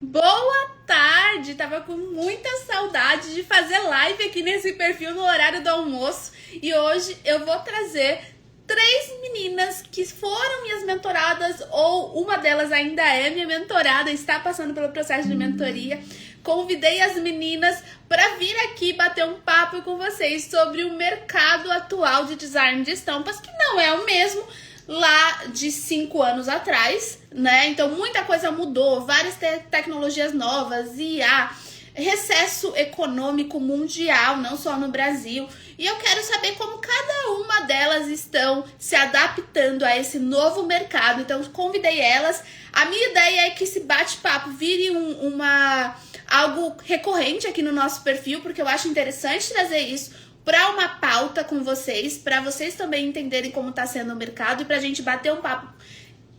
Boa tarde! Tava com muita saudade de fazer live aqui nesse perfil no horário do almoço e hoje eu vou trazer três meninas que foram minhas mentoradas ou uma delas ainda é minha mentorada, está passando pelo processo de mentoria. Convidei as meninas para vir aqui bater um papo com vocês sobre o mercado atual de design de estampas, que não é o mesmo lá de 5 anos atrás, né? Então muita coisa mudou, várias tecnologias novas, IA, recesso econômico mundial, não só no Brasil. E eu quero saber como cada uma delas estão se adaptando a esse novo mercado. Então convidei elas. A minha ideia é que esse bate-papo vire algo recorrente aqui no nosso perfil, porque eu acho interessante trazer isso para uma pauta com vocês, para vocês também entenderem como está sendo o mercado e para a gente bater um papo,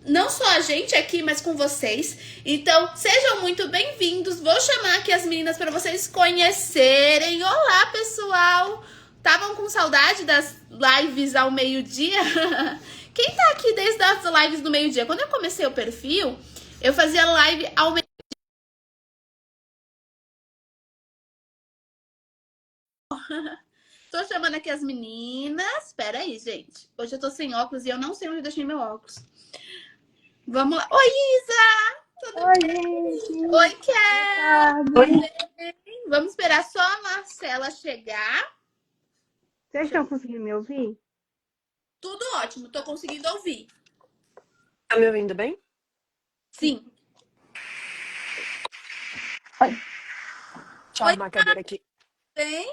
não só a gente aqui, mas com vocês. Então, sejam muito bem-vindos. Vou chamar aqui as meninas para vocês conhecerem. Olá, pessoal! Estavam com saudade das lives ao meio-dia? Quem tá aqui desde as lives do meio-dia? Quando eu comecei o perfil, eu fazia live ao meio-dia. Tô chamando aqui as meninas. Espera aí, gente. Hoje eu tô sem óculos e eu não sei onde eu deixei meu óculos. Vamos lá. Oi, Isa! Tudo Oi, bem? Oi, gente. Boa Kel! tarde. Tudo bem? Vamos esperar só a Marcela chegar. Vocês Deixa eu estão ver. conseguindo me ouvir? Tudo ótimo, tô conseguindo ouvir. Tá me ouvindo bem? Sim. Oi. Deixa eu Oi, arrumar a cadeira aqui. bem?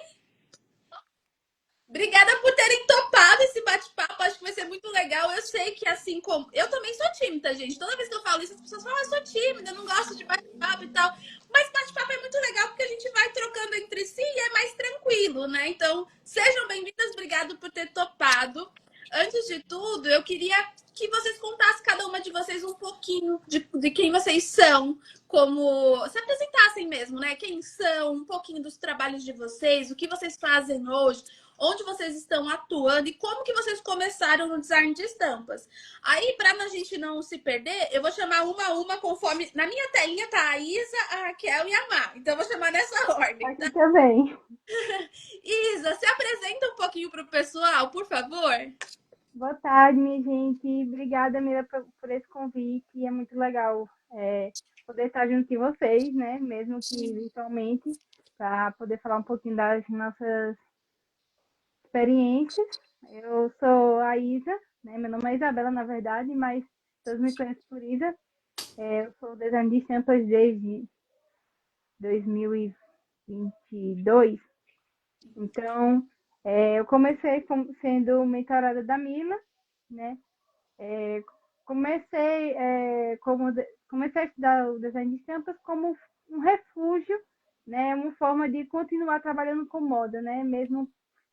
Obrigada por terem topado esse bate-papo. Acho que vai ser muito legal. Eu sei que, assim como. Eu também sou tímida, gente. Toda vez que eu falo isso, as pessoas falam, eu sou tímida, eu não gosto de bate-papo e tal. Mas bate-papo é muito legal porque a gente vai trocando entre si e é mais tranquilo, né? Então, sejam bem-vindas. Obrigado por ter topado. Antes de tudo, eu queria que vocês contassem, cada uma de vocês, um pouquinho de quem vocês são, como se apresentassem mesmo, né? Quem são, um pouquinho dos trabalhos de vocês, o que vocês fazem hoje, onde vocês estão atuando e como que vocês começaram no design de estampas. Aí, para a gente não se perder, eu vou chamar uma a uma conforme... Na minha telinha tá a Isa, a Raquel e a Mar. Então, eu vou chamar nessa ordem, Aqui tá? também. Isa, se apresenta um pouquinho pro pessoal, por favor. Boa tarde, minha gente. Obrigada, Mira, por esse convite. É muito legal poder estar junto de vocês, né? Mesmo que virtualmente, para poder falar um pouquinho das nossas experiências. Eu sou a Isa, né? Meu nome é Isabela, na verdade, mas todos me conhecem por Isa. Eu sou design de estampas desde 2022. Então, eu comecei sendo mentorada da Mila, né? É, comecei a estudar o design de estampas como um refúgio, né? Uma forma de continuar trabalhando com moda, né? Mesmo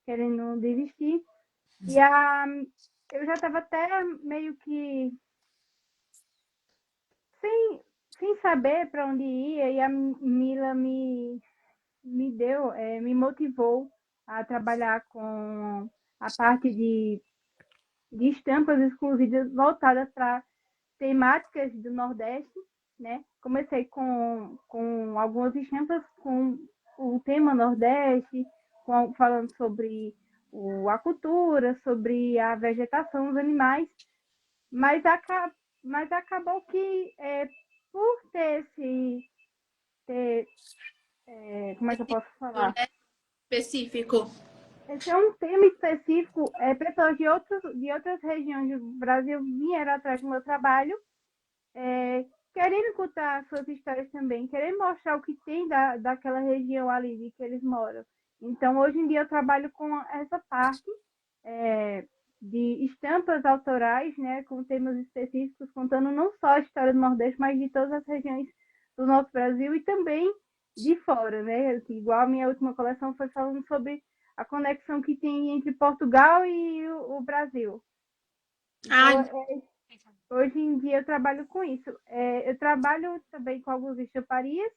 querendo desistir. E eu já estava até meio que sem, sem saber para onde ia, e a Mila me motivou a trabalhar com a parte de estampas exclusivas voltadas para temáticas do Nordeste, né? Comecei com algumas estampas com o tema Nordeste, falando sobre a cultura, sobre a vegetação, os animais, mas, mas acabou que por ter como é que eu posso Do, falar? né, específico. Esse é um tema específico. Pessoas de outras regiões do Brasil vieram atrás do meu trabalho, querendo contar suas histórias também, querendo mostrar o que tem daquela região ali de que eles moram. Então, hoje em dia, eu trabalho com essa parte é, de estampas autorais, né, com temas específicos, contando não só a história do Nordeste, mas de todas as regiões do nosso Brasil e também de fora, né? Igual a minha última coleção foi falando sobre a conexão que tem entre Portugal e o Brasil. Então, Ai, hoje em dia eu trabalho com isso. Eu trabalho também com algumas estamparias,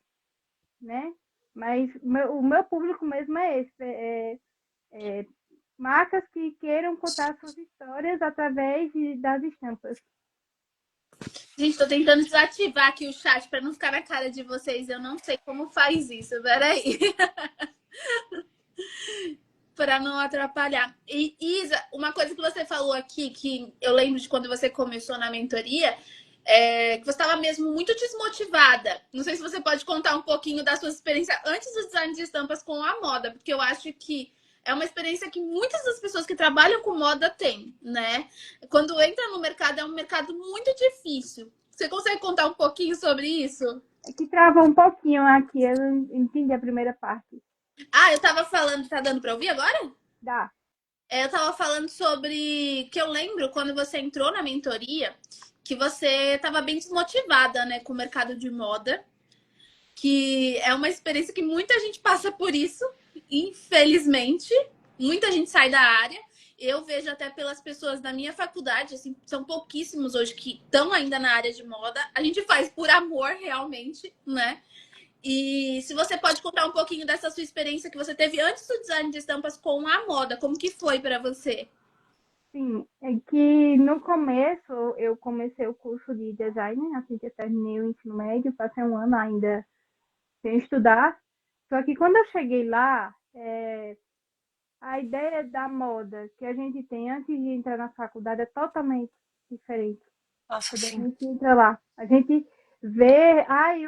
né? Mas o meu público mesmo é esse. É marcas que queiram contar suas histórias através das estampas. Gente, tô tentando desativar aqui o chat pra não ficar na cara de vocês. Eu não sei como faz isso. Peraí. Para não atrapalhar. E Isa, uma coisa que você falou aqui, que eu lembro de quando você começou na mentoria, que você estava mesmo muito desmotivada. Não sei se você pode contar um pouquinho da sua experiência antes do design de estampas com a moda, porque eu acho que é uma experiência que muitas das pessoas que trabalham com moda têm, né? Quando entra no mercado, é um mercado muito difícil. Você consegue contar um pouquinho sobre isso? É que travou um pouquinho aqui, eu não entendi a primeira parte. Ah, eu tava falando, tá dando para ouvir agora? Dá. Eu tava falando sobre que eu lembro quando você entrou na mentoria que você estava bem desmotivada, né, com o mercado de moda, que é uma experiência que muita gente passa por isso, infelizmente. Muita gente sai da área. Eu vejo até pelas pessoas da minha faculdade, assim, são pouquíssimos hoje que estão ainda na área de moda. A gente faz por amor, realmente, né? E se você pode contar um pouquinho dessa sua experiência que você teve antes do design de estampas com a moda, como que foi para você? Sim, é que no começo eu comecei o curso de design, assim que eu terminei o ensino médio, passei um ano ainda sem estudar. Só que quando eu cheguei lá, a ideia da moda que a gente tem antes de entrar na faculdade é totalmente diferente. Nossa, Quando a sim. gente entra lá, a gente vê, ai,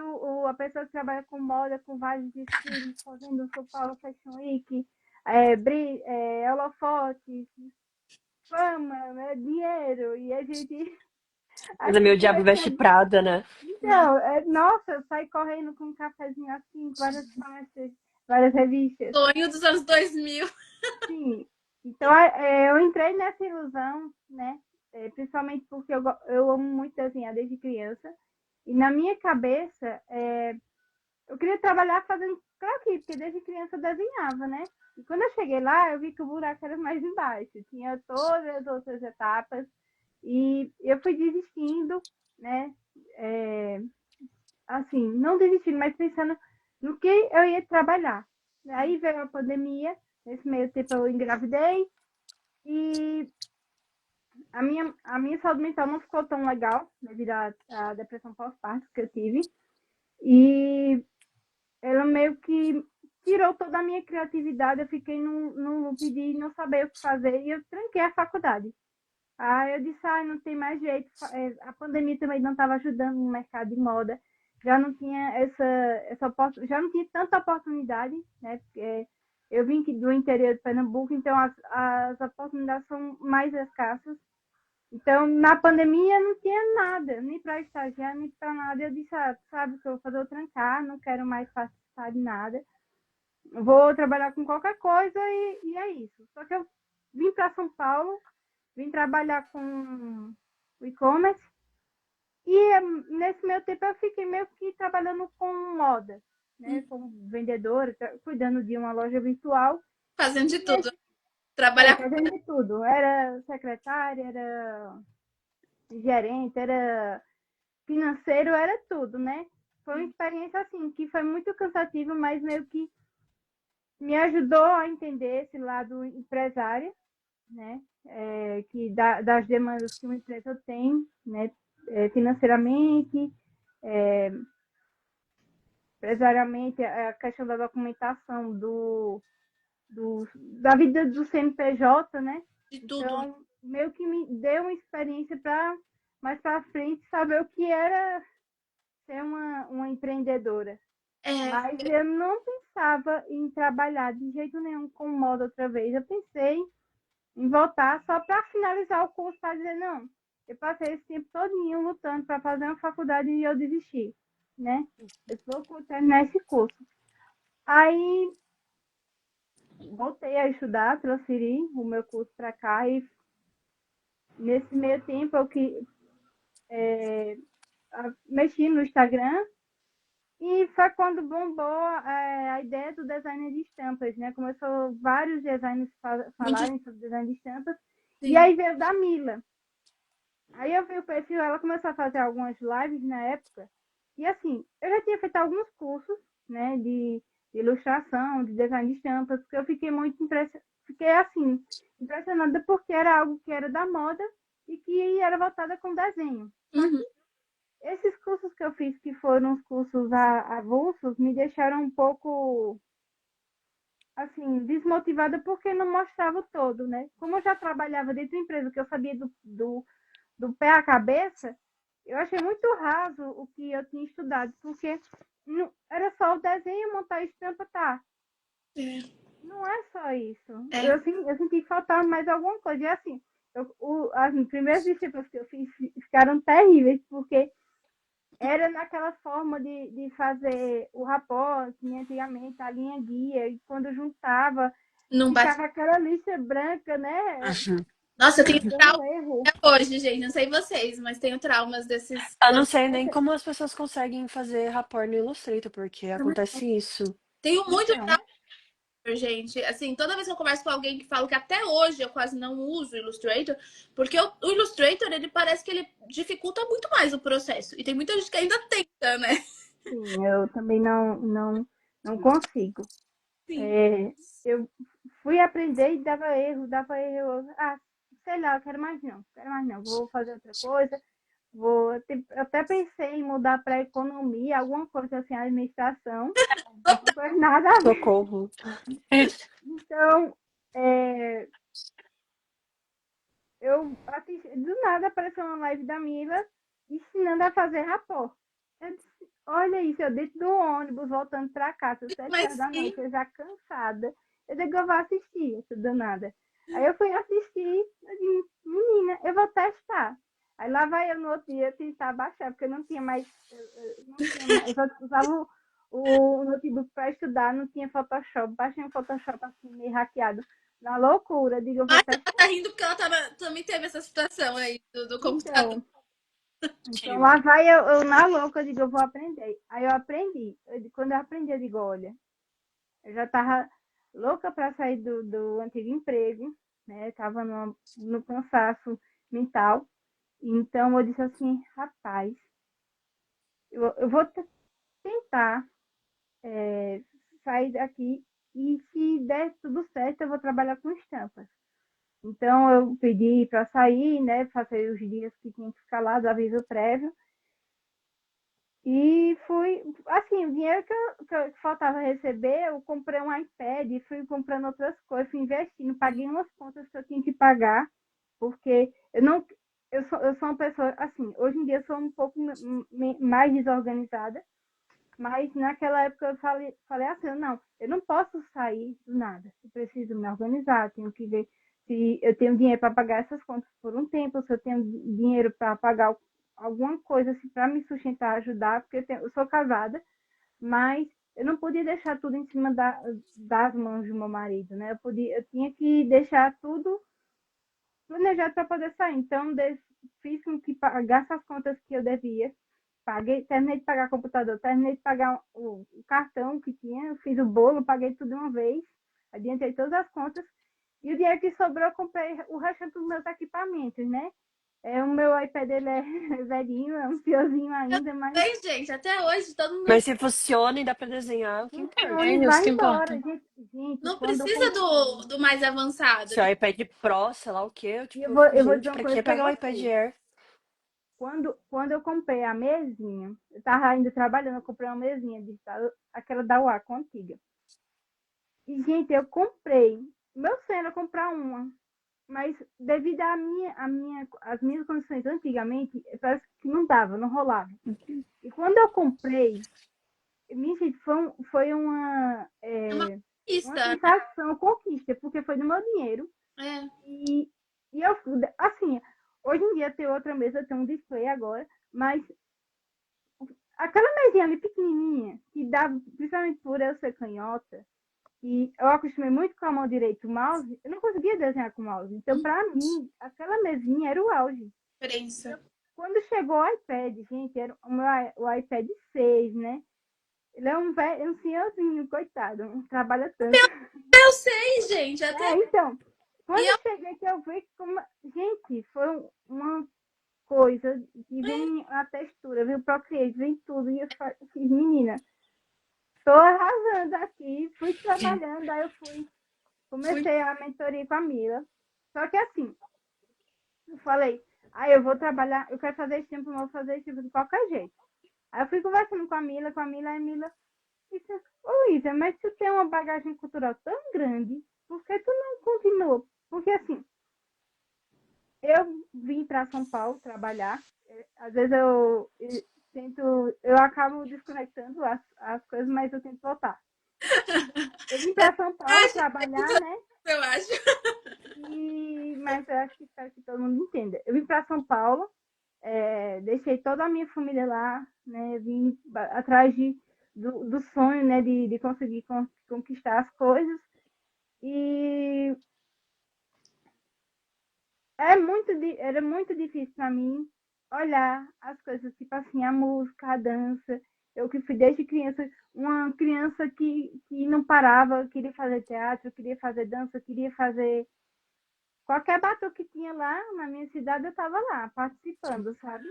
a pessoa que trabalha com moda, com vários desfiles, fazendo o São Paulo Fashion Week, holofotes, fama, né, dinheiro, e a gente Mas é meu aqui diabo veste Prada, né? Não. então, nossa, sai correndo com um cafezinho assim, várias faixas, várias revistas. Sonho dos anos 2000. Sim. Então, eu entrei nessa ilusão, né? Principalmente porque eu amo muito desenhar desde criança. E na minha cabeça, eu queria trabalhar fazendo croquis, porque desde criança eu desenhava, né? E quando eu cheguei lá, eu vi que o buraco era mais embaixo. Tinha todas as outras etapas. E eu fui desistindo, né? É, assim, não desistindo, mas pensando no que eu ia trabalhar. Aí veio a pandemia, nesse meio tempo eu engravidei e a minha saúde mental não ficou tão legal devido à depressão pós-parto que eu tive. E ela meio que tirou toda a minha criatividade, eu fiquei num loop de não saber o que fazer e eu tranquei a faculdade. Aí eu disse, não tem mais jeito. A pandemia também não estava ajudando no mercado de moda. Já não tinha já não tinha tanta oportunidade, né? Porque eu vim do interior de Pernambuco, então as oportunidades são mais escassas. Então, na pandemia não tinha nada, nem para estagiar, nem para nada. Eu disse, sabe o que eu vou fazer? Eu trancar, não quero mais participar de nada. Vou trabalhar com qualquer coisa e é isso. Só que eu vim para São Paulo, vim trabalhar com o e-commerce e nesse meu tempo eu fiquei meio que trabalhando com moda, né? Como vendedora, cuidando de uma loja virtual Fazendo de e tudo. Trabalhar com fazendo de tudo. Era secretária, era gerente, era financeiro, era tudo, né? Foi uma experiência assim que foi muito cansativa, mas meio que me ajudou a entender esse lado empresário, né? Das demandas que uma empresa tem, né? Financeiramente, é, empresariamente, a questão da documentação da vida do CNPJ, né? de tudo. Então, meio que me deu uma experiência para mais para frente saber o que era ser uma empreendedora. É, Mas eu não pensava em trabalhar de jeito nenhum com moda outra vez. Eu pensei em voltar só para finalizar o curso, para dizer, não, eu passei esse tempo todinho lutando para fazer uma faculdade e eu desisti, né? Eu vou terminar esse curso. Aí voltei a estudar, transferi o meu curso para cá e nesse meio tempo eu mexi no Instagram e foi quando bombou a ideia do design de estampas, né? Começou vários designers muito falarem sobre design de estampas e sim. aí veio da Mila. Aí eu vi o perfil, ela começou a fazer algumas lives na época. E assim, eu já tinha feito alguns cursos, né, de ilustração, de design de estampas, porque eu fiquei muito impressionada, fiquei assim, impressionada porque era algo que era da moda e que era voltada com desenho. Só que Uhum. esses cursos que eu fiz, que foram os cursos avulsos, me deixaram um pouco, assim, desmotivada porque não mostrava o todo, né? Como eu já trabalhava dentro da empresa, que eu sabia do pé à cabeça, eu achei muito raso o que eu tinha estudado, porque era só o desenho, montar a estampa, tá. Não é só isso. É. Eu senti que faltava mais alguma coisa. E assim, as primeiras disciplinas que eu fiz ficaram terríveis, porque era naquela forma de fazer o rapport, que nem antigamente, a linha guia, e quando juntava, Não bate. ficava aquela lista branca, né? Uhum. Nossa, eu tenho Dando trauma erro. até hoje, gente. Não sei vocês, mas tenho traumas desses. Eu não sei nem como as pessoas conseguem fazer rapport no Illustrator, porque acontece isso. Tenho muito Então, trauma, gente. Assim, toda vez que eu converso com alguém que fala que até hoje eu quase não uso o Illustrator, porque o Illustrator, ele parece que ele dificulta muito mais o processo. E tem muita gente que ainda tenta, né? sim, eu também não consigo. Sim. É, eu fui aprender e dava erro. Ah, sei lá, eu quero mais não, vou fazer outra coisa. Eu até pensei em mudar para economia, alguma coisa assim, administração, não foi nada a ver. Socorro. Então, é, do nada apareceu uma live da Mila ensinando a fazer rapport. Eu disse, olha isso, eu dentro do ônibus, voltando para casa, às 7 horas Mas da sim. noite, eu já cansada. Eu digo, eu vou assistir isso do nada. Aí eu fui assistir, eu disse, menina, eu vou testar. Aí lá vai eu no outro dia tentar baixar, porque eu não tinha mais, não tinha mais, eu só usava o notebook para estudar, não tinha Photoshop, baixei um Photoshop assim, meio hackeado, na loucura, digo, eu vou Ai, testar. ela tá rindo porque ela também teve essa situação aí do computador. Então lá vai eu na louca, eu digo, eu vou aprender. Aí eu aprendi. Quando eu aprendi, eu digo, olha, eu já tava louca para sair do antigo emprego, né? Tava no cansaço mental. Então eu disse assim, rapaz, eu vou tentar sair daqui e se der tudo certo, eu vou trabalhar com estampas. Então eu pedi para sair, né? Fazer os dias que tinha que ficar lá, do aviso prévio. E fui, assim, o dinheiro que faltava receber, eu comprei um iPad e fui comprando outras coisas, fui investindo, paguei umas contas que eu tinha que pagar, porque eu não, eu sou uma pessoa, assim, hoje em dia eu sou um pouco mais desorganizada, mas naquela época eu falei assim, não, eu não posso sair do nada, eu preciso me organizar, tenho que ver se eu tenho dinheiro para pagar essas contas por um tempo, se eu tenho dinheiro para pagar alguma coisa assim, para me sustentar, ajudar, porque eu sou casada, mas eu não podia deixar tudo em cima das mãos do meu marido, né? Eu tinha que deixar tudo planejado para poder sair. Então, fiz com que pagasse as contas que eu devia, paguei, terminei de pagar o computador, terminei de pagar o cartão que tinha, fiz o bolo, paguei tudo de uma vez, adiantei todas as contas, e o dinheiro que sobrou eu comprei o restante dos meus equipamentos, né? O meu iPad ele é velhinho, é um fiozinho Eu ainda, mas sei, gente, até hoje todo mundo Mas se funciona e dá pra desenhar, o que importa? funciona e É isso vai que embora. importa. Gente, não quando eu precisa comprei. do mais avançado. Se o iPad Pro, sei lá o quê, E eu tipo, vou dizer gente, uma pra coisa que para pegar um iPad vocês. Air? Quando eu comprei a mesinha, eu tava ainda trabalhando, eu comprei uma mesinha digital, aquela da Wacom antiga. E, gente, eu comprei. Meu sonho era comprar uma. Mas devido às minhas condições antigamente, parece que não dava, não rolava. E quando eu comprei, minha gente, foi É uma uma pista, né? sensação, conquista, porque foi do meu dinheiro. É. E, e eu, assim, hoje em dia tem outra mesa, tem um display agora, mas aquela mesinha ali pequenininha, que dá, principalmente por eu ser canhota, e eu acostumei muito com a mão direita o mouse, eu não conseguia desenhar com o mouse. Então, para mim, aquela mesinha era o auge. Diferença. Então, quando chegou o iPad, gente, era o iPad 6, né? Ele é um velho, um senhorzinho, coitado, não trabalha tanto. Eu sei, gente, até. Então, quando E eu cheguei que eu vi como. Gente, foi uma coisa que vem a textura, vem o Procreate, vem tudo. E eu fiz, menina, tô arrasando aqui, fui trabalhando, aí eu fui. comecei a mentoria com a Mila. Só que assim, eu falei, Aí eu vou trabalhar, eu quero fazer esse tempo, eu vou fazer esse tempo de qualquer jeito. Aí eu fui conversando com a Mila, e a Mila disse, ô Isa, mas tu tem uma bagagem cultural tão grande, por que tu não continua? Porque assim, eu vim para São Paulo trabalhar, às vezes eu tento, eu acabo desconectando as coisas, mas eu tento voltar. Eu vim para São Paulo trabalhar, né? Eu acho. Mas eu acho que espero que todo mundo entenda. Eu vim para São Paulo, deixei toda a minha família lá, né? Vim atrás do sonho, né? De conseguir conquistar as coisas. E era muito difícil para mim olhar as coisas, tipo assim, a música, a dança. Eu que fui desde criança, uma criança que não parava, queria fazer teatro, queria fazer dança, queria fazer qualquer batuque que tinha lá na minha cidade, eu estava lá participando, sabe?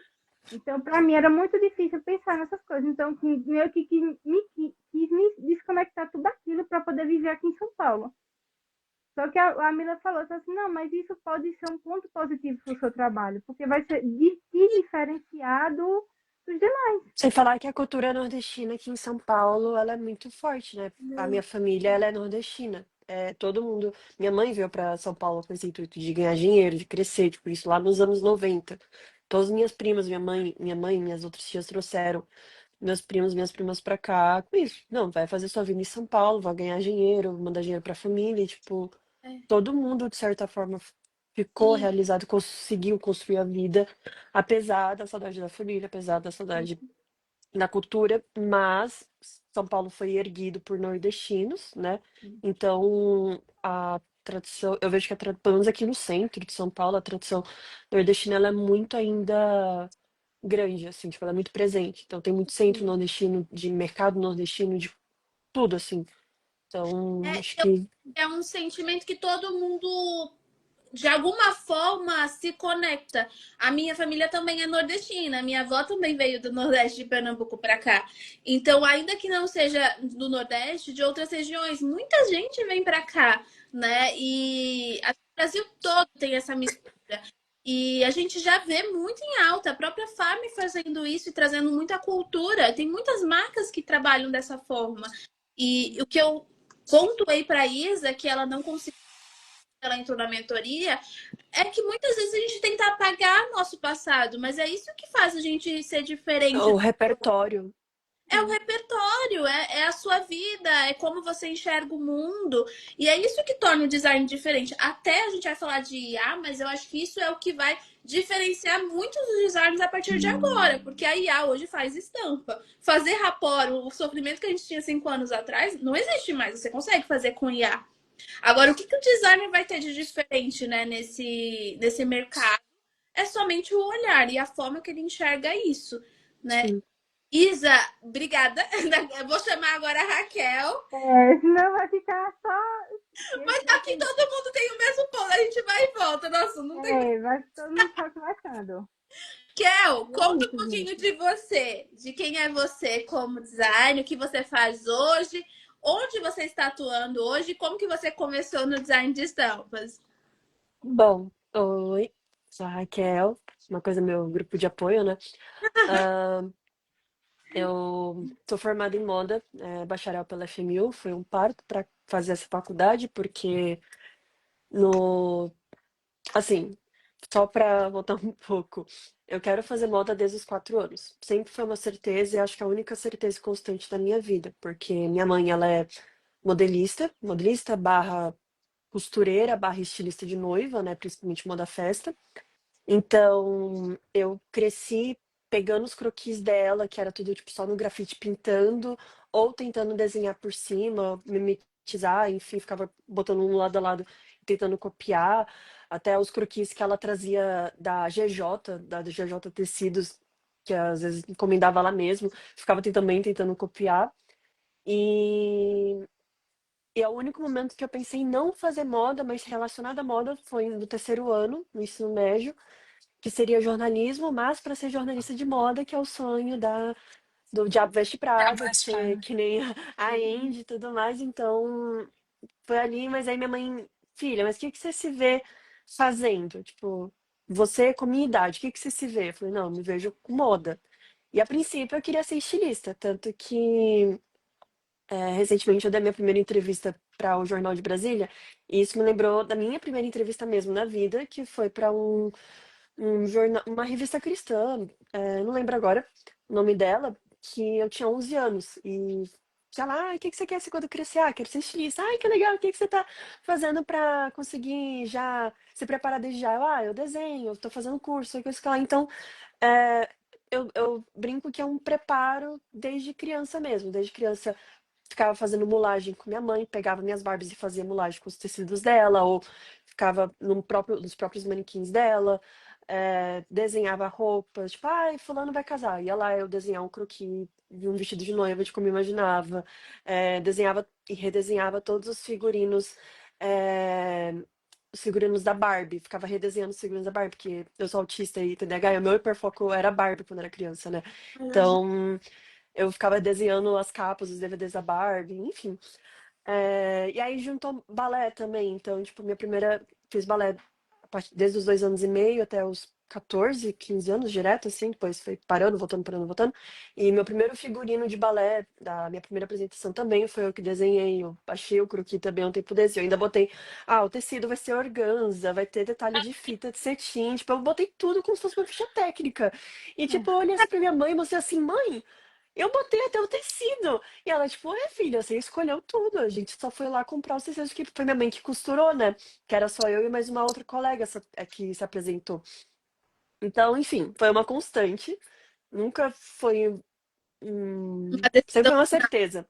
Então, para mim era muito difícil pensar nessas coisas. Então, meio que quis me desconectar tudo aquilo para poder viver aqui em São Paulo. Só que a Mila falou assim, não, mas isso pode ser um ponto positivo para o seu trabalho, porque vai ser te diferenciado dos demais. Sem falar que a cultura nordestina aqui em São Paulo, ela é muito forte, né? A minha família, ela é nordestina. É, todo mundo. Minha mãe veio para São Paulo com esse intuito de ganhar dinheiro, de crescer, tipo, isso lá nos anos 90. Todas as minhas primas, minha mãe, minhas outras tias trouxeram meus primos, minhas primas pra cá com isso. Não, vai fazer sua vida em São Paulo, vai ganhar dinheiro, mandar dinheiro pra família, e, tipo, É. todo mundo, de certa forma, ficou E realizado, conseguiu construir a vida, apesar da saudade da família, apesar da saudade da cultura, mas São Paulo foi erguido por nordestinos, né? Então, a tradição, eu vejo que pelo menos aqui no centro de São Paulo, a tradição nordestina ela é muito ainda grande, assim, tipo, ela é muito presente. Então, tem muito centro nordestino, de mercado nordestino, de tudo, assim. Então, é, acho que. é um sentimento que todo mundo de alguma forma se conecta. A minha família também é nordestina, minha avó também veio do Nordeste de Pernambuco para cá. Então, ainda que não seja do Nordeste, de outras regiões, muita gente vem para cá, né? E o Brasil todo tem essa mistura. E a gente já vê muito em alta, a própria Farm fazendo isso e trazendo muita cultura. Tem muitas marcas que trabalham dessa forma. E o que eu pontuei para a Isa, que ela não conseguiu, ela entrou na mentoria, é que muitas vezes a gente tenta apagar nosso passado, mas é isso que faz a gente ser diferente. O repertório. É o repertório, é a sua vida, é como você enxerga o mundo. E é isso que torna o design diferente. Até a gente vai falar de IA, mas eu acho que isso é o que vai diferenciar muitos dos designs a partir de agora. Porque a IA hoje faz estampa. Fazer rapport, o sofrimento que a gente tinha 5 anos atrás, não existe mais. Você consegue fazer com IA. Agora, o que o designer vai ter de diferente, né, nesse mercado? É somente o olhar e a forma que ele enxerga isso, né? Sim. Isa, obrigada. Eu vou chamar agora a Raquel. Senão vai ficar só. Mas aqui todo mundo tem o mesmo ponto. A gente vai e volta. Nossa, não tem. Vai todo mundo só conversando. Kel, E é conta um isso, pouquinho gente. de você. De quem é você como design, o que você faz hoje, onde você está atuando hoje, como que você começou no design de estampas. Bom, oi, sou a Raquel, uma coisa meu grupo de apoio, né? Ah, eu sou formada em moda, bacharel pela FMU, foi um parto para fazer essa faculdade, porque no, assim, só para voltar um pouco, eu quero fazer moda desde os 4 anos. Sempre foi uma certeza e acho que é a única certeza constante da minha vida, porque minha mãe, ela é modelista barra costureira barra estilista de noiva, né? Principalmente moda festa. Então, eu cresci pegando os croquis dela, que era tudo tipo só no grafite pintando, ou tentando desenhar por cima, mimetizar, enfim, ficava botando um lado a lado, tentando copiar, até os croquis que ela trazia da GJ Tecidos, que às vezes encomendava lá mesmo, ficava também tentando copiar. E, e é o único momento que eu pensei em não fazer moda, mas relacionada à moda foi no terceiro ano, no ensino médio, que seria jornalismo, mas para ser jornalista de moda, que é o sonho do Diabo Veste Prada, de ser que nem a Andy e tudo mais. Então, foi ali, mas aí minha mãe, filha, mas o que que você se vê fazendo? Tipo, você com minha idade, o que que você se vê? Eu falei, não, eu me vejo com moda. E a princípio eu queria ser estilista, tanto que recentemente eu dei a minha primeira entrevista para o Jornal de Brasília, e isso me lembrou da minha primeira entrevista mesmo na vida, que foi para um jornal, uma revista cristã, não lembro agora o nome dela, que eu tinha 11 anos. E sei lá, o que que você quer ser quando crescer? Ah, quero ser estilista. Ai, que legal, o que que você tá fazendo para conseguir já se preparar desde já? Eu desenho, eu tô fazendo curso, isso que lá. Então, é, eu brinco que é um preparo desde criança mesmo. Desde criança ficava fazendo mulagem com minha mãe, pegava minhas Barbies e fazia mulagem com os tecidos dela, ou ficava nos próprios manequins dela, desenhava roupas, tipo, ai, fulano vai casar. Ia lá eu desenhar um croquis de um vestido de noiva de como eu imaginava, desenhava e redesenhava todos é, os figurinos da Barbie, ficava redesenhando os figurinos da Barbie, porque eu sou autista e TDAH, e o meu hiperfoco era Barbie quando era criança, né? Então, eu ficava desenhando as capas, os DVDs da Barbie, enfim. E aí juntou balé também. Então, tipo, minha primeira. Fiz balé desde os 2 anos e meio até os 14, 15 anos direto, assim. Depois foi parando, voltando, parando, voltando. E meu primeiro figurino de balé, da minha primeira apresentação também, foi eu que desenhei. Eu achei o croquis também um tempo desse. Eu ainda botei. Ah, o tecido vai ser organza, vai ter detalhe de fita de cetim. Tipo, eu botei tudo como se fosse uma ficha técnica. E, tipo, eu olhei assim pra minha mãe e mostrei assim, mãe. Eu botei até o tecido. E ela, tipo, filha, você escolheu tudo. A gente só foi lá comprar os tecidos que foi minha mãe que costurou, né? Que era só eu e mais uma outra colega que se apresentou. Então, enfim, foi uma constante. Nunca foi. Uma Sempre decisão. foi uma certeza.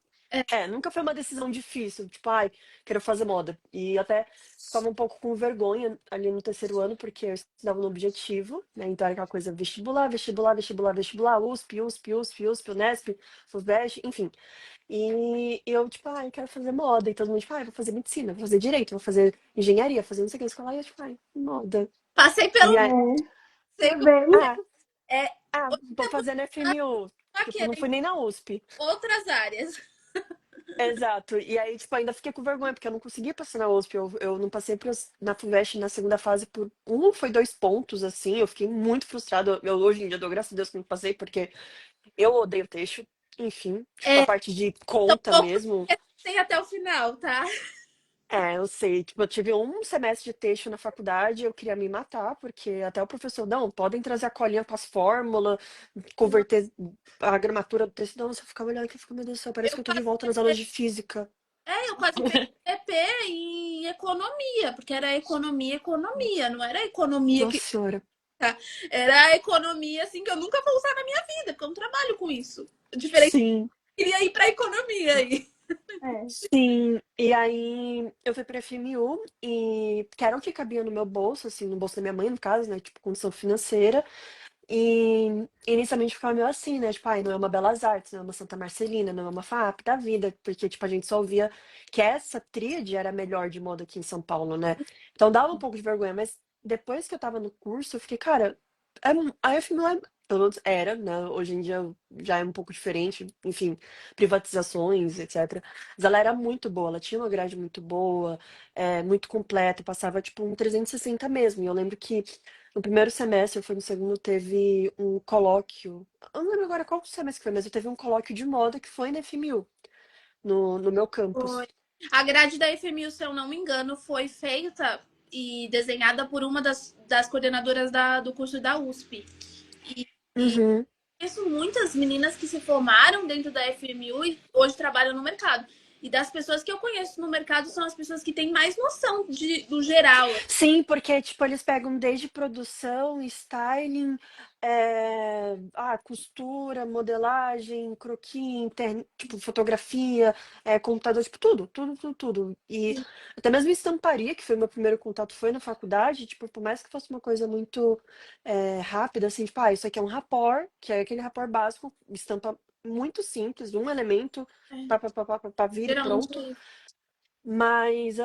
É, Nunca foi uma decisão difícil, tipo, ai, quero fazer moda. E até ficava um pouco com vergonha ali no terceiro ano, porque eu estudava no objetivo, né? Então era aquela coisa vestibular, vestibular, vestibular, vestibular, USP, USP, USP, USP, Unesp, FUVEST, enfim. E eu, tipo, ai, quero fazer moda. E todo mundo, tipo, ai, vou fazer medicina, vou fazer direito, vou fazer engenharia, fazer não sei o que. Eu ficava, eu, tipo, ai, moda. passei pelo E É, aí, tá seco. vendo? ah, É, vou fazer na FMU. só Tipo, não fui querendo nem na USP. outras áreas. Exato. E aí, tipo, ainda fiquei com vergonha, porque eu não conseguia passar na USP. Eu não passei na FUVEST na segunda fase por foi 2 pontos, assim. Eu fiquei muito frustrada. Eu hoje em dia dou graças a Deus que não passei, porque eu odeio texto. Enfim, tipo, a É, parte de são conta poucos mesmo. que tem até o final, tá? Eu sei. Tipo, eu tive um semestre de texto na faculdade, eu queria me matar, porque até o professor, não, podem trazer a colinha com as fórmulas, converter a gramatura do texto. Não, você ficava olhando aqui e ficava, meu Deus do céu, parece Eu que eu tô de quase, volta nas aulas de física. eu quase peguei TP em economia, porque era economia, economia, não era economia Nossa que senhora. era a economia assim que eu nunca vou usar na minha vida, porque eu não trabalho com isso. Diferente, Sim. eu queria ir para economia aí. É. Sim, e aí eu fui pra FMU e que era o que cabia no meu bolso, assim, no bolso da minha mãe, no caso, né? Tipo, condição financeira. E inicialmente ficava meio assim, né? Tipo, ai, não é uma Belas Artes, não é uma Santa Marcelina, não é uma FAP da vida, porque, tipo, a gente só ouvia que essa tríade era a melhor de moda aqui em São Paulo, né? Então dava um pouco de vergonha, mas depois que eu tava no curso, eu fiquei, cara, a FMU pelo menos era, né? Hoje em dia já é um pouco diferente, enfim, privatizações, etc. Mas ela era muito boa, ela tinha uma grade muito boa, muito completa, passava, tipo, um 360 mesmo. E eu lembro que no primeiro semestre, foi no segundo, teve um colóquio. Eu não lembro agora qual semestre que foi, mas eu teve um colóquio de moda que foi na FMU, no meu campus. Foi. A grade da FMU, se eu não me engano, foi feita e desenhada por uma das coordenadoras do curso da USP. E Uhum. conheço muitas meninas que se formaram dentro da FMU e hoje trabalham no mercado. E das pessoas que eu conheço no mercado são as pessoas que têm mais noção do geral. Sim, porque, tipo, eles pegam desde produção, styling, costura, modelagem, croquis, tipo, fotografia, computador, tipo, tudo, tudo, tudo, tudo. E até mesmo estamparia, que foi o meu primeiro contato, foi na faculdade, tipo, por mais que fosse uma coisa muito rápida, assim, tipo, isso aqui é um rapor, que é aquele rapor básico, estampa muito simples, um elemento, É, pá, pá, pá, pá, pá, pá, vira e geralmente pronto. é isso. Mas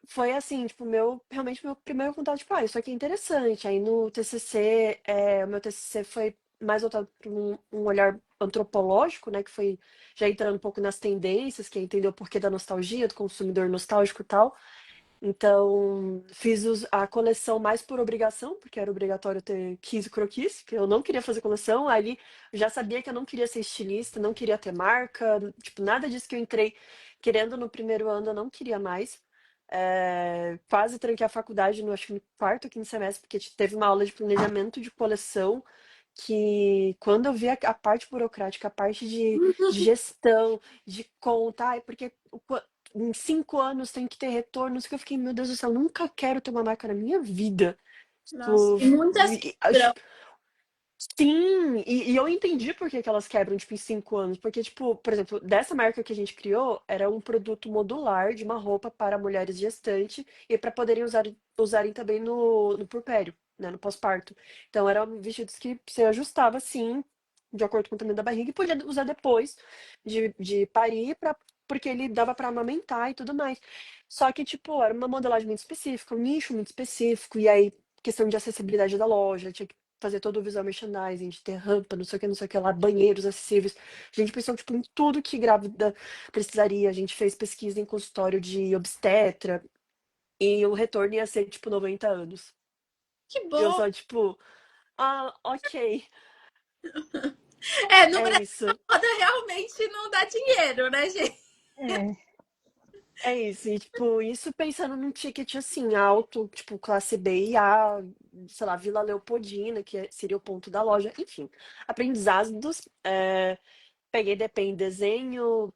foi assim, tipo, realmente meu primeiro contato, tipo, isso aqui é interessante. Aí no TCC, o meu TCC foi mais voltado para um olhar antropológico, né, que foi já entrando um pouco nas tendências, que é entender o porquê da nostalgia, do consumidor nostálgico e tal. Então, fiz a coleção mais por obrigação, porque era obrigatório ter 15 croquis, que eu não queria fazer coleção. Ali eu já sabia que eu não queria ser estilista, não queria ter marca, tipo, nada disso que eu entrei querendo no primeiro ano, eu não queria mais. Quase tranquei a faculdade no, acho que no quarto ou quinto semestre, porque teve uma aula de planejamento de coleção que quando eu vi a parte burocrática, a parte de gestão, de conta, ai, porque em 5 anos tem que ter retorno. Isso que eu fiquei, meu Deus do céu, nunca quero ter uma marca na minha vida. Nossa, Tipo, e muitas quebram. sim, e eu entendi por que que elas quebram, tipo, em 5 anos. Porque, tipo, por exemplo, dessa marca que a gente criou, era um produto modular de uma roupa para mulheres gestantes e para poderem usarem também no puerpério, né, no pós-parto. Então, eram vestidos que você ajustava, assim, de acordo com o tamanho da barriga, e podia usar depois de parir, porque ele dava para amamentar e tudo mais. Só que, tipo, era uma modelagem muito específica, um nicho muito específico, e aí, questão de acessibilidade da loja, tinha que fazer todo o visual merchandising, de ter rampa, não sei o que lá, banheiros acessíveis. A gente pensou, tipo, em tudo que grávida precisaria. A gente fez pesquisa em consultório de obstetra e o retorno ia ser, tipo, 90 anos. Que E eu bom. só, tipo, ok, É, no é Brasil isso. a moda realmente não dá dinheiro, né, gente? É, É isso, e tipo, isso pensando num ticket assim, alto, tipo, classe B e A, sei lá, Vila Leopoldina, seria o ponto da loja, enfim, aprendizados. Peguei DP em desenho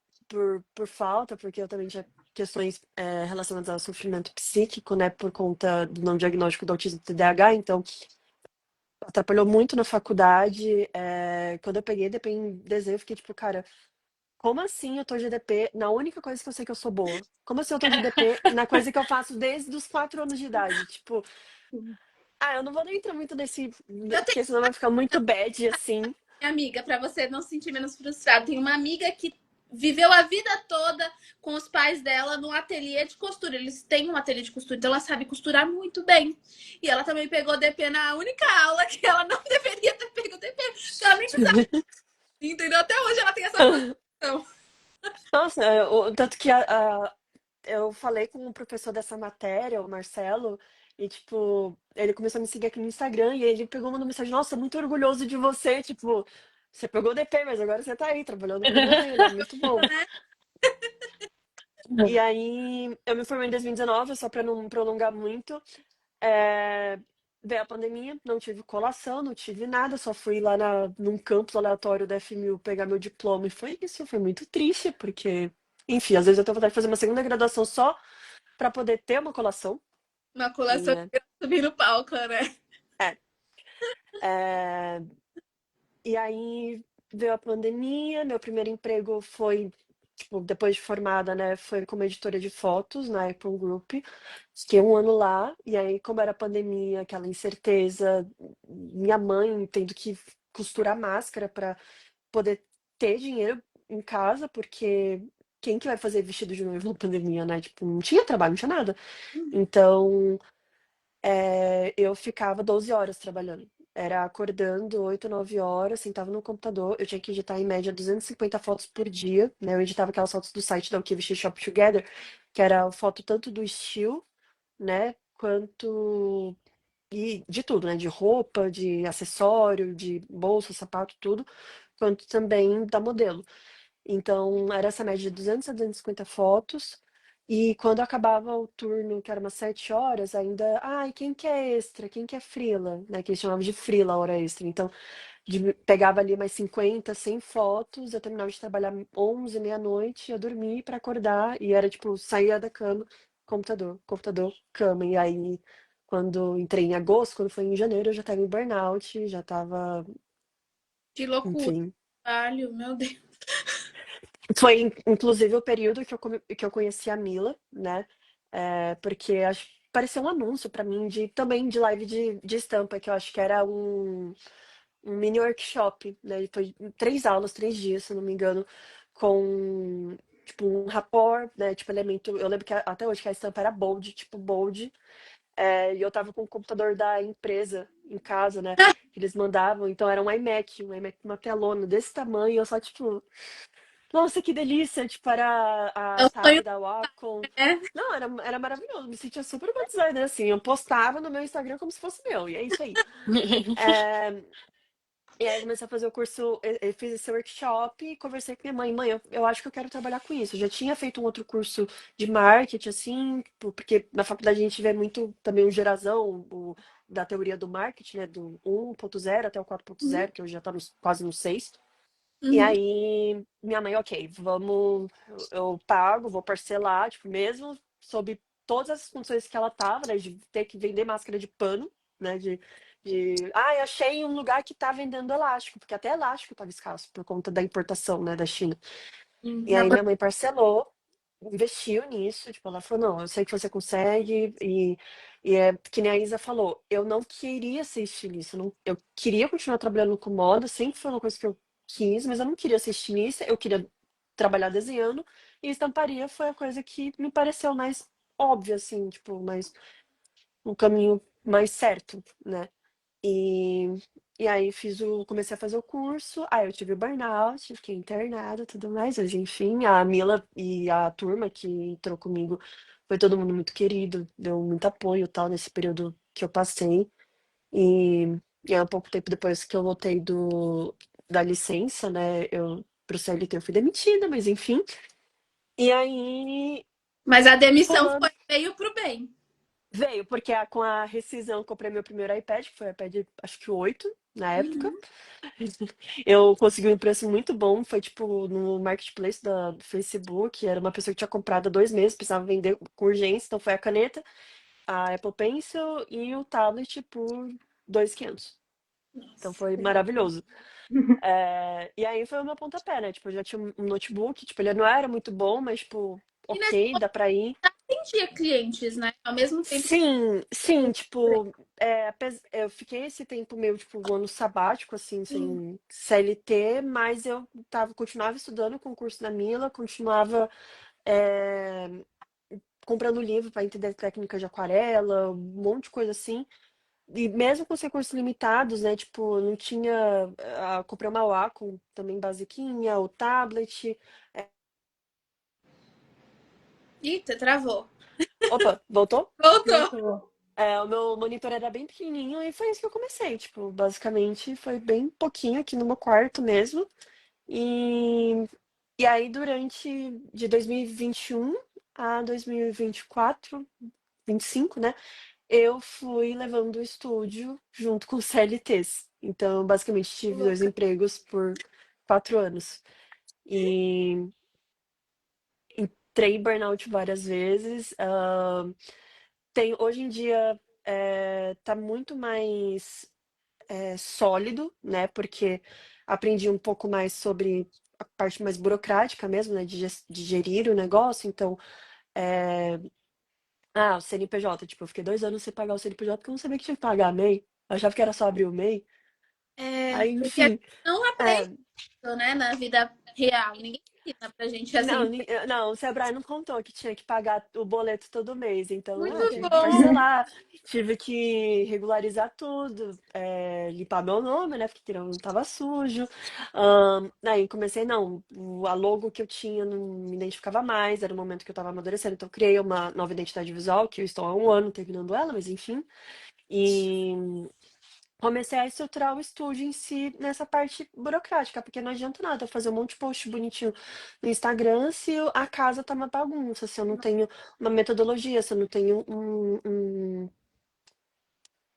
por falta, porque eu também tinha questões relacionadas ao sofrimento psíquico, né, por conta do não diagnóstico do autismo e TDAH, então atrapalhou muito na faculdade. Quando eu peguei DP em desenho, eu fiquei tipo, cara, como assim eu tô de DP na única coisa que eu sei que eu sou boa? Como assim eu tô de DP na coisa que eu faço desde os 4 anos de idade? Tipo, eu não vou nem entrar muito nesse, Eu tenho porque senão vai ficar muito bad, assim. uma amiga, para você não se sentir menos frustrado, tem uma amiga que viveu a vida toda com os pais dela no ateliê de costura. Eles têm um ateliê de costura, então ela sabe costurar muito bem. E ela também pegou DP na única aula que ela não deveria ter pego DP, porque ela nem precisava, entendeu? Até hoje ela tem essa frustração. Nossa, tanto que eu falei com o professor dessa matéria, o Marcelo, e, tipo, ele começou a me seguir aqui no Instagram e ele pegou uma mensagem: Nossa, muito orgulhoso de você. Tipo, você pegou o DP, mas agora você tá aí trabalhando com desenho, né? Muito bom. E aí, eu me formei em 2019, só pra não prolongar muito. É, Veio a pandemia, não tive colação, não tive nada, só fui lá num campus aleatório da FMU pegar meu diploma e foi isso. Foi muito triste, porque, enfim, às vezes eu tenho vontade de fazer uma segunda graduação só para poder ter uma colação. Uma colação E, de subir no palco, né? é, é, e aí veio a pandemia, meu primeiro emprego foi, tipo, depois de formada, né, foi como editora de fotos na Apple Group. Fiquei um ano lá, e aí, como era pandemia, aquela incerteza, minha mãe tendo que costurar máscara para poder ter dinheiro em casa, porque quem que vai fazer vestido de noivo na pandemia, né? Tipo, não tinha trabalho, não tinha nada. Então, eu ficava 12 horas trabalhando. Era acordando 8, 9 horas, sentava no computador. Eu tinha que editar em média 250 fotos por dia, né? Eu editava aquelas fotos do site da O Que Vestir Shop Together, que era foto tanto do estilo, né? Quanto de tudo, né? De roupa, de acessório, de bolsa, sapato, tudo, quanto também da modelo. Então, era essa média de 200 a 250 fotos. E quando acabava o turno, que era umas 7 horas, ainda, ai, quem quer extra? Quem quer frila? Né? Que eles chamavam de frila a hora extra. Então, pegava ali mais 50, 100 fotos, eu terminava de trabalhar 11, meia-noite, ia dormir para acordar, e era tipo, saía da cama, computador, computador, cama. E aí, quando entrei em agosto, quando foi em janeiro, eu já tava em burnout, já tava, Que loucura, enfim. trabalho, meu Deus. Foi, inclusive, o período que eu conheci a Mila, né? Porque pareceu um anúncio pra mim também de live de estampa, que eu acho que era um mini workshop, né? E foi 3 aulas, 3 dias, se eu não me engano, com tipo um rapport, né? Tipo, elemento. Eu lembro que até hoje que a estampa era bold, tipo bold. E eu tava com o computador da empresa em casa, né? Que eles mandavam, então era um iMac com uma telona desse tamanho, eu só, tipo. Nossa, que delícia! Tipo, era É a o sonho, tab da Wacom. né? Não, era maravilhoso. Me sentia super uma designer, assim. Eu postava no meu Instagram como se fosse meu. E é isso aí. É, e aí eu comecei a fazer o curso, eu fiz esse workshop e conversei com minha mãe. Mãe, eu acho que eu quero trabalhar com isso. Eu já tinha feito um outro curso de marketing, assim, porque na faculdade a gente vê muito também o gerazão da teoria do marketing, né? Do 1.0 até o 4.0, que hoje já tá quase no 6. E Uhum. aí, minha mãe, ok, vamos, eu pago, vou parcelar, tipo, mesmo sob todas as condições que ela tava, né, de ter que vender máscara de pano, né, eu achei um lugar que tá vendendo elástico, porque até elástico tava escasso por conta da importação, né, da China. E Na aí minha mãe parcelou, investiu nisso, tipo, ela falou, não, eu sei que você consegue, e é que nem a Isa falou, eu não queria ser estilista, eu queria continuar trabalhando com moda, sempre foi uma coisa que eu quis, mas eu não queria ser estilista, eu queria trabalhar desenhando, e estamparia foi a coisa que me pareceu mais óbvia, assim, tipo, mais um caminho mais certo, né? E, e aí comecei a fazer o curso, aí eu tive o burnout, fiquei internada e tudo mais, mas enfim, a Mila e a turma que entrou comigo foi todo mundo muito querido, deu muito apoio e tal nesse período que eu passei. E, e aí, um pouco tempo depois que eu voltei da licença, né, pro CLT eu fui demitida, mas enfim. E aí, Mas a demissão pulando, foi meio pro bem. veio, porque com a rescisão eu comprei meu primeiro iPad, que foi o iPad, acho que o 8 na época. Uhum. Eu consegui um preço muito bom, foi tipo no marketplace do Facebook, era uma pessoa que tinha comprado há 2 meses, precisava vender com urgência, então foi a caneta, a Apple Pencil e o tablet por 2.500. Então Nossa. foi maravilhoso. E aí foi o meu pontapé, né? Tipo, eu já tinha um notebook, tipo, ele não era muito bom, mas tipo, E nesse ok, dá pra ir. atendia clientes, né? Ao mesmo tempo que Sim, sim, tipo, eu fiquei esse tempo meio, tipo, um ano sabático, assim, sim. sem CLT, mas eu continuava estudando com o curso da Mila, continuava é, comprando livro para entender técnica de aquarela, um monte de coisa assim. E mesmo com os recursos limitados, né, tipo, não tinha, comprei uma Wacom também basiquinha, o tablet. Eita, travou. Opa, voltou? Voltou. Voltou. O meu monitor era bem pequenininho e foi isso que eu comecei. Tipo, basicamente foi bem pouquinho aqui no meu quarto mesmo. E, e aí, durante de 2021 a 2024, 25, né? Eu fui levando o estúdio junto com os CLTs. Então, basicamente, tive dois Louca. empregos por 4 anos. E entrei em burnout várias vezes. Hoje em dia tá muito mais sólido, né? Porque aprendi um pouco mais sobre a parte mais burocrática mesmo, né? De gerir o negócio. Então, é, o CNPJ, tipo, eu fiquei 2 anos sem pagar o CNPJ porque eu não sabia que tinha que pagar MEI. Eu achava que era só abrir o MEI. É, Aí, porque a gente enfim. não aprende é, isso, né, na vida real. Ninguém ensina pra gente Não, assim. não, o Sebrae não contou que tinha que pagar o boleto todo mês. Então, Muito tive que bom. parcelar, tive que regularizar tudo, limpar meu nome, né? Porque não tava sujo. Aí comecei, não, a logo que eu tinha não me identificava mais, era o momento que eu tava amadurecendo. Então, criei uma nova identidade visual, que eu estou há um ano terminando ela, mas enfim. E comecei a estruturar o estúdio em si nessa parte burocrática, porque não adianta nada eu fazer um monte de post bonitinho no Instagram se a casa tá uma bagunça, se eu não tenho uma metodologia, se eu não tenho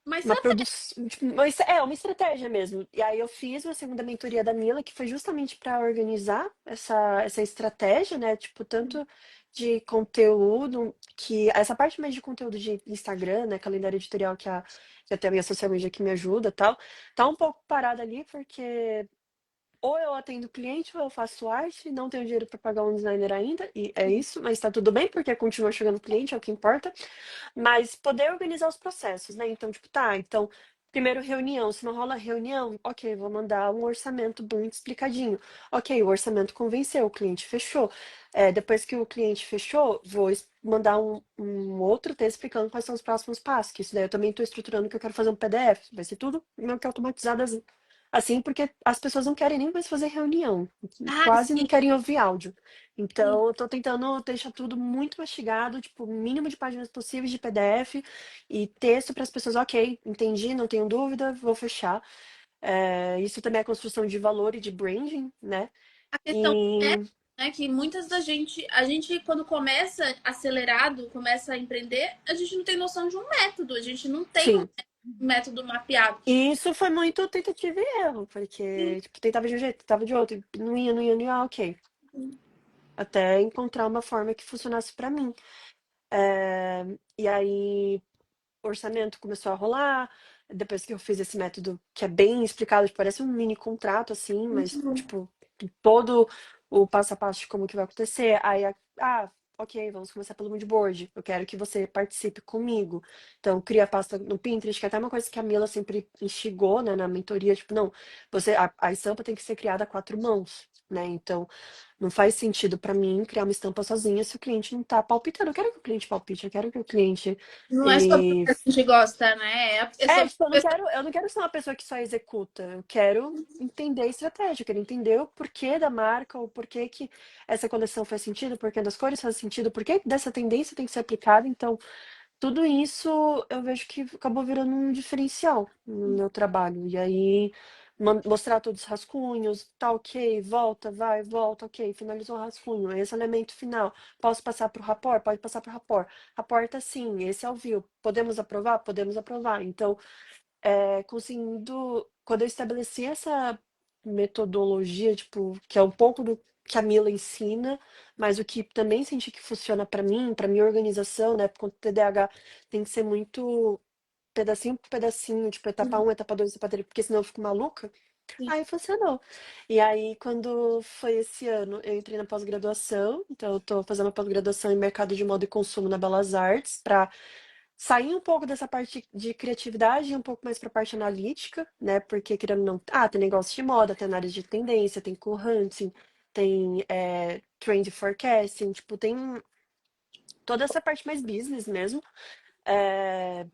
Mas uma sabe, produção, uma estratégia mesmo. E aí eu fiz uma segunda mentoria da Mila, que foi justamente para organizar essa estratégia, né? Tipo, tanto de conteúdo, que essa parte mais de conteúdo de Instagram, né? Calendário editorial que até a minha social media que me ajuda e tal, tá um pouco parada ali, porque ou eu atendo cliente ou eu faço arte, não tenho dinheiro para pagar um designer ainda, e é isso, mas tá tudo bem, porque continua chegando cliente, é o que importa. Mas poder organizar os processos, né? Então, tipo, tá, então, primeiro reunião, se não rola reunião, ok, vou mandar um orçamento muito explicadinho. Ok, o orçamento convenceu, o cliente fechou. Depois que o cliente fechou, vou mandar um outro texto explicando quais são os próximos passos, que isso daí eu também estou estruturando que eu quero fazer um PDF, vai ser tudo meio que automatizado assim, porque as pessoas não querem nem mais fazer reunião, Ah, quase não sim, querem ouvir áudio. sim. Então, eu tô tentando deixar tudo muito mastigado, tipo, o mínimo de páginas possíveis de PDF e texto para as pessoas, ok, entendi, não tenho dúvida, vou fechar. Isso também é construção de valor e de branding, né? A questão é, E né, que muitas da gente, a gente quando começa acelerado, começa a empreender, a gente não tem noção de um método, a gente não tem um sim. método mapeado. E isso foi muito tentativa e erro, porque, tipo, tentava de um jeito, tentava de outro, e não ia, não ia, não ia, ok. Até encontrar uma forma que funcionasse pra mim. E aí, o orçamento começou a rolar, depois que eu fiz esse método que é bem explicado, tipo, parece um mini contrato, assim, mas, tipo, todo o passo a passo de como que vai acontecer. Aí, ok, vamos começar pelo moodboard. Eu quero que você participe comigo. Então, cria a pasta no Pinterest, que é até uma coisa que a Mila sempre instigou, né, na mentoria, tipo, não, a estampa tem que ser criada a quatro mãos, né? Então, não faz sentido pra mim criar uma estampa sozinha se o cliente não tá palpitando. Eu quero que o cliente palpite, eu quero que o cliente Não é só porque ele a gente gosta, né? É sobre tipo, eu não quero ser uma pessoa que só executa. Eu quero entender a estratégia, eu quero entender o porquê da marca, o porquê que essa coleção faz sentido, o porquê das cores faz sentido, o porquê dessa tendência tem que ser aplicada. Então, tudo isso eu vejo que acabou virando um diferencial no meu trabalho. E aí, mostrar todos os rascunhos, tá ok, volta, vai, volta, ok, finalizou o rascunho, esse elemento final. Posso passar para o rapport? Pode passar para o rapport. Rapport tá sim, esse é o view. Podemos aprovar? Podemos aprovar. Então, conseguindo. Quando eu estabeleci essa metodologia, tipo, que é um pouco do que a Mila ensina, mas o que também senti que funciona para minha organização, né? Porque o TDAH tem que ser muito pedacinho por pedacinho, tipo, etapa um, etapa 2, etapa 3, porque senão eu fico maluca. Aí funcionou. E aí, quando foi esse ano, eu entrei na pós-graduação, então eu tô fazendo uma pós-graduação em mercado de moda e consumo na Belas Artes, para sair um pouco dessa parte de criatividade e um pouco mais para a parte analítica, né? Porque querendo ou não, tem negócio de moda, tem análise de tendência, tem co-hunting, tem trend forecasting, tipo, tem toda essa parte mais business mesmo,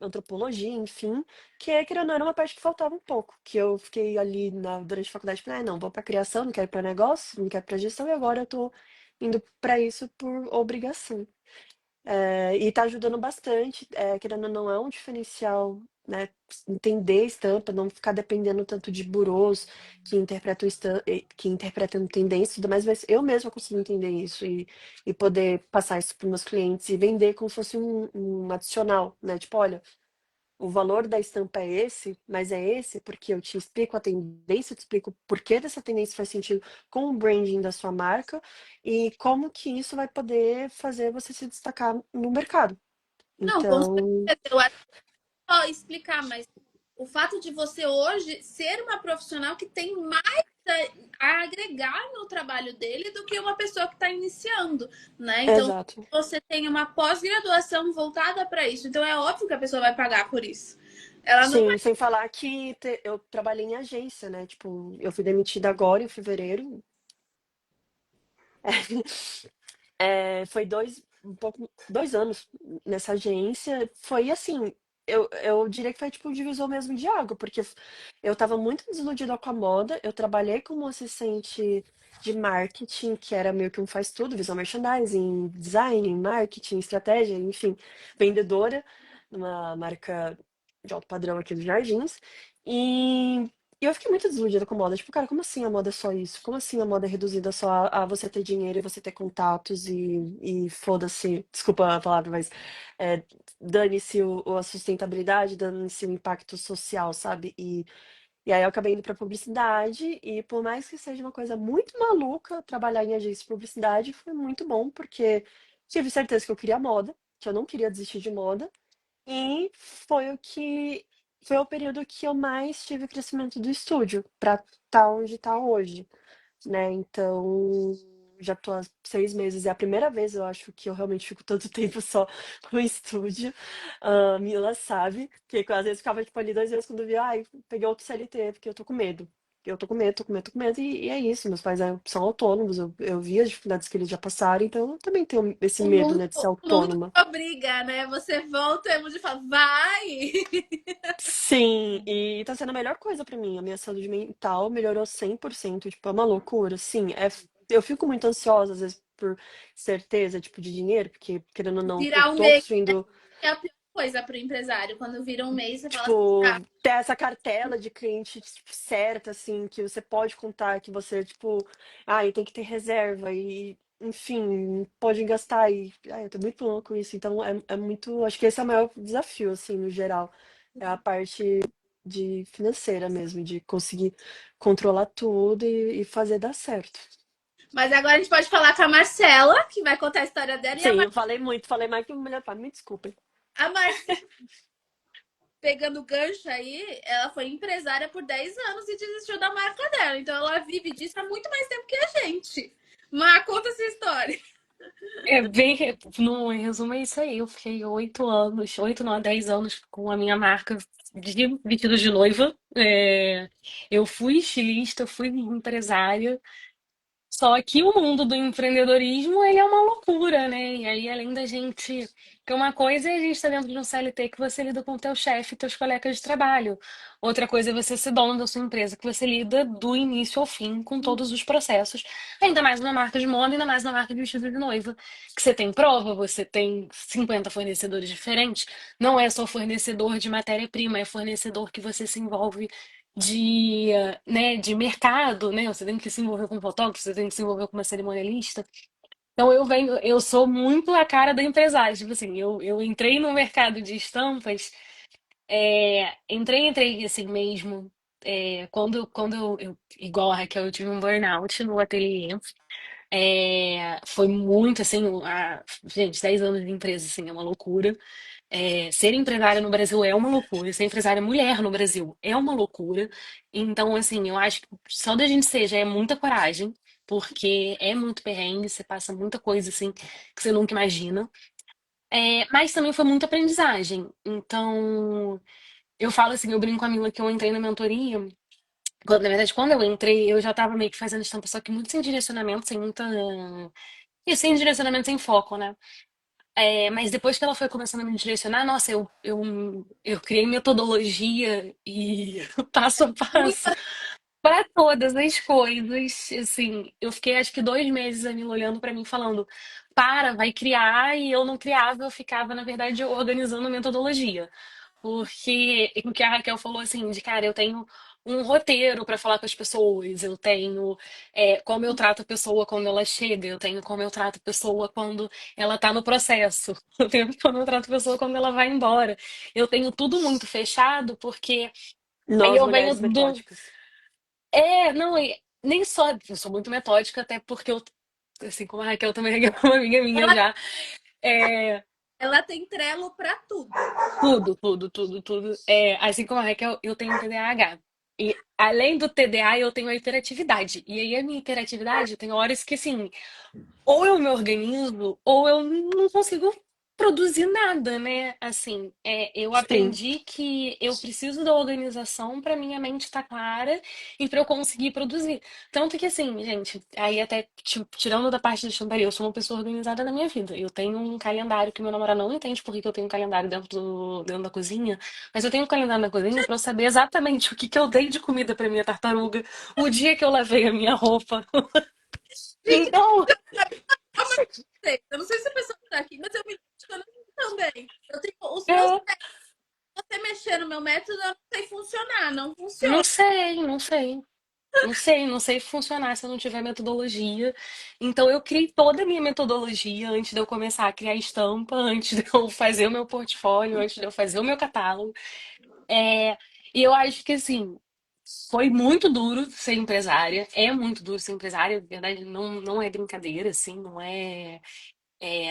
antropologia, enfim, que querendo ou não era uma parte que faltava um pouco, que eu fiquei ali durante a faculdade, falei, não, vou para criação, não quero para negócio, não quero para gestão, e agora eu tô indo para isso por obrigação. E tá ajudando bastante, querendo ou não, é um diferencial, né? Entender a estampa, não ficar dependendo tanto de burôs que interpretam tendência e tudo mais, mas eu mesma consigo entender isso e poder passar isso para meus clientes e vender como se fosse um adicional, né? Tipo, olha, o valor da estampa é esse, mas é esse porque eu te explico a tendência, eu te explico o porquê dessa tendência faz sentido com o branding da sua marca e como que isso vai poder fazer você se destacar no mercado. Não, com Então, certeza. Eu acho que só explicar, mas o fato de você hoje ser uma profissional que tem mais a agregar no trabalho dele do que uma pessoa que está iniciando, né? Então, exato. você tem uma pós-graduação voltada para isso. Então, é óbvio que a pessoa vai pagar por isso. Ela não vai. Sim, sem falar que eu trabalhei em agência, né? Tipo, eu fui demitida agora em fevereiro. Foi um pouco, 2 anos nessa agência. Foi assim, eu diria que foi tipo um divisor mesmo de água, porque eu tava muito desiludida com a moda. Eu trabalhei como assistente de marketing, que era meio que um faz tudo, visual merchandising, design, marketing, estratégia, enfim, vendedora numa marca de alto padrão aqui dos Jardins. E e eu fiquei muito desiludida com moda. Tipo, cara, como assim a moda é só isso? Como assim a moda é reduzida só a você ter dinheiro e você ter contatos e foda-se, desculpa a palavra, mas é, dane-se a sustentabilidade, dane-se o impacto social, sabe? E aí eu acabei indo pra publicidade e por mais que seja uma coisa muito maluca, trabalhar em agência de publicidade foi muito bom, porque tive certeza que eu queria moda, que eu não queria desistir de moda. E foi o período que eu mais tive crescimento do estúdio para estar onde está hoje, né? Então, já tô há 6 meses, é a primeira vez, eu acho, que eu realmente fico tanto tempo só no estúdio. A Mila sabe, que às vezes ficava tipo ali 2 meses quando eu via, ai, peguei outro CLT, porque eu tô com medo. eu tô com medo, tô com medo, tô com medo, e é isso. Meus pais são autônomos, eu vi as dificuldades que eles já passaram, então eu também tenho esse medo, né, de ser O mundo autônoma. te obriga, né? Você volta e o mundo fala, vai! Sim, e tá sendo a melhor coisa pra mim. A minha saúde mental melhorou 100%, tipo, é uma loucura. Sim, eu fico muito ansiosa, às vezes, por certeza, tipo, de dinheiro, porque, querendo ou não, eu Virar um tô mês possuindo. é a pior coisa para o empresário. Quando vira um mês, você fala assim, Tipo, ah, ter essa cartela de cliente tipo, certa, assim, que você pode contar, que você, tipo, tem que ter reserva e, enfim, pode gastar e, eu tô muito louco isso. Então, é muito, acho que esse é o maior desafio, assim, no geral, é a parte de financeira mesmo, de conseguir controlar tudo e fazer dar certo. mas agora a gente pode falar com a Marcela, que vai contar a história dela, e Sim, eu falei muito, falei mais que o melhor pai, me desculpem. A Marcela, pegando gancho aí, ela foi empresária por 10 anos e desistiu da marca dela. Então ela vive disso há muito mais tempo que a gente. Mas conta essa história. É bem, no em resumo, é isso aí. Eu fiquei 8 anos, 8 não, 10 anos com a minha marca de vestidos de noiva. Eu fui estilista, fui empresária. Só que o mundo do empreendedorismo, ele é uma loucura, né? E aí, além da gente... Porque uma coisa é a gente estar dentro de um CLT que você lida com o teu chefe e teus colegas de trabalho. Outra coisa é você ser dono da sua empresa, que você lida do início ao fim com todos os processos. Ainda mais numa marca de moda, ainda mais na marca de vestido de noiva. Que você tem prova, você tem 50 fornecedores diferentes. Não é só fornecedor de matéria-prima, é fornecedor que você se envolve de, de mercado, né? Você tem que se envolver com um fotógrafo, você tem que se envolver com uma cerimonialista. Então eu sou muito a cara da empresária. Tipo assim, eu entrei no mercado de estampas, entrei assim mesmo. Quando igual a Raquel, eu tive um burnout no ateliê. Foi muito assim, gente, 10 anos de empresa, assim, é uma loucura. Ser empresária no Brasil é uma loucura, ser empresária mulher no Brasil é uma loucura. Então, assim, eu acho que só da gente ser já é muita coragem, porque é muito perrengue, você passa muita coisa assim que você nunca imagina. Mas também foi muita aprendizagem. Então, eu falo assim, eu brinco com a Mila que eu entrei na mentoria. Na verdade, quando eu entrei, eu já tava meio que fazendo estampa, só que muito sem direcionamento, sem muita. E sem direcionamento, sem foco, né? Mas depois que ela foi começando a me direcionar, nossa, eu criei metodologia e passo a passo para todas as coisas. Assim, eu fiquei acho que 2 meses a Mila olhando para mim falando, para, vai criar, e eu não criava, eu ficava, na verdade, organizando a metodologia. Porque o que a Raquel falou assim, de cara, eu tenho um roteiro para falar com as pessoas, eu tenho como eu trato a pessoa quando ela chega, eu tenho como eu trato a pessoa quando ela tá no processo, eu tenho como eu trato a pessoa quando ela vai embora. Eu tenho tudo muito fechado, porque aí Nós, eu venho mulheres do. metódicas. Não, nem só, eu sou muito metódica, até porque eu, assim como a Raquel também é uma amiga minha Ela, já. É, ela tem Trello para tudo. Tudo, tudo, tudo, tudo. Assim como a Raquel, eu tenho TDAH. E além do TDAH, eu tenho a hiperatividade. E aí a minha hiperatividade tem horas que, assim, ou eu me organizo, ou eu não consigo produzir nada, né? Assim, eu Sim. aprendi que eu preciso da organização para minha mente estar clara e para eu conseguir produzir. Tanto que, assim, gente, aí até tipo, tirando da parte da estamparia, eu sou uma pessoa organizada na minha vida. Eu tenho um calendário que meu namorado não entende por que que eu tenho um calendário dentro da cozinha, mas eu tenho um calendário na cozinha para eu saber exatamente o que que eu dei de comida para minha tartaruga, o dia que eu lavei a minha roupa. Gente, Então, eu não sei se a pessoa que tá aqui, mas eu me identifico também. Eu tenho os meus é. você mexer no meu método, eu não sei funcionar, não Não funciona. sei, não sei. Não sei funcionar se eu não tiver metodologia. Então eu criei toda a minha metodologia antes de eu começar a criar estampa, antes de eu fazer o meu portfólio, antes de eu fazer o meu catálogo. É, e eu acho que assim, foi muito duro ser empresária, é muito duro ser empresária, na verdade não é brincadeira, assim,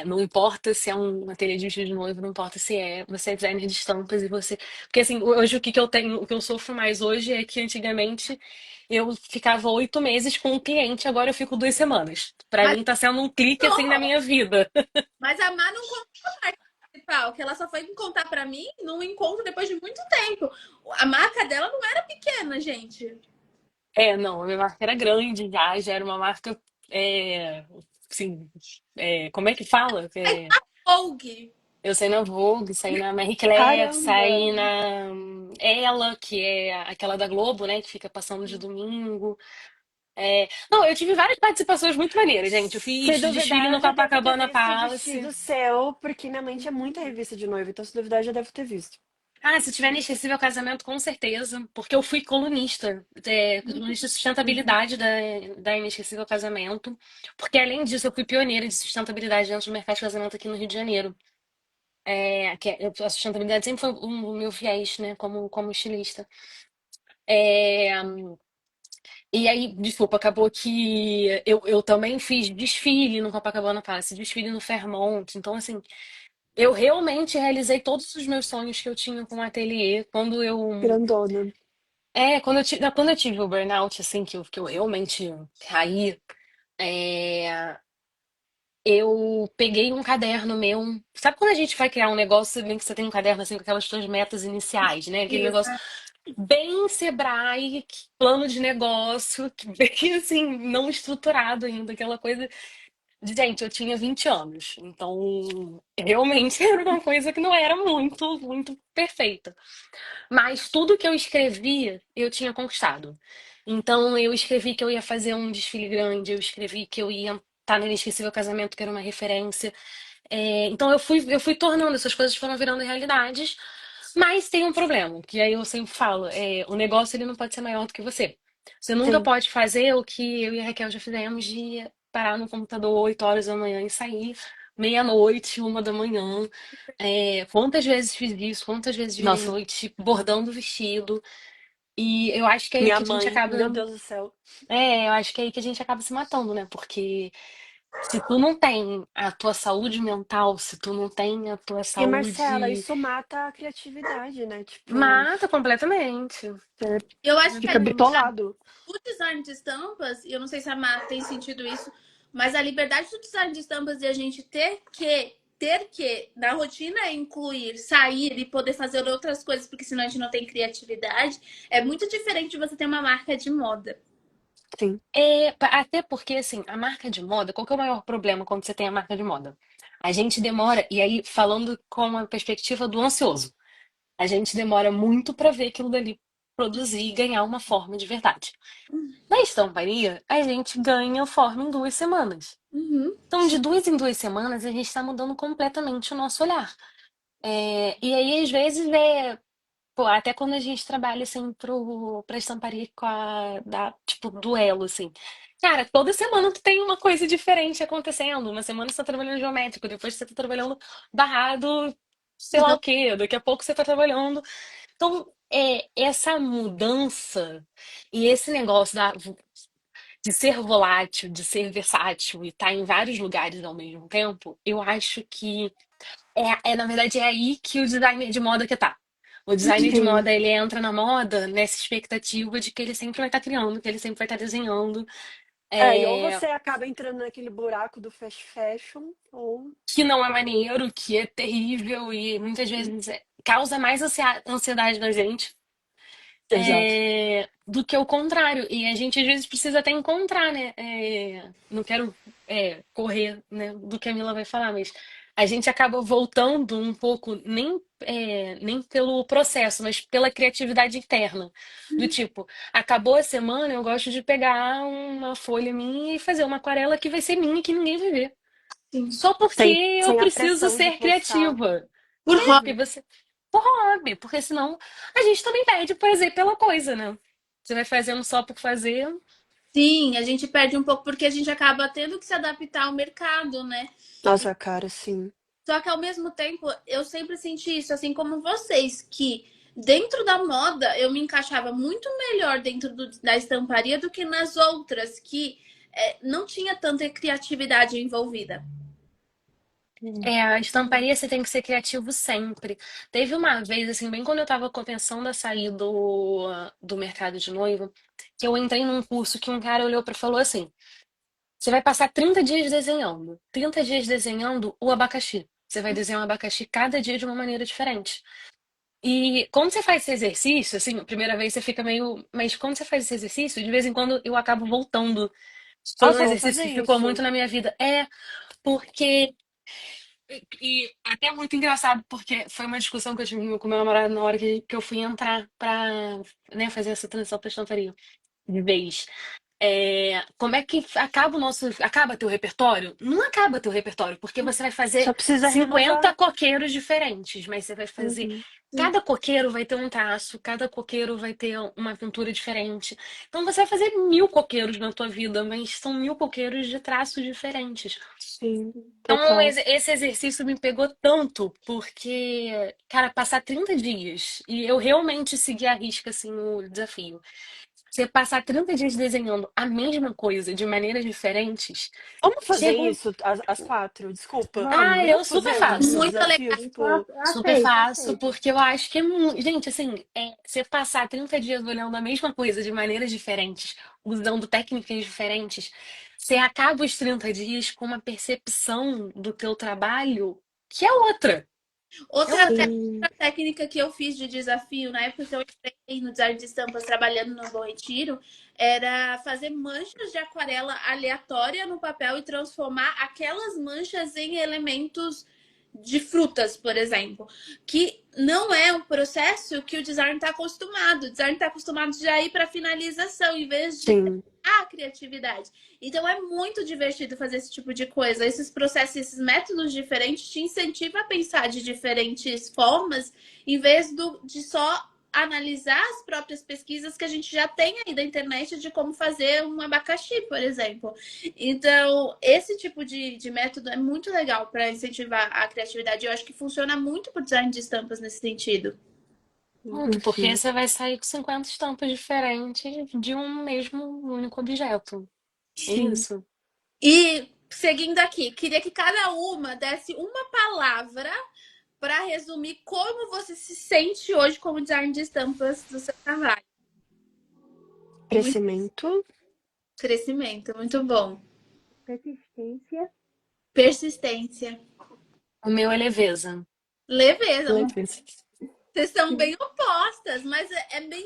não importa se é um ateliê de vestido de noivo, não importa se você é designer de estampas e você. Porque assim, hoje o que que eu tenho, o que eu sofro mais hoje é que antigamente eu ficava 8 meses com um cliente, agora eu fico 2 semanas. Pra Mas mim tá sendo um clique assim na não, minha vida. mas a Má não contou a parte principal, que ela só foi contar pra mim num encontro depois de muito tempo. A marca dela não era pequena, gente. Não, a minha marca era grande já era uma marca, é, assim, como é que fala? Vogue. Eu saí na Vogue, saí na Marie Claire, Caramba! saí na Ela, que é aquela da Globo, né, que fica passando de domingo. Não, eu tive várias participações muito maneiras, gente. Eu Se fiz desfile duvidar, no eu já devo ter Copacabana visto o Palace. vestido seu, porque minha mente é muita revista de noiva, então se duvidar, eu já devo ter visto. Ah, se tiver Inesquecível Casamento, com certeza. Porque eu fui colunista de Uhum. sustentabilidade da Inesquecível Casamento. Porque, além disso, eu fui pioneira de sustentabilidade dentro do mercado de casamento aqui no Rio de Janeiro. A sustentabilidade sempre foi o meu viés, né, como estilista. É, e aí, desculpa, acabou que eu também fiz desfile no Copacabana Palace, desfile no Fairmont. Então, assim, eu realmente realizei todos os meus sonhos que eu tinha com o ateliê. Grandona. Quando eu tive o burnout, assim, que eu realmente caí, é, eu peguei um caderno meu. Sabe quando a gente vai criar um negócio, bem que você tem um caderno assim com aquelas suas metas iniciais, né? Aquele negócio Isso. bem Sebrae, plano de negócio, que bem assim, não estruturado ainda, aquela coisa. Gente, eu tinha 20 anos, então realmente era uma coisa que não era muito perfeita. Mas tudo que eu escrevia, eu tinha conquistado. Então, eu escrevi que eu ia fazer um desfile grande, eu escrevi que eu ia estar no Inesquecível Casamento, que era uma referência. Então, eu fui tornando, essas coisas foram virando realidades. Mas tem um problema, que aí eu sempre falo, o negócio ele não pode ser maior do que você. Você nunca Sim. pode fazer o que eu e a Raquel já fizemos de parar no computador 8 horas da manhã e sair meia-noite, 1 da manhã. Quantas vezes fiz isso, quantas vezes virei Nossa, noite bordando vestido. E eu acho que é aí minha que a gente mãe, acaba. meu Deus do céu. Eu acho que é aí que a gente acaba se matando, né? Porque se tu não tem a tua saúde mental, se tu não tem a tua E Marcela, saúde. isso mata a criatividade, né? Tipo, Mata completamente. você Eu acho que fica bitolado. o design de estampas, e eu não sei se a Má tem sentido isso, mas a liberdade do design de estampas de a gente ter que, na rotina, incluir, sair e poder fazer outras coisas, porque senão a gente não tem criatividade, é muito diferente de você ter uma marca de moda. Sim, Até porque, assim, a marca de moda, qual que é o maior problema quando você tem a marca de moda? A gente demora, e aí falando com a perspectiva do ansioso, a gente demora muito para ver aquilo dali produzir e ganhar uma forma de verdade. Na estamparia, a gente ganha forma em 2 semanas. Uhum. Então, de 2 em 2 semanas, a gente está mudando completamente o nosso olhar. E aí, às vezes, pô, até quando a gente trabalha, assim, pra estamparia tipo, duelo, assim. Cara, toda semana tu tem uma coisa diferente acontecendo. Uma semana você tá trabalhando geométrico, depois você tá trabalhando barrado, sei lá o quê. Daqui a pouco você tá trabalhando. Então, essa mudança e esse negócio de ser volátil, de ser versátil e estar em vários lugares ao mesmo tempo, eu acho que na verdade, é aí que o designer de moda quer tá. O designer de sim. moda, ele entra na moda nessa expectativa de que ele sempre vai estar criando, que ele sempre vai estar desenhando, E ou é, você acaba entrando naquele buraco do fast fashion, ou. que não é maneiro, que é terrível e muitas vezes causa mais ansiedade na gente. Exato. Do que o contrário. E a gente às vezes precisa até encontrar, né? Não quero correr, né, do que a Mila vai falar, mas a gente acaba voltando um pouco, nem pelo processo, mas pela criatividade interna. Do tipo, acabou a semana, eu gosto de pegar uma folha minha e fazer uma aquarela que vai ser minha e que ninguém vai ver. Sim. Só porque eu Sem a preciso pressão de ser postar. criativa. Por hobby. Porque você. Por hobby, porque senão a gente também perde prazer pela coisa, né? Você vai fazendo só por fazer. Sim, a gente perde um pouco porque a gente acaba tendo que se adaptar ao mercado, né? Nossa, cara, sim. Só que ao mesmo tempo, eu sempre senti isso, assim como vocês, que dentro da moda eu me encaixava muito melhor dentro da estamparia do que nas outras, que não tinha tanta criatividade envolvida. A estamparia você tem que ser criativo sempre. Teve uma vez, assim, bem quando eu tava começando a sair do mercado de noiva, que eu entrei num curso que um cara olhou pra e falou assim: você vai passar 30 dias desenhando. 30 dias desenhando o abacaxi. Você vai desenhar um abacaxi cada dia de uma maneira diferente. E quando você faz esse exercício, assim, a primeira vez você fica meio. Mas quando você faz esse exercício, de vez em quando eu acabo voltando. Foi um Nossa, eu vou exercício fazer que ficou muito isso. na minha vida. Porque. E até é muito engraçado, porque foi uma discussão que eu tive com meu namorado na hora que eu fui entrar pra, né, fazer essa transição pra estantaria de vez. Como é que acaba o nosso. Acaba teu repertório? Não acaba teu repertório, porque você vai fazer Só precisa renovar. 50 coqueiros diferentes, mas você vai fazer. Uhum. Sim. Cada coqueiro vai ter um traço, cada coqueiro vai ter uma aventura diferente. Então você vai fazer 1.000 coqueiros na tua vida, mas são 1.000 coqueiros de traços diferentes. Sim, Então, total. esse exercício me pegou tanto, porque, cara, passar 30 dias e eu realmente segui à risca, assim, o desafio. Você passar 30 dias desenhando a mesma coisa de maneiras diferentes, Vamos fazer chega um. isso às 4? Desculpa. Vamos. Eu Vamos super fazer um faço. Muito desafio, legal. tipo. Super Aceito, faço, aceito. porque eu acho que é muito. Gente, assim, você passar 30 dias olhando a mesma coisa de maneiras diferentes, usando técnicas diferentes, você acaba os 30 dias com uma percepção do teu trabalho que é outra. É outra. Sim, Outra técnica que eu fiz de desafio, na época que eu entrei no design de estampas trabalhando no Bom Retiro, era fazer manchas de aquarela aleatória no papel e transformar aquelas manchas em elementos de frutas, por exemplo. Que não é um processo que o design está acostumado. O design está acostumado já a ir para finalização, em vez de sim. a criatividade. Então é muito divertido fazer esse tipo de coisa. Esses processos, esses métodos diferentes te incentivam a pensar de diferentes formas, em vez de só analisar as próprias pesquisas que a gente já tem aí da internet de como fazer um abacaxi, por exemplo. Então, esse tipo de método é muito legal para incentivar a criatividade. Eu acho que funciona muito para o design de estampas nesse sentido. Ponto, porque Uhum. você vai sair com 50 estampas diferentes de um mesmo único objeto. É Sim. isso. E seguindo aqui, queria que cada uma desse uma palavra para resumir como você se sente hoje como design de estampas do seu trabalho. Muito Crescimento. crescimento, muito bom. Persistência. Persistência, O meu é leveza. leveza. Leveza. Vocês são Sim. bem opostas, mas é bem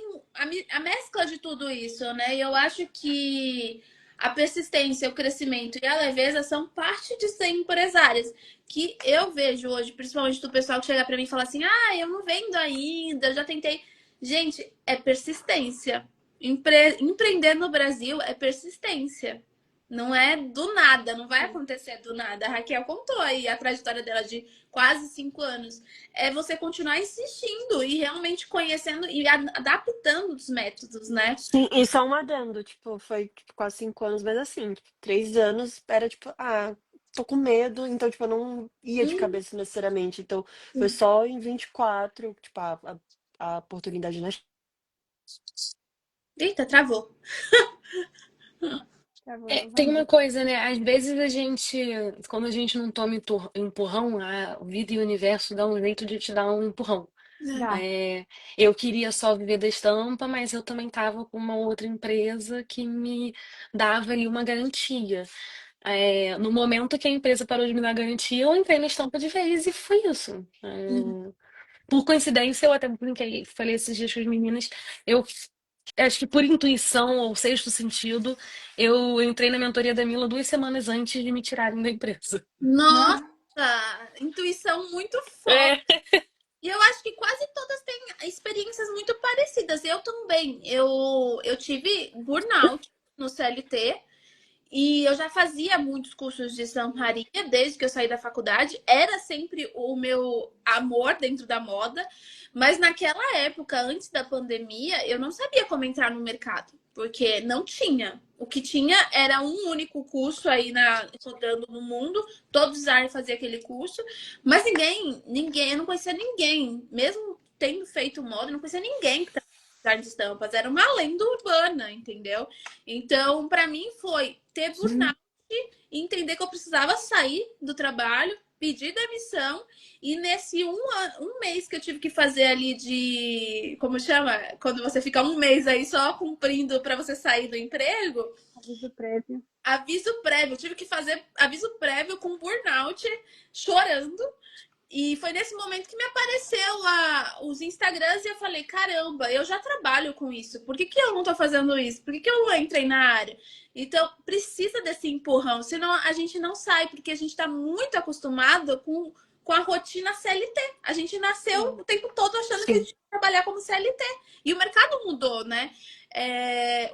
a mescla de tudo isso, né? E eu acho que a persistência, o crescimento e a leveza são parte de ser empresárias. Que eu vejo hoje, principalmente do pessoal que chega para mim e fala assim: ah, eu não vendo ainda, eu já tentei. Gente, é persistência. Empreender no Brasil é persistência. Não é do nada, não vai acontecer do nada. A Raquel contou aí a trajetória dela de quase 5 anos. É você continuar insistindo e realmente conhecendo e adaptando os métodos, né? Sim, e só um adendo, tipo, foi tipo, quase 5 anos, mas assim, tipo, 3 anos era tipo, tô com medo, então, tipo, eu não ia de Hum, cabeça necessariamente. Então, foi só em 24, tipo, a oportunidade na. Eita, travou. Tá bom, Tem uma novamente. coisa, né? Às vezes quando a gente não toma empurrão, a vida e o universo dão um jeito de te dar um empurrão. Dá. É, eu queria só viver da estampa, mas eu também estava com uma outra empresa que me dava ali uma garantia. No momento que a empresa parou de me dar garantia, eu entrei na estampa de vez e foi isso. Por coincidência, eu até brinquei, falei esses dias com as meninas, eu acho que por intuição ou sexto sentido, eu entrei na mentoria da Mila 2 semanas antes de me tirarem da empresa. Nossa, Não? intuição muito forte. É. E eu acho que quase todas têm experiências muito parecidas. Eu também. Eu tive burnout no CLT. E eu já fazia muitos cursos de estamparia desde que eu saí da faculdade. Era sempre o meu amor dentro da moda. Mas naquela época, antes da pandemia, eu não sabia como entrar no mercado. Porque não tinha. O que tinha era um único curso aí rodando no mundo. Todo designer fazia aquele curso. Mas ninguém, eu não conhecia ninguém. Mesmo tendo feito moda, eu não conhecia ninguém que design de estampas. Era uma lenda urbana, entendeu? Então, para mim foi ter burnout, entender que eu precisava sair do trabalho, pedir demissão e nesse um mês que eu tive que fazer ali de, como chama? Quando você fica um mês aí só cumprindo para você sair do emprego, Aviso prévio. aviso prévio, eu tive que fazer aviso prévio com burnout, chorando E foi nesse momento que me apareceu os Instagrams e eu falei, caramba, eu já trabalho com isso. Por que, que eu não tô fazendo isso? Por que, que eu não entrei na área? Então, precisa desse empurrão, senão a gente não sai, porque a gente está muito acostumado com a rotina CLT. A gente nasceu o tempo todo achando que a Sim. gente ia trabalhar como CLT. E o mercado mudou, né?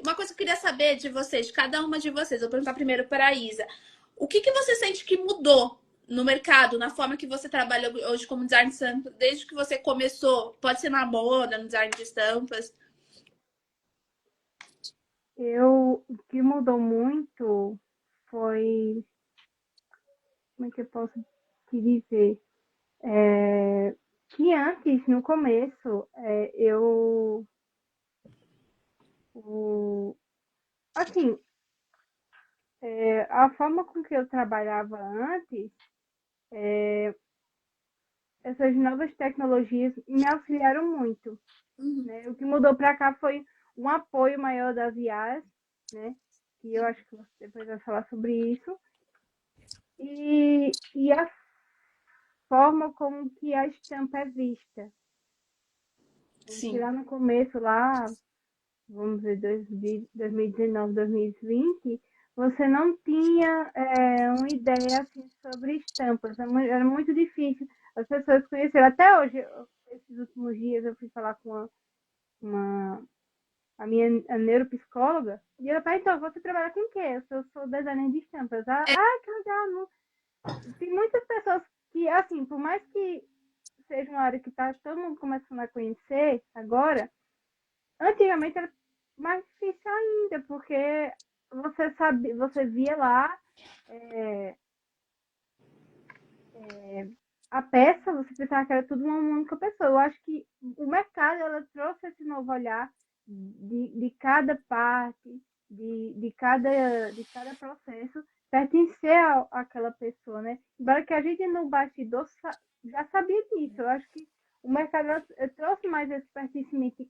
Uma coisa que eu queria saber de vocês, de cada uma de vocês, eu vou perguntar primeiro para a Isa. O que, que você sente que mudou no mercado, na forma que você trabalha hoje como design de estampas, desde que você começou? Pode ser na moda, no design de estampas. O que mudou muito foi, como é que eu posso te dizer? Que antes, no começo, o, assim, a forma com que eu trabalhava antes, essas novas tecnologias me auxiliaram muito, Uhum. né? O que mudou para cá foi um apoio maior das IAs, né? Que eu acho que você depois vai falar sobre isso. E a forma como que a estampa é vista. Porque Sim. lá no começo, lá, vamos dizer, 2019, 2020, você não tinha uma ideia assim, sobre estampas. Era muito difícil as pessoas conhecerem. Até hoje, esses últimos dias, eu fui falar com uma a minha neuropsicóloga e ela perguntou, você trabalha com o quê? Eu sou designer de estampas. Que legal. Não. Tem muitas pessoas que, assim, por mais que seja uma área que está todo mundo começando a conhecer agora, antigamente era mais difícil ainda, porque você sabe, você via lá é, a peça, você pensava que era tudo uma única pessoa. Eu acho que o mercado ela trouxe esse novo olhar de cada parte, de cada processo pertencer àquela pessoa, né? Embora que a gente no bastidor já sabia disso. Eu acho que o mercado trouxe mais esse pertencimento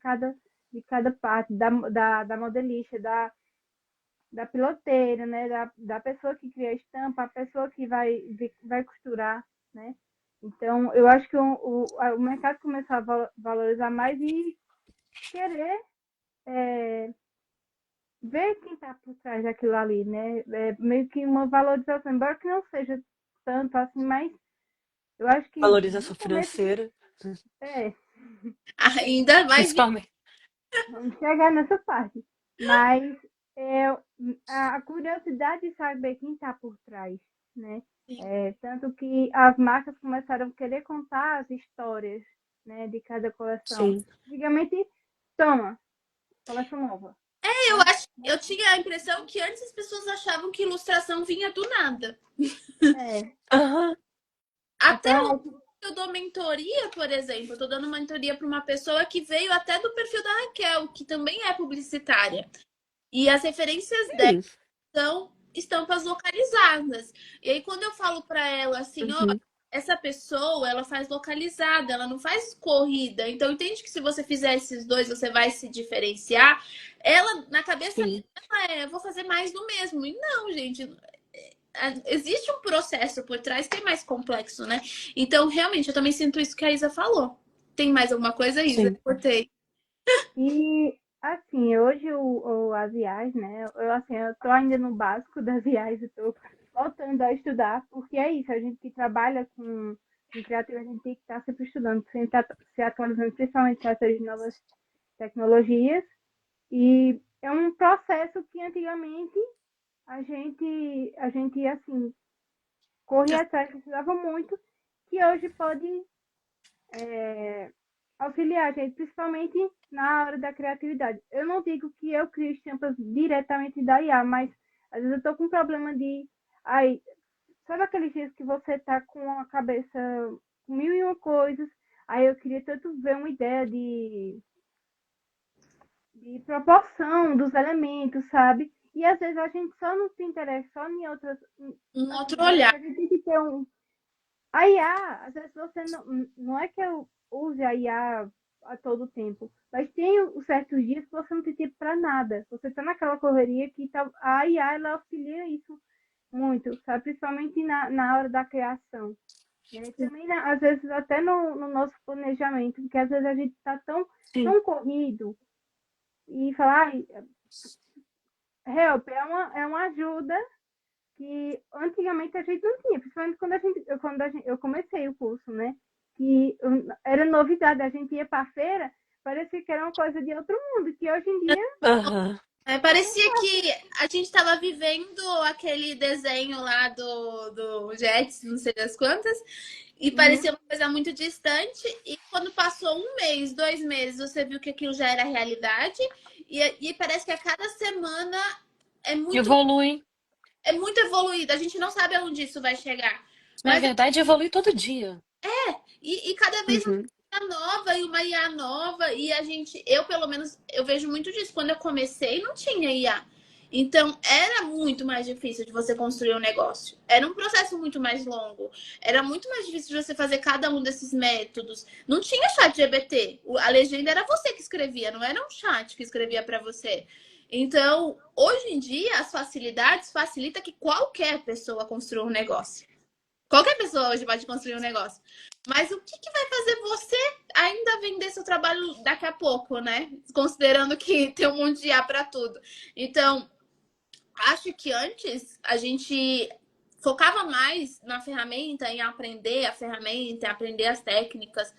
de cada parte, da modelista, da piloteira, né? Da pessoa que cria a estampa, a pessoa que vai costurar, né? Então, eu acho que o mercado começou a valorizar mais e querer ver quem está por trás daquilo ali, né? Meio que uma valorização, embora que não seja tanto assim, mas eu acho que Valorização no começo financeira, é, Ainda mais de... Principalmente. vamos chegar nessa parte. Mas é, a curiosidade de saber quem está por trás, né? Tanto que as marcas começaram a querer contar as histórias, né, de cada coleção. sim. Antigamente, toma, coleção nova, Eu né? acho, eu tinha a impressão que antes as pessoas achavam que ilustração vinha do nada. É, Aham, Até hoje então, eu dou mentoria, por exemplo, eu tô dando mentoria para uma pessoa que veio até do perfil da Raquel, que também é publicitária. E as referências dela sim. são estampas localizadas. E aí, quando eu falo para ela assim, ó, Uhum, essa pessoa, ela faz localizada, ela não faz corrida. Então, entende que se você fizer esses dois, você vai se diferenciar. Ela, na cabeça sim, dela, vou fazer mais do mesmo. E não, gente, existe um processo por trás que é mais complexo, né? Então, realmente, eu também sinto isso que a Isa falou. Tem mais alguma coisa, Isa? sim. Cortei. e assim, hoje as IAs, né? Eu tô ainda no básico das IAs, eu tô voltando a estudar, porque é isso, a gente que trabalha com criativo, a gente tem que estar sempre estudando, sempre se atualizando, principalmente com essas novas tecnologias. E é um processo que antigamente a gente assim, corria atrás, precisava muito, que hoje pode auxiliar a gente, principalmente na hora da criatividade. Eu não digo que eu crio estampas diretamente da IA, mas às vezes eu tô com um problema de. Ai, sabe aqueles dias que você tá com a cabeça com mil e uma coisas? Aí eu queria tanto ver uma ideia de proporção dos elementos, sabe? E às vezes a gente só não se interessa só em outras. Um Assim, outro olhar. a gente tem que ter um. A IA, às vezes você não é que eu use a IA a todo tempo, mas tem os certos dias que você não tem tempo para nada. Você está naquela correria que a IA ela auxilia isso muito, sabe? Principalmente na hora da criação. E aí também, né, às vezes, até no nosso planejamento, porque às vezes a gente está Sim. tão corrido e falar, ai, help é uma ajuda que antigamente a gente não tinha, principalmente eu comecei o curso, né? Que era novidade, a gente ia para a feira, parecia que era uma coisa de outro mundo, que hoje em dia Aham. Parecia que a gente estava vivendo aquele desenho lá do Jets, não sei das quantas, e uhum, parecia uma coisa muito distante. E quando passou um mês, 2 meses, você viu que aquilo já era realidade. E parece que a cada semana é muito, Evolui. é muito evoluído. A gente não sabe aonde isso vai chegar. Na Mas verdade, evolui todo dia. cada vez Uhum. uma nova e uma IA nova. E eu pelo menos, eu vejo muito disso. Quando eu comecei, não tinha IA. Então, era muito mais difícil de você construir um negócio. Era um processo muito mais longo. Era muito mais difícil de você fazer cada um desses métodos. Não tinha chat GPT. A legenda era você que escrevia, não era um chat que escrevia para você. Então, hoje em dia, as facilidades facilita que qualquer pessoa construa um negócio. Qualquer pessoa hoje pode construir um negócio. Mas o que vai fazer você ainda vender seu trabalho daqui a pouco, né? Considerando que tem um monte de IA para tudo. Então, acho que antes a gente focava mais na ferramenta, em aprender a ferramenta, em aprender as técnicas.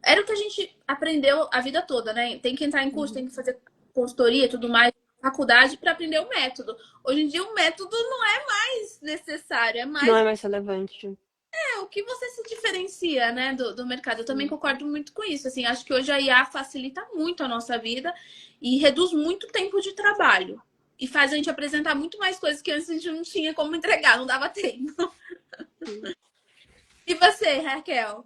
Era o que a gente aprendeu a vida toda, né? Tem que entrar em curso, tem Uhum. que fazer consultoria, tudo mais, faculdade para aprender o método. Hoje em dia o método não é mais necessário, é Não mais é mais relevante. o que você se diferencia, né, do mercado. Eu também Sim. concordo muito com isso. Assim, acho que hoje a IA facilita muito a nossa vida e reduz muito o tempo de trabalho. E faz a gente apresentar muito mais coisas que antes a gente não tinha como entregar, não dava tempo. Sim. E você, Raquel?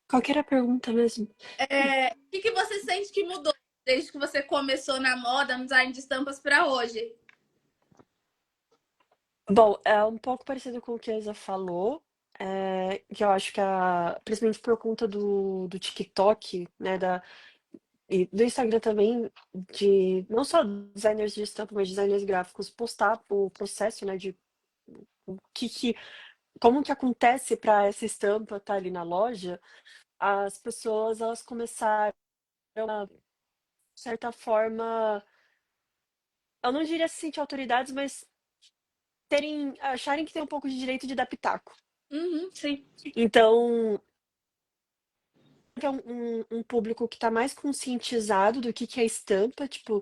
Qual que era a pergunta mesmo? O que você sente que mudou desde que você começou na moda, no design de estampas para hoje? Bom, é um pouco parecido com o que a Isa falou, que eu acho que principalmente por conta do TikTok, né, e do Instagram também, de não só designers de estampa, mas designers gráficos, postar o processo, né, de o como que acontece para essa estampa estar ali na loja, as pessoas elas começaram a, de certa forma, eu não diria se sentir autoridades, mas acharem que tem um pouco de direito de dar pitaco. Uhum, sim. Então, é um público que está mais conscientizado do que é estampa. Tipo,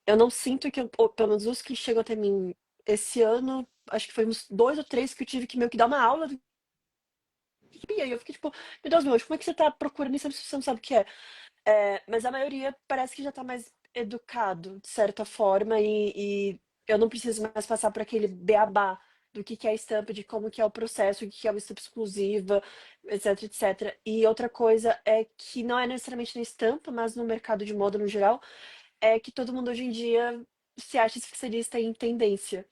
eu não sinto que, ou pelo menos os que chegam até mim esse ano, acho que foi uns 2 ou 3 que eu tive que meio que dar uma aula do que é. E eu fiquei tipo, meu Deus, meu, como é que você tá procurando isso se você não sabe o que é? Mas a maioria parece que já tá mais educado, de certa forma, e eu não preciso mais passar por aquele beabá do que é a estampa, de como que é o processo, o que é uma estampa exclusiva, etc, etc. E outra coisa é que não é necessariamente na estampa, mas no mercado de moda no geral, é que todo mundo hoje em dia se acha especialista em tendência.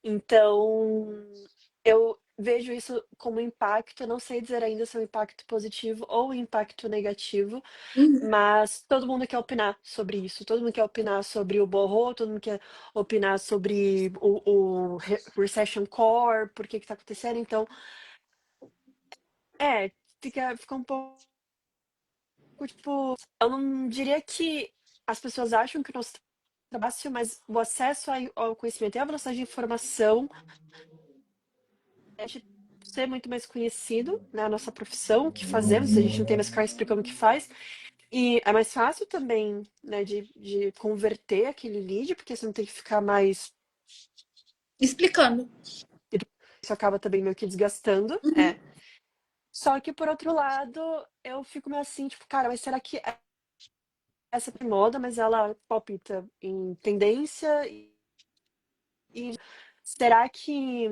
Então, eu vejo isso como impacto. Eu não sei dizer ainda se é um impacto positivo ou um impacto negativo, Uhum. mas todo mundo quer opinar sobre isso. Todo mundo quer opinar sobre o borro, todo mundo quer opinar sobre o recession core, por que que tá acontecendo. Então, fica um pouco, tipo, eu não diria que as pessoas acham que o nosso trabalho é fácil, mas o acesso ao conhecimento e a velocidade de informação a gente ser muito mais conhecido, né, a nossa profissão, o que fazemos, a gente não tem mais que ficar explicando o que faz. E é mais fácil também, né, de converter aquele lead, porque você não tem que ficar mais. Explicando. Isso acaba também meio que desgastando. Uhum. Só que, por outro lado, eu fico meio assim, tipo, cara, mas será que essa é moda, mas ela palpita em tendência? E será que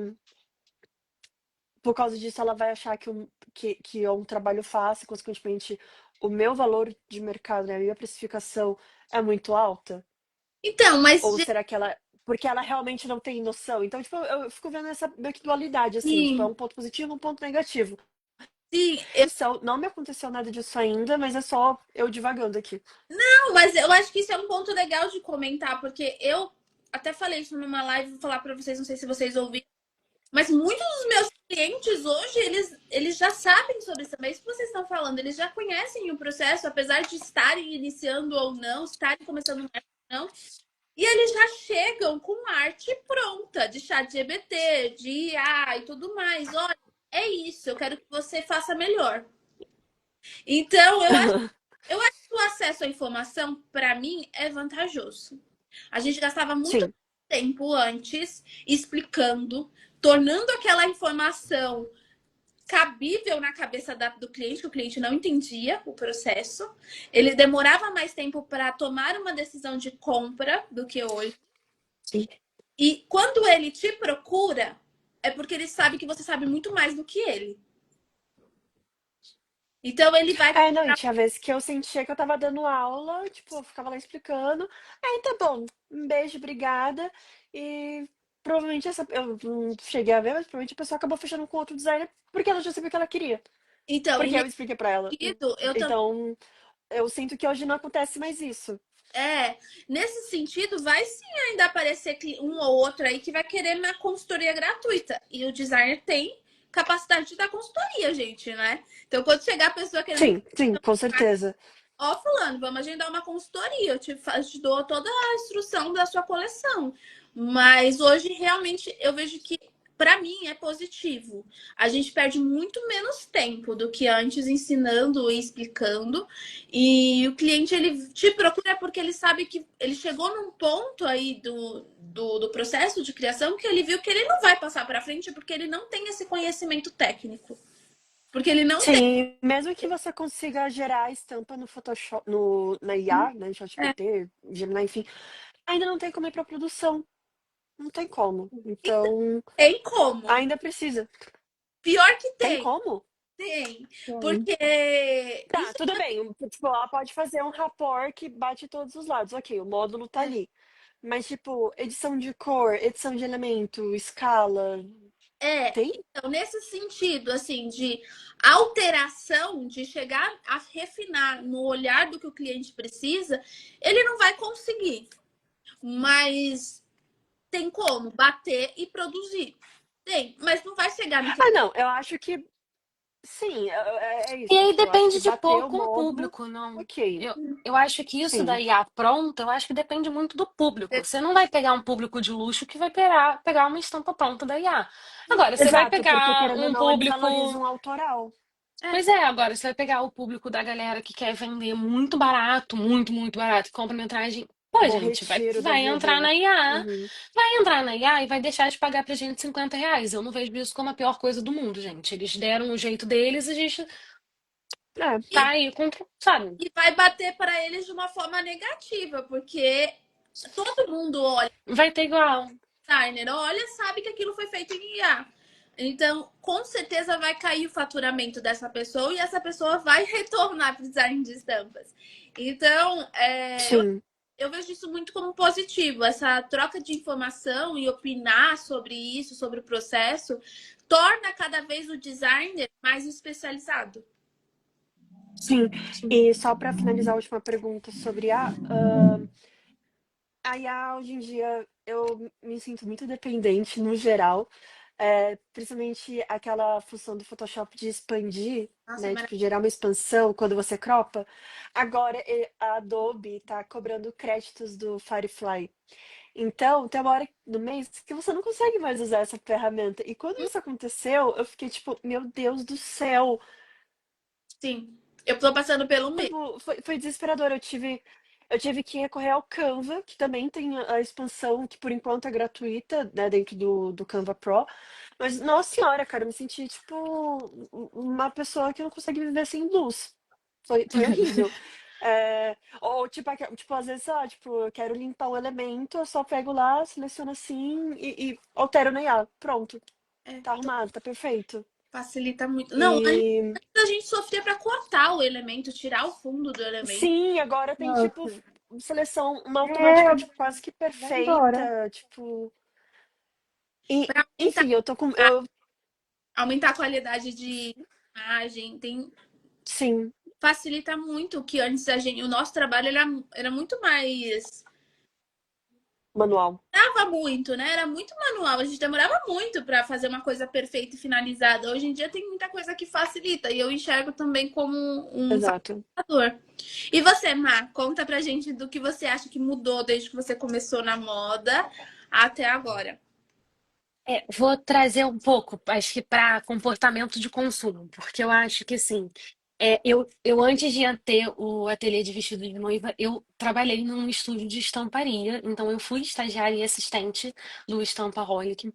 por causa disso ela vai achar que é um trabalho fácil, consequentemente o meu valor de mercado, né, a minha precificação é muito alta? Então, mas Ou será que ela. Porque ela realmente não tem noção. Então, tipo, eu fico vendo essa meio que dualidade, assim, tipo, é sim, um ponto positivo, um ponto negativo. sim, Não me aconteceu nada disso ainda, mas é só eu divagando aqui. não, mas eu acho que isso é um ponto legal de comentar, porque eu até falei isso numa live, vou falar pra vocês, não sei se vocês ouviram, mas muitos dos meus clientes hoje, eles já sabem sobre isso, é isso que vocês estão falando, eles já conhecem o processo, apesar de estarem iniciando ou não, estarem começando ou não, e eles já chegam com arte pronta, de chat GPT, de IA e tudo mais. Olha, é isso, eu quero que você faça melhor. Então, eu acho que o acesso à informação, para mim, é vantajoso. A gente gastava muito Sim, tempo antes explicando, tornando aquela informação cabível na cabeça do cliente, que o cliente não entendia o processo. Ele demorava mais tempo para tomar uma decisão de compra do que hoje. sim. E quando ele te procura, é porque ele sabe que você sabe muito mais do que ele. Então ele vai. É, não, e tinha vezes que eu sentia que eu tava dando aula, tipo, eu ficava lá explicando. Aí tá bom, um beijo, obrigada. E provavelmente eu não cheguei a ver, mas provavelmente a pessoa acabou fechando com outro designer porque ela já sabia o que ela queria. Então, e Porque eu nesse expliquei pra ela. sentido, eu também. Então, eu sinto que hoje não acontece mais isso. É, nesse sentido, vai sim ainda aparecer um ou outro aí que vai querer na consultoria gratuita. E o designer tem capacidade de dar consultoria, gente, né? Então, quando chegar a pessoa querendo. Sim, sim, com certeza. Ó, fulano, vamos agendar uma consultoria. Eu te dou toda a instrução da sua coleção. Mas hoje, realmente, eu vejo que, para mim, é positivo. A gente perde muito menos tempo do que antes ensinando e explicando. E o cliente, ele te procura porque ele sabe que ele chegou num ponto aí do processo de criação que ele viu que ele não vai passar para frente porque ele não tem esse conhecimento técnico. Porque ele não tem. Sim, mesmo que você consiga gerar a estampa no Photoshop, na IA, né, É, ChatGPT, Gemini, enfim, ainda não tem como ir pra produção. Não tem como. então, Então, tem como. ainda precisa. Pior que Tem tem. como? Tem, Tem. porque Tá, isso tudo bem. Tipo, ela pode fazer um rapport que bate todos os lados. Ok, o módulo tá ali. Mas, tipo, edição de cor, edição de elemento, escala, é, tem? então, nesse sentido, assim, de alteração, de chegar a refinar no olhar do que o cliente precisa, ele não vai conseguir, mas tem como bater e produzir. Tem, mas não vai chegar no que. Ah, não, eu acho que sim, é E isso. aí Tipo, eu acho depende que de bater pôr o com o módulo, público, não. ok. Eu acho que isso da Sim. IA pronta, eu acho que depende muito do público. Você não vai pegar um público de luxo que vai pegar uma estampa pronta da IA. Agora, você vai Exato, porque pegar querendo ou um não, eles público. valorizam o autoral. É, Pois é, agora você vai pegar o público da galera que quer vender muito barato, muito, muito barato, compra metragem. Pô, O gente, vai, retiro vai entrar DVD. na IA, Uhum. vai entrar na IA e vai deixar de pagar pra gente R$ 50. Eu não vejo isso como a pior coisa do mundo, gente. Eles deram o jeito deles e a gente É, e, tá aí com, sabe? e vai bater para eles de uma forma negativa, porque todo mundo olha Vai ter igual. designer, olha, sabe que aquilo foi feito em IA. Então, com certeza vai cair o faturamento dessa pessoa e essa pessoa vai retornar para o design de estampas. Então, sim. eu vejo isso muito como positivo. Essa troca de informação e opinar sobre isso, sobre o processo, torna cada vez o designer mais especializado. Sim, e só para finalizar a última pergunta sobre a IA hoje em dia eu me sinto muito dependente no geral, principalmente aquela função do Photoshop de expandir, Nossa, é né, tipo, maravilhoso. gerar uma expansão quando você cropa. Agora a Adobe tá cobrando créditos do Firefly. Então, tem uma hora no mês que você não consegue mais usar essa ferramenta. E quando isso aconteceu, eu fiquei tipo, meu Deus do céu. Sim, eu estou passando pelo mesmo. Tipo, foi desesperador. Eu tive que recorrer ao Canva, que também tem a expansão, que por enquanto é gratuita, né, dentro do Canva Pro. Mas, nossa senhora, cara, eu me senti, tipo, uma pessoa que não consegue viver sem luz. Foi horrível. Ou, tipo, tipo, às vezes, tipo, eu quero limpar um elemento, eu só pego lá, seleciono assim e altero na IA. Pronto, É, tá arrumado, tá perfeito. facilita muito. Não, E a gente sofria para cortar o elemento, tirar o fundo do elemento. sim, agora tem, tipo, Nossa, seleção, uma automática, é, tipo, quase que vai embora. perfeita, tipo... E, Para aumentar, enfim, eu tô com... Eu, aumentar a qualidade de imagem, sim, facilita muito o que antes o nosso trabalho era muito mais Manual. Dava muito, né? Era muito manual. A gente demorava muito para fazer uma coisa perfeita e finalizada. Hoje em dia tem muita coisa que facilita e eu enxergo também como um Exato. facilitador. E você, Má, conta pra gente do que você acha que mudou desde que você começou na moda até agora. Vou trazer um pouco, acho que para comportamento de consumo, porque eu acho que assim, eu antes de ter o ateliê de vestido de noiva, eu trabalhei num estúdio de estamparia, então eu fui estagiária e assistente do Estampaholic.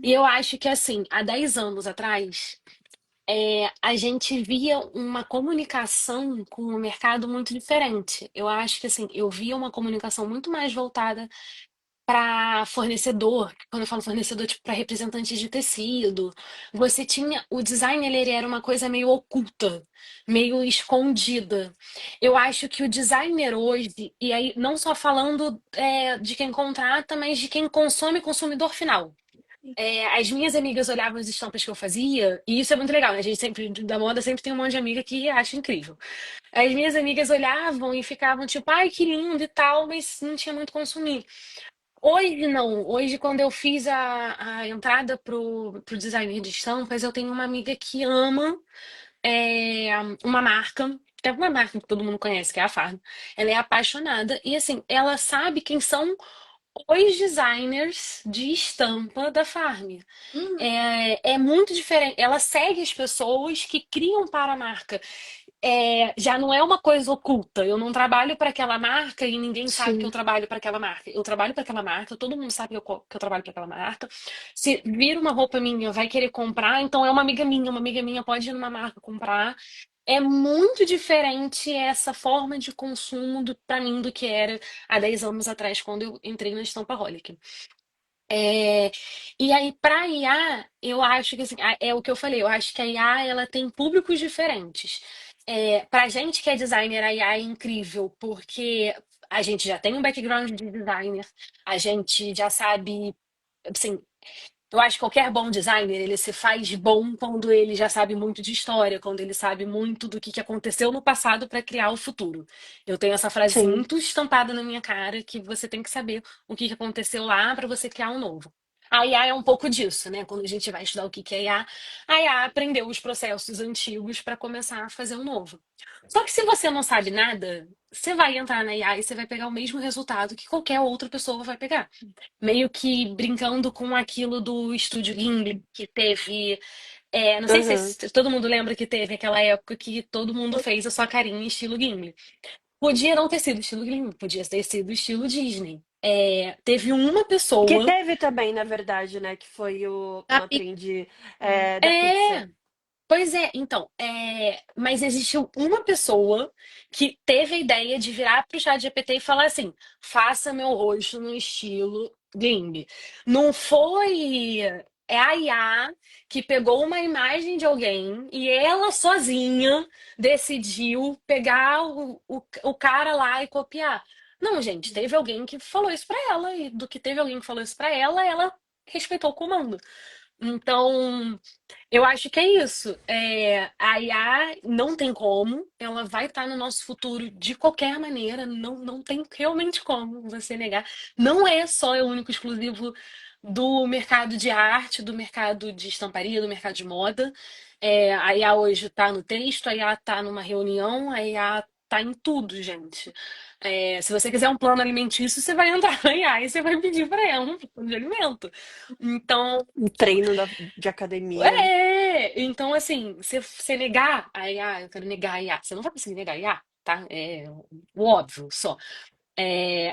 E eu acho que assim, há 10 anos atrás, a gente via uma comunicação com o mercado muito diferente. Eu acho que assim, eu via uma comunicação muito mais voltada para fornecedor, quando eu falo fornecedor, tipo, para representantes de tecido. Você tinha, o design ele era uma coisa meio oculta, meio escondida. Eu acho que o designer hoje, e aí não só falando de quem contrata, mas de quem consome, consumidor final. As minhas amigas olhavam as estampas que eu fazia, e isso é muito legal, né? A gente sempre, da moda, sempre tem um monte de amiga que acha incrível. As minhas amigas olhavam e ficavam tipo, ai, que lindo e tal, mas não tinha muito consumir. Hoje não. Hoje, quando eu fiz a entrada pro designer de estampas, eu tenho uma amiga que ama é, uma marca. Tem uma marca que todo mundo conhece, que é a Farm. Ela é apaixonada e, assim, ela sabe quem são os designers de estampa da Farm. Uhum, É muito diferente. Ela segue as pessoas que criam para a marca. Já não é uma coisa oculta. Eu não trabalho para aquela marca e ninguém sabe que eu Sim. trabalho para aquela marca. Eu trabalho para aquela marca, todo mundo sabe que eu trabalho para aquela marca. Se vir uma roupa minha, vai querer comprar, então é uma amiga minha. Uma amiga minha pode ir numa marca comprar. É muito diferente essa forma de consumo para mim do que era há 10 anos atrás, quando eu entrei na Estampaholic. É, e aí, para IA, eu acho que assim, é o que eu falei, eu acho que a IA ela tem públicos diferentes. Pra gente que é designer, a IA é incrível, porque a gente já tem um background de designer, a gente já sabe, assim, eu acho que qualquer bom designer, ele se faz bom quando ele já sabe muito de história, quando ele sabe muito do que aconteceu no passado para criar o futuro. Eu tenho essa frase assim, Sim. muito estampada na minha cara, que você tem que saber o que aconteceu lá para você criar um novo. A IA é um pouco disso, né? Quando a gente vai estudar o que é IA, a IA aprendeu os processos antigos para começar a fazer um novo. Só que se você não sabe nada, você vai entrar na IA e você vai pegar o mesmo resultado que qualquer outra pessoa vai pegar meio que brincando com aquilo do Estúdio Ghibli, que teve. Não sei Aham. se todo mundo lembra que teve aquela época que todo mundo fez a sua carinha em estilo Ghibli. Podia não ter sido estilo Ghibli, podia ter sido estilo Disney. Teve uma Que pessoa. teve também, na verdade, né? Que foi da uma Pix. trend Né? da Pixar. É, Pois é, então, mas existiu uma pessoa que teve a ideia de virar pro chat GPT e falar assim: faça meu rosto no estilo Glimp. Não foi. É a IA que pegou uma imagem de alguém e ela sozinha decidiu pegar o cara lá e copiar. Não, gente, teve alguém que falou isso pra ela, e do que teve alguém que falou isso pra ela, ela respeitou o comando. Então. Eu acho que é isso. A IA não tem como, ela vai estar no nosso futuro de qualquer maneira, não tem realmente como você negar. Não é só o único exclusivo do mercado de arte, do mercado de estamparia, do mercado de moda. A IA hoje está no texto, a IA está numa reunião, a IA está em tudo, gente. Se você quiser um plano alimentício, você vai entrar na IA e você vai pedir para ela um plano de alimento. Então, Um treino de academia. então assim, se você negar a IA, eu quero negar a IA, você não vai conseguir negar a IA, tá? É o óbvio só.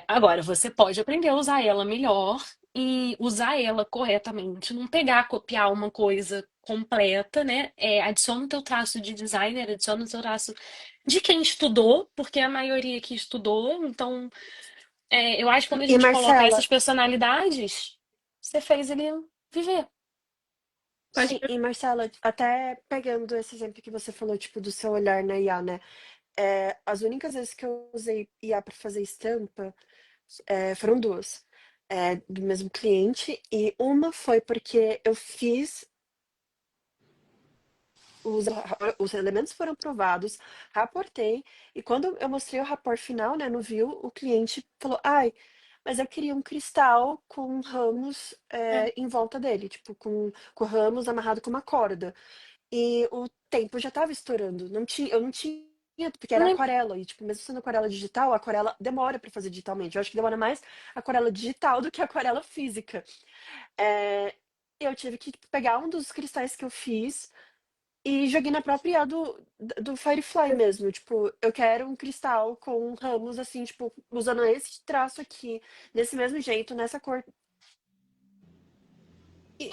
Agora, você pode aprender a usar ela melhor e usar ela corretamente, não pegar, copiar uma coisa completa, né? Adiciona o teu traço de designer, adiciona o teu traço de quem estudou, porque é a maioria que estudou, então eu acho que quando a E gente coloca Marcela, essas personalidades, você fez ele viver. Pode sim, e Marcela, até pegando esse exemplo que você falou, tipo, do seu olhar na IA, né? As únicas vezes que eu usei IA para fazer estampa foram duas. Do mesmo cliente, e uma foi porque eu fiz os elementos foram provados, raportei, e quando eu mostrei o rapport final, né, no view, o cliente falou, ai, mas eu queria um cristal com ramos É. em volta dele, tipo, com ramos amarrado com uma corda. E o tempo já estava estourando. Eu não tinha, porque era Hum, aquarela. E, tipo, mesmo sendo aquarela digital, a aquarela demora para fazer digitalmente. Eu acho que demora mais aquarela digital do que aquarela física. É, eu tive que tipo, pegar um dos cristais que eu fiz e joguei na própria IA do Firefly mesmo. Tipo, eu quero um cristal com ramos assim, tipo, usando esse traço aqui, desse mesmo jeito, nessa cor. E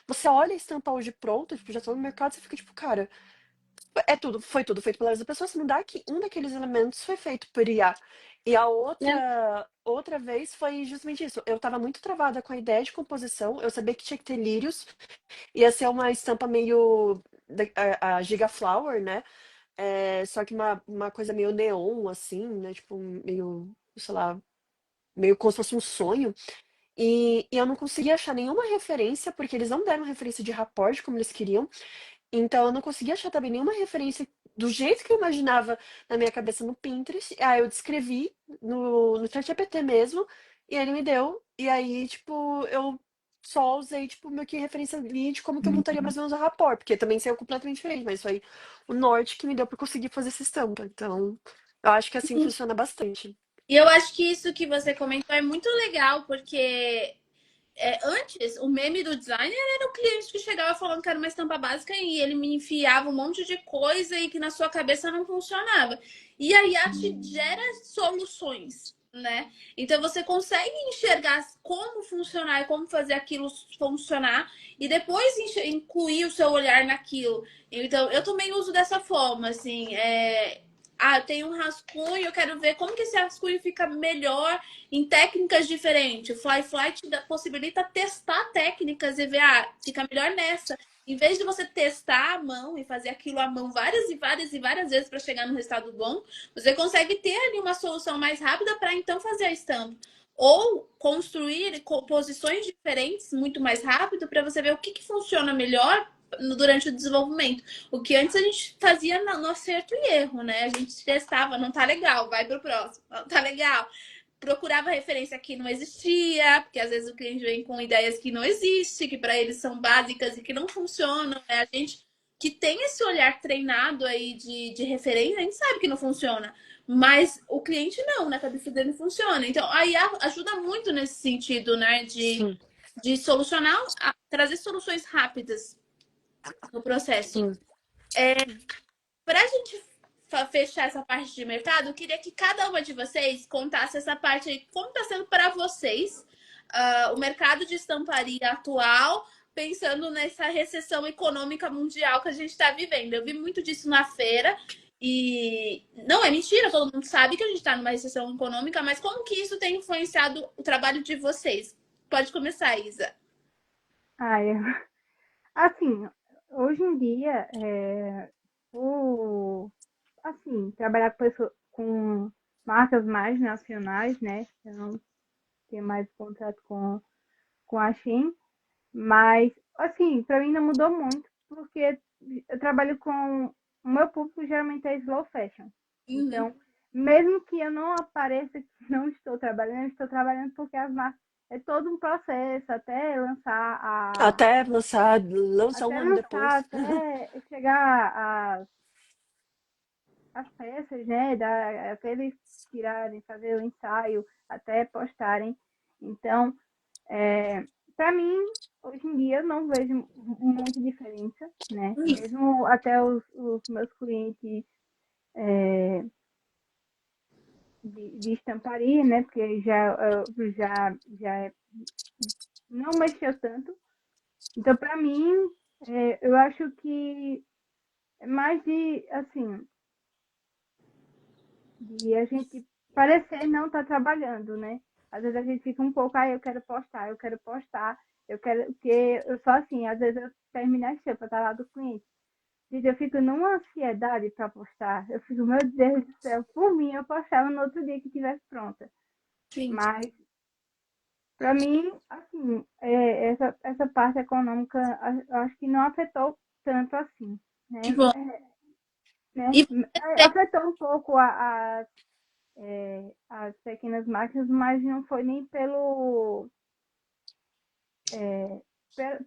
você olha a estampa hoje pronta, tipo, já tá no mercado, você fica tipo, cara, foi tudo feito pela mesma pessoa. Se mudar que um daqueles elementos foi feito por IA. E a é. outra vez foi justamente isso. Eu tava muito travada com a ideia de composição. Eu sabia que tinha que ter lírios. Ia ser uma estampa meio a Gigaflower, né? Só que uma coisa meio neon, assim, né? Tipo, meio, sei lá, meio como se fosse um sonho. E eu não conseguia achar nenhuma referência, porque eles não deram referência de rapport como eles queriam. Então eu não conseguia achar também nenhuma referência do jeito que eu imaginava na minha cabeça no Pinterest. Aí eu descrevi no ChatGPT mesmo, e ele me deu. E aí, tipo, eu só usei, tipo, meio que referência ali de como que eu montaria mais ou menos a rapport, porque também saiu completamente diferente, mas foi o norte que me deu pra conseguir fazer essa estampa. Então, eu acho que assim funciona bastante. E eu acho que isso que você comentou é muito legal, porque antes, o meme do designer era o cliente que chegava falando que era uma estampa básica e ele me enfiava um monte de coisa e que na sua cabeça não funcionava. E a IA te gera soluções, né? Então você consegue enxergar como funcionar e como fazer aquilo funcionar e depois incluir o seu olhar naquilo. Então eu também uso dessa forma, assim, eu tenho um rascunho, eu quero ver como que esse rascunho fica melhor em técnicas diferentes. O Fly te possibilita testar técnicas e ver, fica melhor nessa. Em vez de você testar a mão e fazer aquilo à mão várias e várias e várias vezes para chegar no resultado bom, você consegue ter ali uma solução mais rápida para então fazer a estampa. Ou construir composições diferentes muito mais rápido para você ver o que funciona melhor durante o desenvolvimento. O que antes a gente fazia no acerto e erro, né? A gente testava, não tá legal, vai pro próximo. Não tá legal, procurava referência que não existia, porque às vezes o cliente vem com ideias que não existem, que para eles são básicas e que não funcionam. É a gente que tem esse olhar treinado aí de referência, a gente sabe que não funciona. Mas o cliente não, na cabeça dele funciona. Então, a IA ajuda muito nesse sentido, né? Sim, De solucionar, trazer soluções rápidas no processo. sim. Para a gente fechar essa parte de mercado, eu queria que cada uma de vocês contasse essa parte aí, como está sendo para vocês o mercado de estamparia atual, pensando nessa recessão econômica mundial que a gente está vivendo. Eu vi muito disso na feira. E não é mentira, todo mundo sabe que a gente está numa recessão econômica, mas como que isso tem influenciado o trabalho de vocês? Pode começar, Isa. Ah, assim, hoje em dia, trabalhar com marcas mais nacionais, né? Eu não tenho mais contato com a Shein, mas, assim, para mim não mudou muito, porque eu trabalho com. O meu público geralmente é slow fashion. Uhum. Então, mesmo que eu não apareça que não estou trabalhando, eu estou trabalhando porque as marcas. É todo um processo até lançar Lança um até ano lançar, depois. até chegar as peças, né? Até eles tirarem, fazer o ensaio, até postarem. Então, para mim, hoje em dia, eu não vejo muita diferença, né? Mesmo até os meus clientes de estamparia, né? Porque já não mexeu tanto. Então, para mim, eu acho que é mais de, assim, de a gente parecer não estar trabalhando, né? Às vezes a gente fica um pouco, eu quero, porque eu só assim, às vezes eu termino a para estar lá do cliente. Gente, eu fico numa ansiedade para postar. Eu fico, meu Deus do céu, por mim eu postava no outro dia que estivesse pronta. Sim. Mas, para mim, assim, essa parte econômica, eu acho que não afetou tanto assim, Que né? bom. Né? E Afetou um pouco as pequenas máquinas, mas não foi nem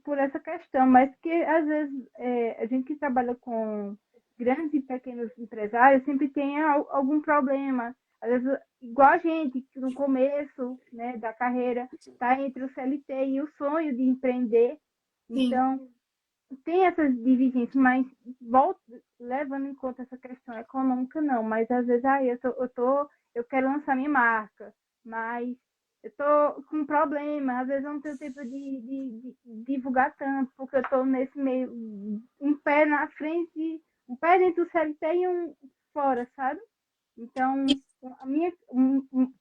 por essa questão, mas que às vezes a gente que trabalha com grandes e pequenos empresários sempre tem algum problema. Às vezes, igual a gente, que no começo, né, da carreira, está entre o CLT e o sonho de empreender. Sim. Então, tem essas divergências, mas volto, levando em conta essa questão econômica, não. Mas às vezes, eu quero lançar minha marca, mas eu tô com um problema, às vezes eu não tenho tempo de divulgar tanto, porque eu tô nesse meio, um pé na frente, um pé dentro do CLT e um fora, sabe? Então,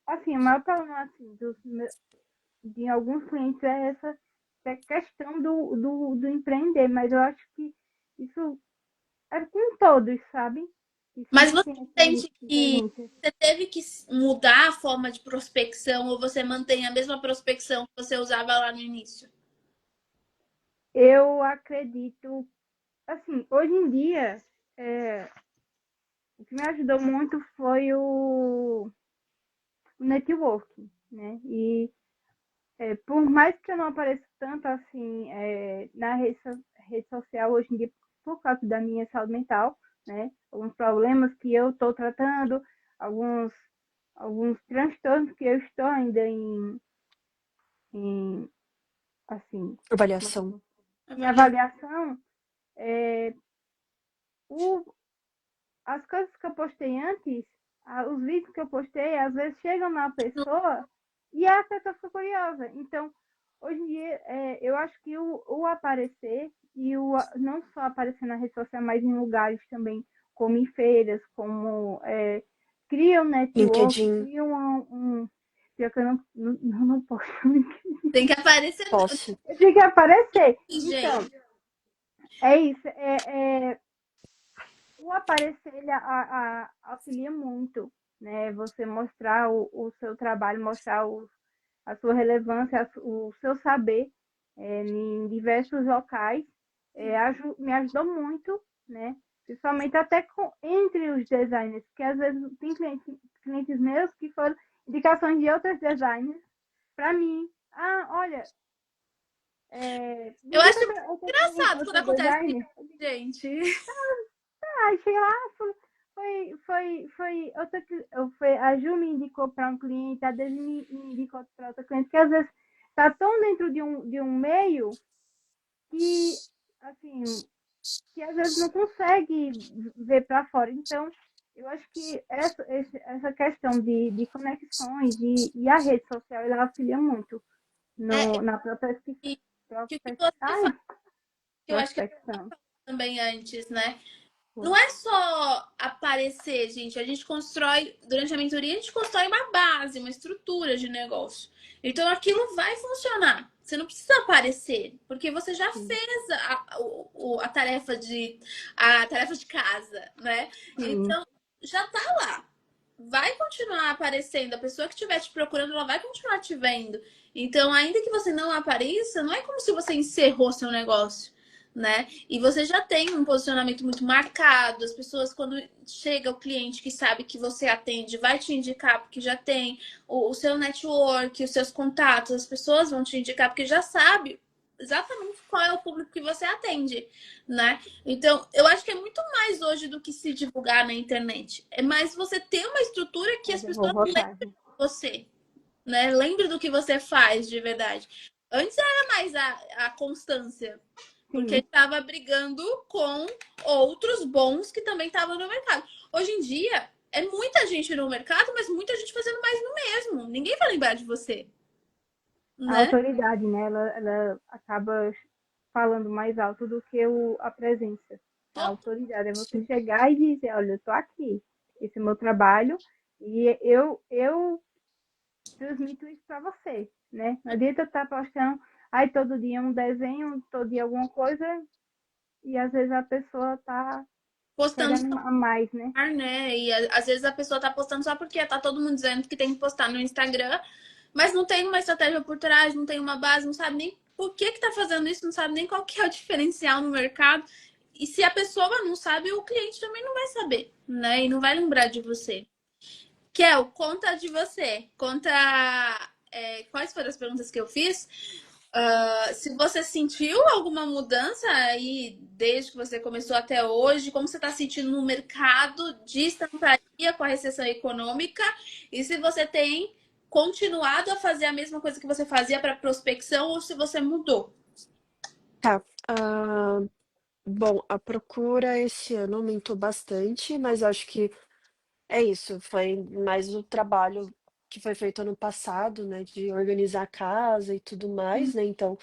assim, o maior problema assim, de alguns clientes é essa questão do empreender, mas eu acho que isso é com todos, sabe? E Mas sempre você tem essas sente que divergências. você teve que mudar a forma de prospecção ou você mantém a mesma prospecção que você usava lá no início? Eu acredito, assim, hoje em dia, é, o que me ajudou muito foi o networking, né? E por mais que eu não apareça tanto assim na rede social hoje em dia, por causa da minha saúde mental, né? Alguns problemas que eu estou tratando, alguns, alguns transtornos que eu estou ainda em assim, Avaliação. em Avaliar. avaliação, o, as coisas que eu postei antes, os vídeos que eu postei, às vezes chegam na pessoa e a pessoa fica curiosa. Então, hoje em dia, eu acho que o aparecer, não só aparecer na rede social, mas em lugares também, como em feiras, como cria um network, LinkedIn, cria pior que eu não posso. Tem que aparecer, posse. Tem que aparecer. Então, gente. é isso. O aparecer ele auxilia muito, né? Você mostrar o seu trabalho, mostrar a sua relevância, o seu saber em diversos locais, me ajudou muito, né? Principalmente até entre os designers, porque às vezes tem clientes meus que foram indicações de outros designers para mim. Ah, olha, me Eu indica acho engraçado quando outro acontece isso, designer. gente. Aí cheguei lá, foi a Ju me indicou para um cliente, a Desi me indicou para outro cliente, que às vezes tá tão dentro de um meio que, assim, que às vezes não consegue ver para fora. Então, eu acho que essa questão de conexões e a rede social, ela auxilia muito É, na prospecção. e que o que você Ai, fala, que eu acho que eu prospecção. também antes, né? Não é só aparecer, gente. A gente constrói, durante a mentoria, a gente constrói uma base, uma estrutura de negócio. Então aquilo vai funcionar. Você não precisa aparecer, porque você já Sim, fez a tarefa de casa, né? sim, Então já tá lá. Vai continuar aparecendo. A pessoa que estiver te procurando, ela vai continuar te vendo. Então, ainda que você não apareça, não é como se você encerrou seu negócio, né? E você já tem um posicionamento muito marcado. As pessoas, quando chega o cliente que sabe que você atende, vai te indicar porque já tem o seu network, os seus contatos. As pessoas vão te indicar porque já sabe exatamente qual é o público que você atende, né? Então, eu acho que é muito mais hoje do que se divulgar na internet. É mais você ter uma estrutura que as mas eu vou pessoas lembrem votar. de você, né? Lembre do que você faz de verdade. Antes era mais a constância, porque Sim. estava brigando com outros bons que também estavam no mercado. Hoje em dia, é muita gente no mercado, mas muita gente fazendo mais no mesmo. Ninguém vai lembrar de você, A né? autoridade, né? Ela acaba falando mais alto do que a presença. A Total. autoridade é você chegar e dizer, olha, eu tô aqui, esse é o meu trabalho e eu transmito isso para você, né? Não adianta eu estar postando aí todo dia um desenho, todo dia alguma coisa e às vezes a pessoa tá Postando querendo a mais, né? né? E às vezes a pessoa tá postando só porque tá todo mundo dizendo que tem que postar no Instagram, mas não tem uma estratégia por trás, não tem uma base, não sabe nem por que tá fazendo isso, não sabe nem qual que é o diferencial no mercado. E se a pessoa não sabe, o cliente também não vai saber, né? E não vai lembrar de você. Kel, conta de você. Conta quais foram as perguntas que eu fiz. Se você sentiu alguma mudança aí desde que você começou até hoje, como você está sentindo no mercado de estamparia com a recessão econômica e se você tem continuado a fazer a mesma coisa que você fazia para prospecção ou se você mudou. Tá. Bom, a procura esse ano aumentou bastante, mas acho que é isso. Foi mais o trabalho que foi feito ano passado, né, de organizar a casa e tudo mais, né? Então,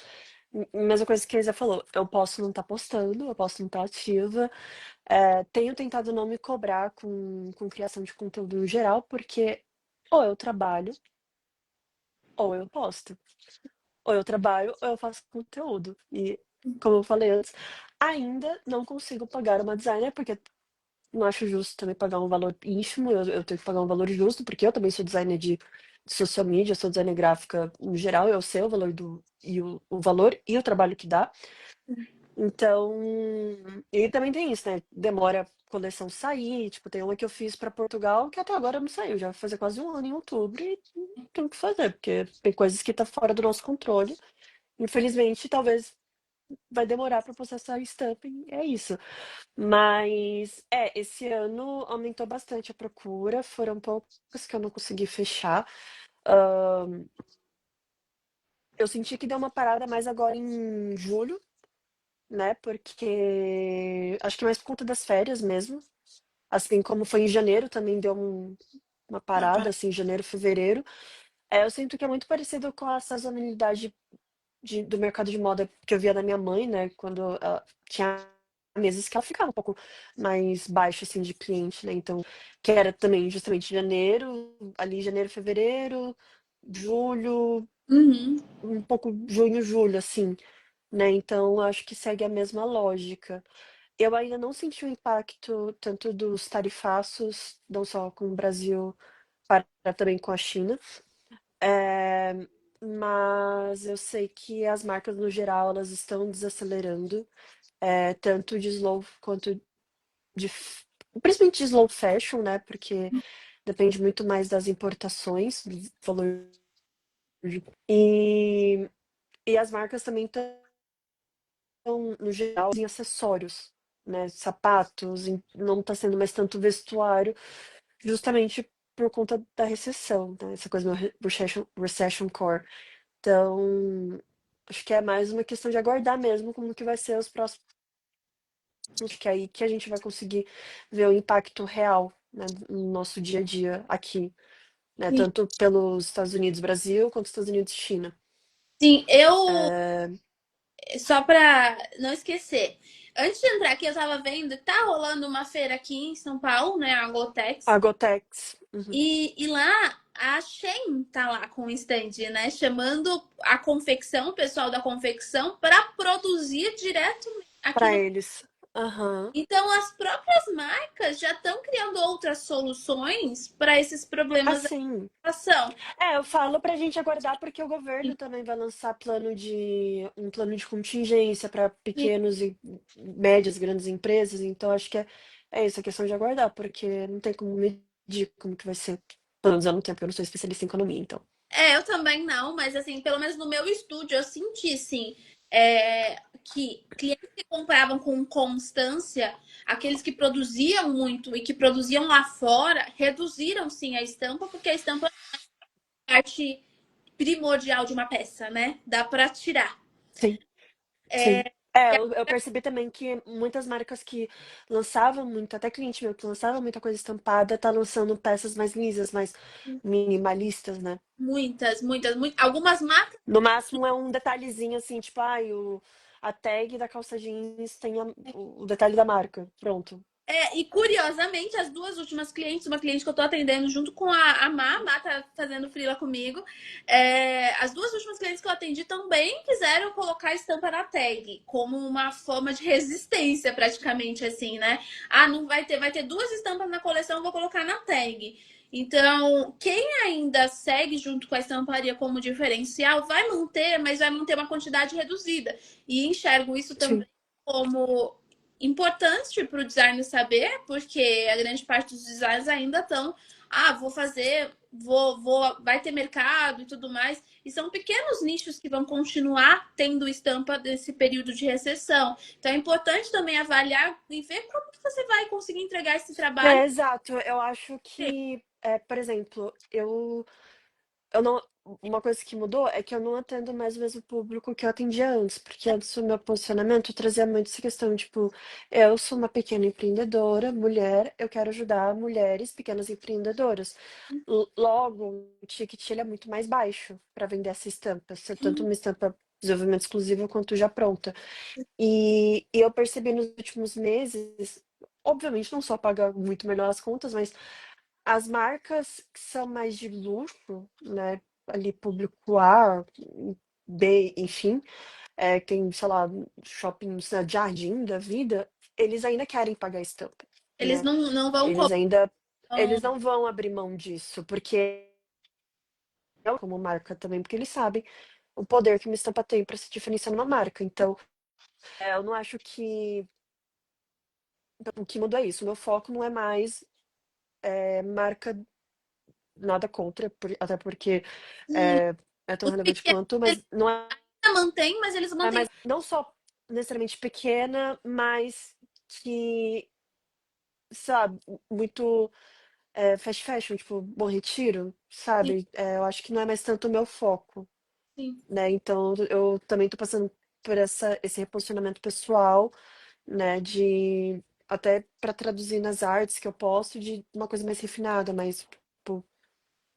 mesma coisa que a Isa falou, eu posso não estar postando, eu posso não estar ativa. Tenho tentado não me cobrar com criação de conteúdo no geral, porque ou eu trabalho, ou eu posto. Ou eu trabalho, ou eu faço conteúdo. E, como eu falei antes, ainda não consigo pagar uma designer, porque não acho justo também pagar um valor ínfimo, eu tenho que pagar um valor justo, porque eu também sou designer de social media, sou designer gráfica no geral, eu sei o valor o valor e o trabalho que dá. Então, e também tem isso, né? Demora a coleção sair, tipo, tem uma que eu fiz para Portugal que até agora não saiu, já vai fazer quase um ano em outubro e não tem o que fazer, porque tem coisas que tá fora do nosso controle. Infelizmente, talvez vai demorar para processar stamping, é isso. Mas, esse ano aumentou bastante a procura, foram poucas que eu não consegui fechar. Eu senti que deu uma parada mais agora em julho, né? Porque acho que mais por conta das férias mesmo. Assim como foi em janeiro, também deu uma parada, assim, janeiro, fevereiro. Eu sinto que é muito parecido com a sazonalidade do mercado de moda que eu via da minha mãe, né? Quando ela tinha meses que ela ficava um pouco mais baixa, assim, de cliente, né? Então, que era também justamente janeiro, ali janeiro, fevereiro, julho, Uhum. um pouco junho, julho, assim, né? Então, acho que segue a mesma lógica. Eu ainda não senti o impacto tanto dos tarifaços, não só com o Brasil, para também com a China. É, mas eu sei que as marcas no geral elas estão desacelerando, tanto de slow quanto principalmente de slow fashion, né? Porque depende muito mais das importações, do valor e, e as marcas também estão, no geral, em acessórios, né? Sapatos, não está sendo mais tanto vestuário, justamente por conta da recessão, né? Essa coisa do recession core. Então, acho que é mais uma questão de aguardar mesmo como que vai ser os próximos, que é aí que a gente vai conseguir ver o impacto real, né, no nosso dia a dia aqui, né, Sim, tanto pelos Estados Unidos, Brasil, quanto Estados Unidos, China. sim, eu É, só pra não esquecer. Antes de entrar aqui, eu tava vendo que tá rolando uma feira aqui em São Paulo, né? A Gotex. a Gotex, uhum. E lá a Shein tá lá com o stand, né? Chamando a confecção, o pessoal da confecção, para produzir direto aqui Para no. eles. Aham. Então, as próprias marcas já estão criando outras soluções para esses problemas da Assim, inflação. eu falo pra gente aguardar porque o governo também vai lançar um plano de contingência para E pequenos e médias, grandes empresas, então acho que é isso, a questão de aguardar, porque não tem como medir como que vai ser. Pelo menos eu não tenho, porque eu não sou especialista em economia, então. eu também não, mas assim, pelo menos no meu estúdio eu senti sim que clientes que compravam com constância, aqueles que produziam muito e que produziam lá fora, reduziram sim a estampa, porque a estampa é parte primordial de uma peça, né? Dá para tirar. Sim, sim. Eu percebi também que muitas marcas que lançavam muito, até cliente meu que lançava muita coisa estampada, tá lançando peças mais lisas, mais minimalistas, né? Muitas, muitas, muitas. Algumas marcas. No máximo é um detalhezinho assim, tipo, a tag da calça jeans tem o detalhe da marca. Pronto. E curiosamente, as duas últimas clientes, uma cliente que eu tô atendendo junto com a Má tá fazendo freela comigo. As duas últimas clientes que eu atendi também quiseram colocar a estampa na tag, como uma forma de resistência, praticamente, assim, né? Ah, não vai ter duas estampas na coleção, vou colocar na tag. Então, quem ainda segue junto com a estamparia como diferencial vai manter, mas vai manter uma quantidade reduzida. E enxergo isso também Sim. como importante para o designer saber, porque a grande parte dos designers ainda estão, vou fazer, vai ter mercado e tudo mais. E são pequenos nichos que vão continuar tendo estampa desse período de recessão. Então é importante também avaliar e ver como que você vai conseguir entregar esse trabalho. É, exato. Eu acho que, por exemplo, eu não. Uma coisa que mudou é que eu não atendo mais o mesmo público que eu atendia antes, porque antes o meu posicionamento trazia muito essa questão, tipo, eu sou uma pequena empreendedora, mulher, eu quero ajudar mulheres pequenas empreendedoras. Logo, o ticket ele é muito mais baixo para vender essa estampa, ser tanto uma estampa desenvolvimento exclusivo quanto já pronta. E eu percebi nos últimos meses, obviamente não só paga muito melhor as contas, mas as marcas que são mais de luxo, né, ali público A, B, enfim, tem, sei lá, shoppings na Jardim da vida, eles ainda querem pagar estampa, Eles né? não vão Eles ainda, cobrar. eles não vão abrir mão disso, porque eu, como marca também, porque eles sabem o poder que uma estampa tem para se diferenciar numa marca. Então, eu não acho que o que muda é isso. O meu foco não é mais marca, nada contra, até porque é tão Os relevante pequenos quanto, eles mas não é mantêm, mas eles mantêm. mais, não só necessariamente pequena, mas que, sabe, muito fast fashion, tipo, Bom Retiro, Sim, sabe? Eu acho que não é mais tanto o meu foco, sim. né? Então eu também tô passando por esse reposicionamento pessoal, né? De até para traduzir nas artes que eu posto de uma coisa mais refinada, mais tipo,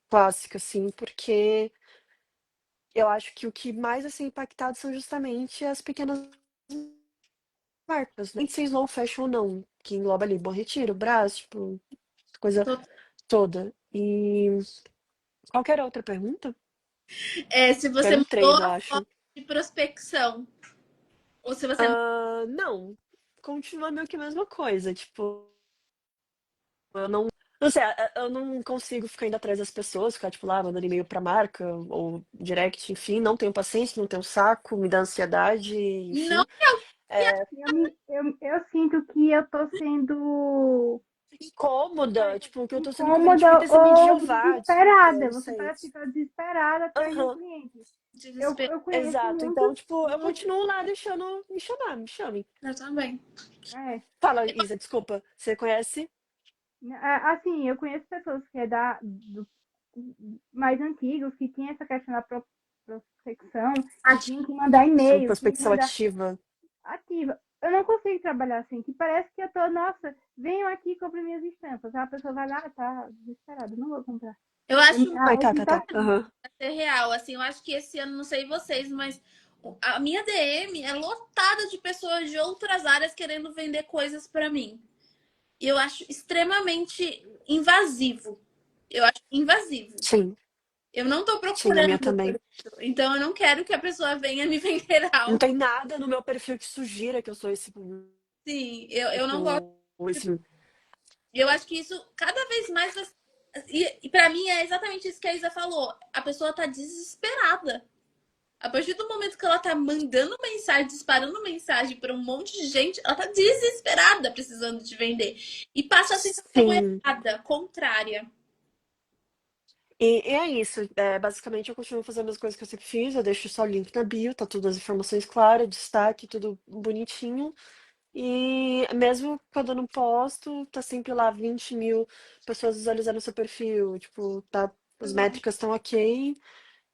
clássica, assim, porque eu acho que o que mais assim impactado são justamente as pequenas marcas, né? Nem ser slow fashion ou não, que engloba ali Bom Retiro, Brás, tipo, coisa toda. E qualquer outra pergunta? Se você Eram mudou três, eu a forma acho. de prospecção, ou se você Não, continua meio que a mesma coisa, tipo, eu não sei, eu não consigo ficar indo atrás das pessoas, ficar, tipo, lá, mandando e-mail pra marca, ou direct, enfim, não tenho paciência, não tenho saco, me dá ansiedade, não enfim. Eu sinto que eu tô sendo Incômoda, tipo, que eu tô sendo incômoda conveniente esse de ou Jeová, desculpa, desesperada. não Você sei. parece que tá desesperada atrás de um Aham, cliente. desespero. Eu conheço exato. muitos, Então, tipo, eu muitos, continuo lá deixando me chamar, me chame. Eu também. é, Fala, Isa, desculpa. Você conhece? assim, eu conheço pessoas que é mais antigos, que tinham essa questão da prospecção e tinham que mandar Isso, e-mail, tinham que prospecção mandar ativa. ativa. Eu não consigo trabalhar assim, que parece que eu tô, nossa, venham aqui e comprem minhas estampas. A pessoa vai lá, tá desesperada, não vou comprar. Eu acho Ai, Eu tá, sinto tá, tá. assim. Aham. ser real, assim, eu acho que esse ano, não sei vocês, mas a minha DM é lotada de pessoas de outras áreas querendo vender coisas pra mim. E eu acho extremamente invasivo. Eu acho invasivo. Sim, Eu não tô sim, a minha procurando por também. isso. Então eu não quero que a pessoa venha me vender Não algo. tem nada no meu perfil que sugira que eu sou esse Sim, eu não gosto. público, esse... Eu acho que isso cada vez mais vai. E para mim é exatamente isso que a Isa falou. A pessoa tá desesperada. A partir do momento que ela tá mandando mensagem, disparando mensagem para um monte de gente, ela tá desesperada precisando de vender. E passa a sensação Sim. errada, contrária. E é isso. Basicamente, eu continuo fazendo as coisas que eu sempre fiz. Eu deixo só o link na bio, tá tudo as informações claras, destaque, tudo bonitinho. E mesmo quando eu não posto, tá sempre lá 20.000 pessoas visualizando o seu perfil. Tipo, tá, as métricas estão ok.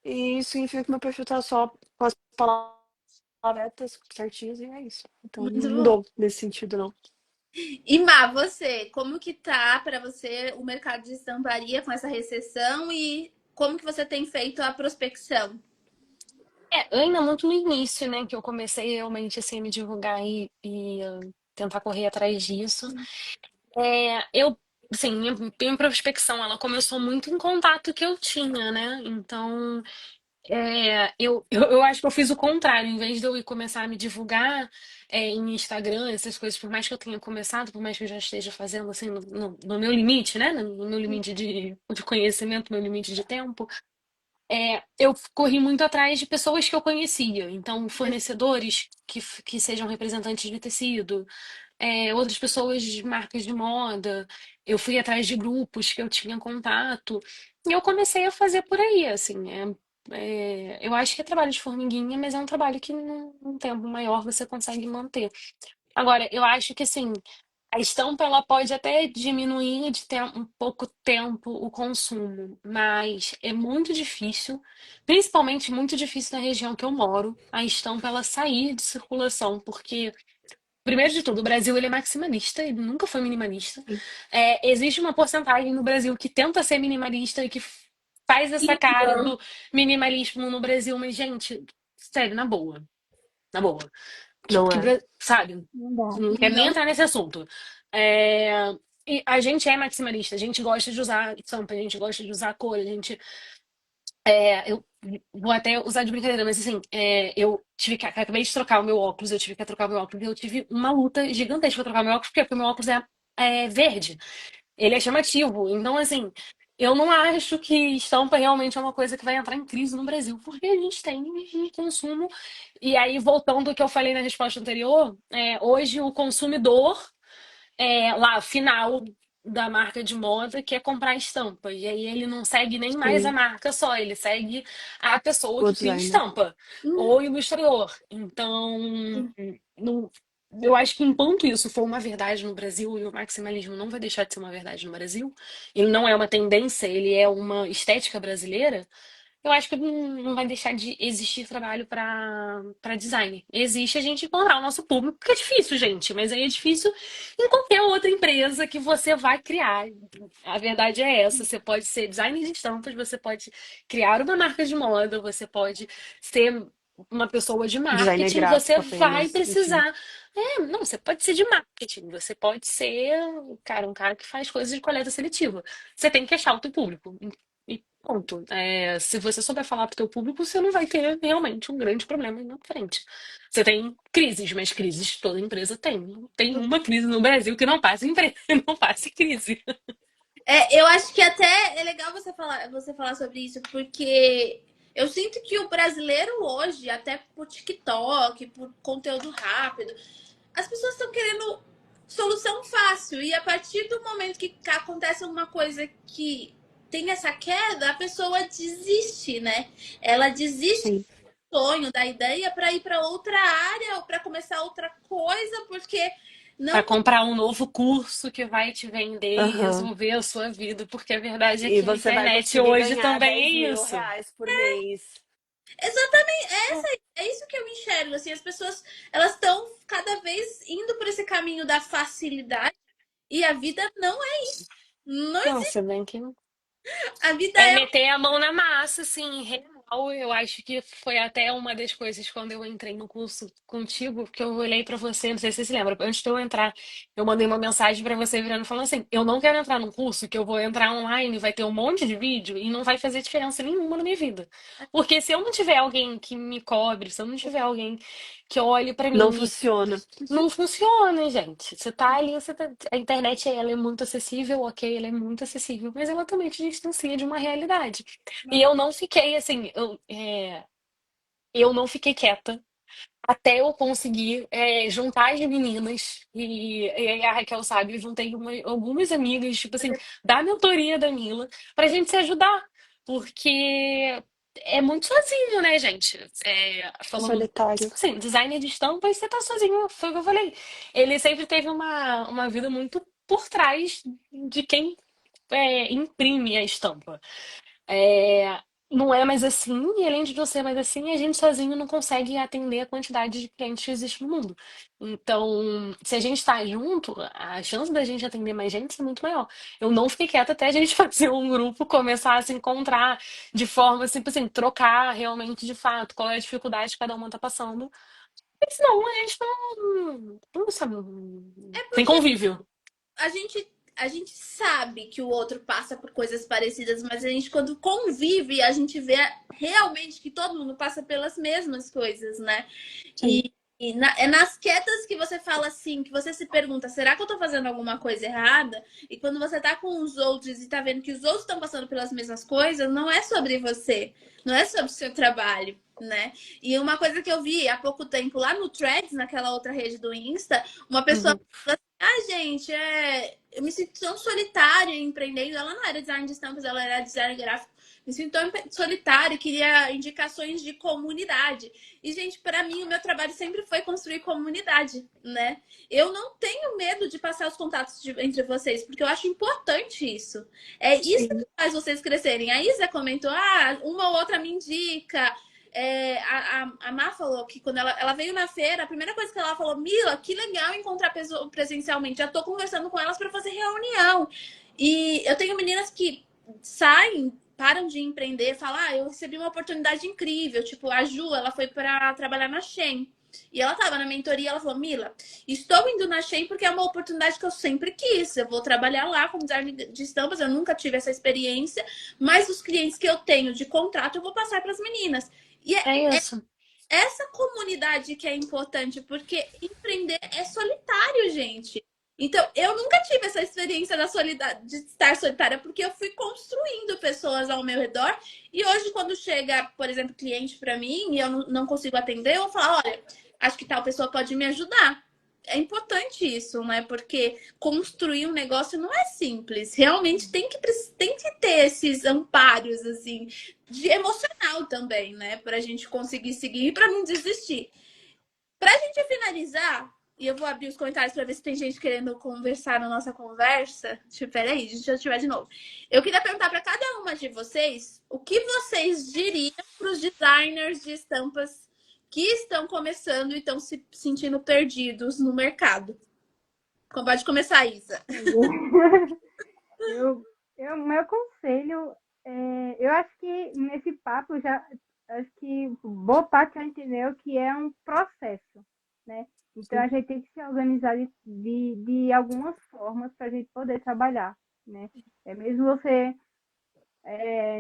E isso significa que meu perfil tá só com as palavras certinhas e é isso. Então Muito não bom. mudou nesse sentido, não. E Má, você, como que tá para você o mercado de estamparia com essa recessão e como que você tem feito a prospecção? Ainda muito no início, né, que eu comecei realmente assim, a me divulgar e tentar correr atrás disso. Eu, assim, minha prospecção, ela começou muito em contato que eu tinha, né? Então, eu acho que eu fiz o contrário. Em vez de eu ir começar a me divulgar em Instagram, essas coisas, por mais que eu tenha começado, por mais que eu já esteja fazendo assim no meu limite, né? No meu limite de conhecimento, meu limite de tempo. Eu corri muito atrás de pessoas que eu conhecia, então fornecedores que sejam representantes de tecido, outras pessoas de marcas de moda, eu fui atrás de grupos que eu tinha contato, e eu comecei a fazer por aí, assim. Eu acho que é trabalho de formiguinha, mas é um trabalho que num tempo maior você consegue manter. Agora, eu acho que assim, a estampa ela pode até diminuir de ter um pouco tempo o consumo, mas é muito difícil, principalmente muito difícil na região que eu moro, a estampa ela sair de circulação, porque primeiro de tudo, o Brasil ele é maximalista, ele nunca foi minimalista. Existe uma porcentagem no Brasil que tenta ser minimalista e que faz essa cara Então, do minimalismo no Brasil, mas gente, sério, na boa. Não é. Sabe? Não dá. Não quero nem não. entrar nesse assunto. É, e a gente é maximalista, a gente gosta de usar estampa, a gente gosta de usar cor, a gente. Eu vou até usar de brincadeira, mas assim, eu tive que. Acabei de trocar o meu óculos, eu tive que trocar o meu óculos, e eu tive uma luta gigantesca pra trocar o meu óculos, porque o meu óculos é verde. Ele é chamativo. Então, assim, eu não acho que estampa realmente é uma coisa que vai entrar em crise no Brasil, porque a gente tem um consumo. E aí, voltando ao que eu falei na resposta anterior, hoje o consumidor lá, final da marca de moda, que é comprar estampa. E aí ele não segue nem mais a Sim. marca só, ele segue a pessoa O que cria designer. estampa, Hum, ou ilustrador. Então, não- eu acho que enquanto isso for uma verdade no Brasil, e o maximalismo não vai deixar de ser uma verdade no Brasil, ele não é uma tendência, ele é uma estética brasileira. Eu acho que não vai deixar de existir trabalho para design. Existe a gente encontrar o nosso público, porque é difícil, gente, mas aí é difícil em qualquer outra empresa que você vai criar. A verdade é essa. Você pode ser designer de estampas, você pode criar uma marca de moda, você pode ser uma pessoa de Designer marketing, você gráfico vai apenas, enfim. precisar. Não, você pode ser de marketing, você pode ser, cara, um cara que faz coisas de coleta seletiva. Você tem que achar o teu público. E ponto. Se você souber falar pro teu público, você não vai ter realmente um grande problema na frente. Você tem crises, mas crises toda empresa tem. Tem uma crise no Brasil que não passa empresa, não passa crise. eu acho que até é legal você falar sobre isso, porque eu sinto que o brasileiro hoje, até por TikTok, por conteúdo rápido, as pessoas estão querendo solução fácil. E a partir do momento que acontece alguma coisa que tem essa queda, a pessoa desiste, né? Ela desiste Sim. do sonho, da ideia, para ir para outra área ou para começar outra coisa, porque Para não comprar um novo curso que vai te vender e Aham. resolver a sua vida, porque a verdade é E que a você vai internet conseguir hoje ganhar dez também é mil isso. reais por mês. exatamente é isso que eu enxergo. Assim, as pessoas elas estão cada vez indo por esse caminho da facilidade e a vida não é isso. Não existe. Nossa, bem que A vida é meter a mão na massa, assim, real. Eu acho que foi até uma das coisas quando eu entrei no curso contigo, que eu olhei pra você, não sei se você se lembra, antes de eu entrar, eu mandei uma mensagem pra você virando falando assim: eu não quero entrar num curso que eu vou entrar online, vai ter um monte de vídeo e não vai fazer diferença nenhuma na minha vida. Porque se eu não tiver alguém que me cobre, se eu não tiver alguém que olhe pra Não mim funciona. não funciona, gente. Você tá ali, a internet ela é muito acessível, ok, ela é muito acessível, mas ela também te distancia de uma realidade. E eu não fiquei assim, eu não fiquei quieta até eu conseguir juntar as meninas, e aí a Raquel sabe, eu juntei algumas amigas, tipo assim, da mentoria da Mila, pra gente se ajudar. Porque é muito sozinho, né, gente? Falando, Solitário. assim, designer de estampas, você tá sozinho, foi o que eu falei. Ele sempre teve uma vida muito por trás de quem imprime a estampa. É, não é mais assim, e além de não ser mais assim, a gente sozinho não consegue atender a quantidade de clientes que existe no mundo. Então, se a gente está junto, a chance da gente atender mais gente é muito maior. Eu não fiquei quieta até a gente fazer um grupo, começar a se encontrar de forma, assim, trocar realmente de fato qual é a dificuldade que cada uma está passando. Porque senão a gente não sabe, tem porque convívio. a gente a gente sabe que o outro passa por coisas parecidas, mas a gente quando convive, a gente vê realmente que todo mundo passa pelas mesmas coisas, né? Sim. E é nas quietas que você fala assim, que você se pergunta, será que eu tô fazendo alguma coisa errada? E quando você tá com os outros e tá vendo que os outros estão passando pelas mesmas coisas, não é sobre você, não é sobre o seu trabalho, né? E uma coisa que eu vi há pouco tempo lá no Threads, naquela outra rede do Insta, uma pessoa Uhum. falou assim, ah, gente, eu me sinto tão solitária empreendendo. Ela não era design de estampas, ela era design gráfico. Me sinto tão solitária, queria indicações de comunidade. E, gente, para mim, o meu trabalho sempre foi construir comunidade, né? Eu não tenho medo de passar os contatos entre vocês, porque eu acho importante isso. É isso que Sim. faz vocês crescerem. A Isa comentou, ah, uma ou outra me indica. A Má falou que quando ela veio na feira, a primeira coisa que ela falou, Mila, que legal encontrar presencialmente. Já tô conversando com elas para fazer reunião. E eu tenho meninas que saem, param de empreender, falam, ah, eu recebi uma oportunidade incrível. Tipo, a Ju, ela foi para trabalhar na Shein. E ela tava na mentoria, ela falou, Mila, estou indo na Shein porque é uma oportunidade que eu sempre quis. Eu vou trabalhar lá como design de estampas, eu nunca tive essa experiência, mas os clientes que eu tenho de contrato eu vou passar para as meninas. E É isso. essa comunidade que é importante, porque empreender é solitário, gente. Então, eu nunca tive essa experiência de estar solitária, porque eu fui construindo pessoas ao meu redor. E hoje, quando chega, por exemplo, cliente para mim e eu não consigo atender, eu falo: olha, acho que tal pessoa pode me ajudar. É importante isso, né? Porque construir um negócio não é simples. Realmente tem que ter esses amparos, assim, de emocional também, né? Pra gente conseguir seguir e pra não desistir. Pra gente finalizar, e eu vou abrir os comentários pra ver se tem gente querendo conversar na nossa conversa. Peraí, deixa eu tiver de novo. Eu queria perguntar pra cada uma de vocês o que vocês diriam pros designers de estampas que estão começando e estão se sentindo perdidos no mercado. Pode começar, Isa. Eu, meu conselho, eu acho que nesse papo já, acho que boa parte já entendeu que é um processo, né? Então a Sim. gente tem que se organizar de algumas formas para a gente poder trabalhar, né? É mesmo você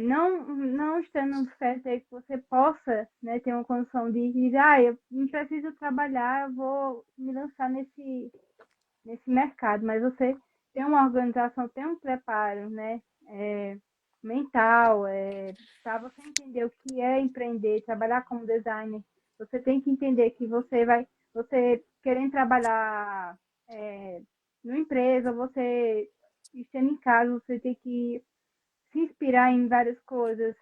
não estando certo aí que você possa, né, ter uma condição de dizer, eu não preciso trabalhar, eu vou me lançar nesse mercado, mas você tem uma organização, tem um preparo, né, mental, para você entender o que é empreender, trabalhar como designer, você tem que entender que você querendo trabalhar numa empresa, você estando em casa, você tem que se inspirar em várias coisas,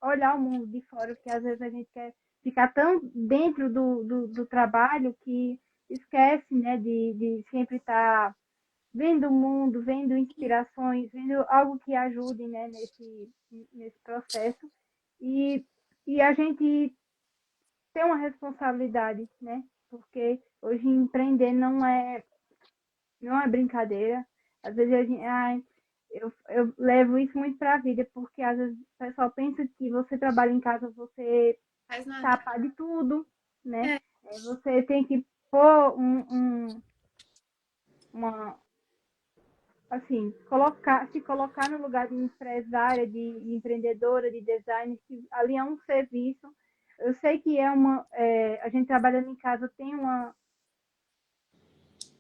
olhar o mundo de fora, porque às vezes a gente quer ficar tão dentro do trabalho que esquece, né, de sempre estar vendo o mundo, vendo inspirações, vendo algo que ajude, né, nesse processo. E, e a gente tem uma responsabilidade, né, porque hoje empreender não é brincadeira. Às vezes eu levo isso muito para a vida, porque às vezes o pessoal pensa que você trabalha em casa, você Faz nada. tapa de tudo, né? É. Você tem que pôr uma, assim, se colocar no lugar de empresária, de empreendedora, de designer, que ali é um serviço. Eu sei que a gente trabalhando em casa tem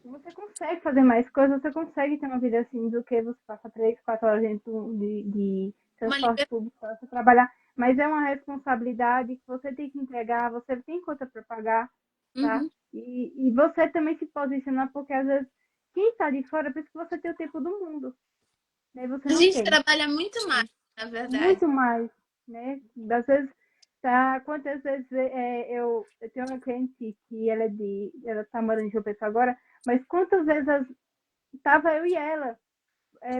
você consegue fazer mais coisas, você consegue ter uma vida assim do que você passa 3, 4 horas dentro de Uma transporte liberdade. público para você trabalhar. Mas é uma responsabilidade que você tem que entregar, você tem conta para pagar, tá? Uhum. E você também se posicionar, porque às vezes quem está de fora pensa que você tem o tempo do mundo, né? Você A não gente tem. trabalha muito mais, Sim. na verdade. Muito mais, né? Às vezes, tá? Quantas vezes eu tenho uma cliente que ela tá morando em João Pessoa agora, mas quantas vezes tava eu e ela,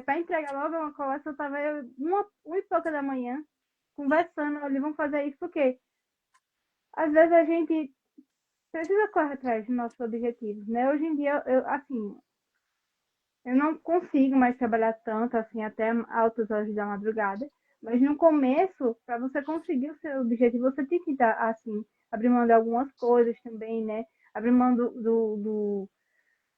para entregar logo uma coleção, tava eu uma e pouca da manhã, conversando, olha, vamos fazer isso, porque às vezes a gente precisa correr atrás dos nossos objetivos, né? Hoje em dia, assim, eu não consigo mais trabalhar tanto, assim, até altas horas da madrugada, mas no começo, para você conseguir o seu objetivo, você tem que estar, assim, abrir mão de algumas coisas também, né? Abrir mão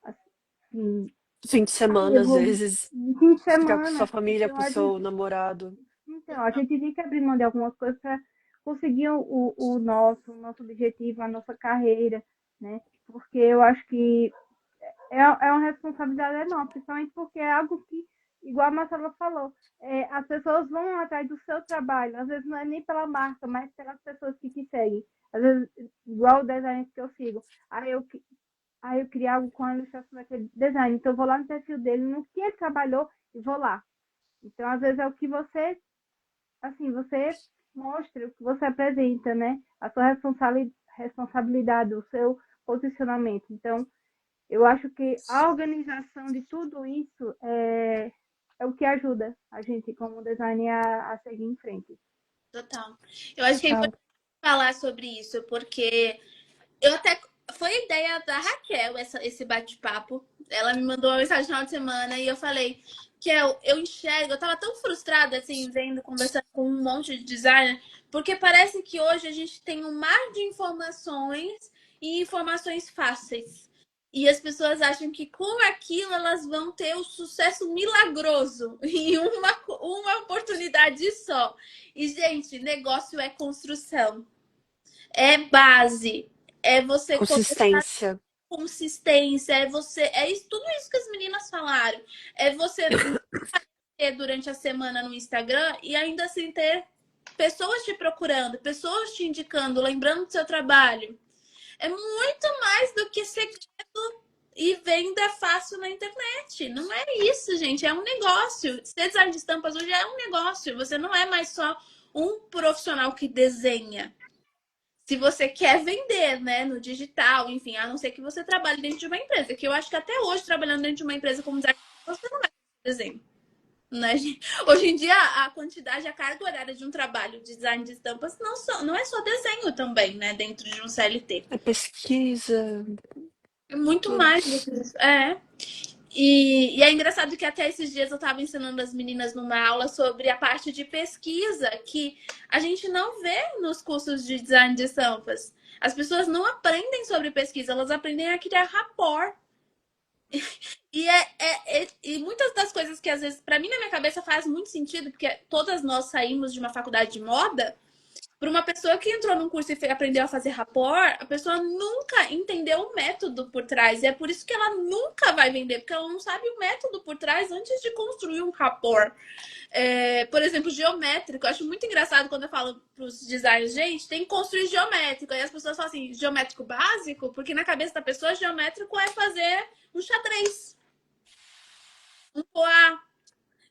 assim, Fim de semana, eu às vou vezes, fim de ficar com sua semana. família, com seu namorado. Então, a gente tem que abrir mão de algumas coisas para conseguir o nosso objetivo, a nossa carreira. né? Porque eu acho que é uma responsabilidade enorme, principalmente porque é algo que, igual a Marcela falou, as pessoas vão atrás do seu trabalho, às vezes não é nem pela marca, mas pelas pessoas que te seguem. Às vezes, igual o design que eu sigo, aí eu, aí eu queria algo com a ilustração daquele design, então eu vou lá no perfil dele, no que ele trabalhou, e vou lá. Então, às vezes é o que você, assim, você mostra, o que você apresenta, né? A sua responsabilidade, o seu posicionamento. Então, eu acho que a organização de tudo isso é o que ajuda a gente, como designer, a seguir em frente. Total. Eu acho que é Total. importante falar sobre isso, porque eu até. Foi ideia da Raquel esse bate-papo. Ela me mandou uma mensagem no final de semana e eu falei que eu enxergo, eu tava tão frustrada, assim, vendo, conversando com um monte de designer, porque parece que hoje a gente tem um mar de informações e informações fáceis. E as pessoas acham que com aquilo elas vão ter o sucesso milagroso em uma oportunidade só. E, gente, negócio é construção, é base, é você começar Consistência. com consistência, é você, é isso, tudo isso que as meninas falaram. É você não ter durante a semana no Instagram e ainda assim ter pessoas te procurando, pessoas te indicando, lembrando do seu trabalho. É muito mais do que segredo e venda fácil na internet. Não é isso, gente. É um negócio. Ser design de estampas hoje é um negócio. Você não é mais só um profissional que desenha. Se você quer vender, né, no digital, enfim, a não ser que você trabalhe dentro de uma empresa, que eu acho que até hoje, trabalhando dentro de uma empresa como design, você não vai fazer desenho. Né? Hoje em dia, a quantidade, a carga horária de um trabalho de design de estampas não é só desenho também, né, dentro de um CLT. É pesquisa, É muito tudo. mais do que isso. É. E é engraçado que até esses dias eu estava ensinando as meninas numa aula sobre a parte de pesquisa que a gente não vê nos cursos de design de estampas. As pessoas não aprendem sobre pesquisa, elas aprendem a criar rapport. E muitas das coisas que às vezes, para mim, na minha cabeça faz muito sentido, porque todas nós saímos de uma faculdade de moda. Para uma pessoa que entrou num curso e aprendeu a fazer rapport, a pessoa nunca entendeu o método por trás. E é por isso que ela nunca vai vender, porque ela não sabe o método por trás antes de construir um rapport. Por exemplo, geométrico. Eu acho muito engraçado quando eu falo para os designers, gente, tem que construir geométrico. Aí as pessoas falam assim, geométrico básico, porque na cabeça da pessoa, geométrico é fazer um xadrez, um poá.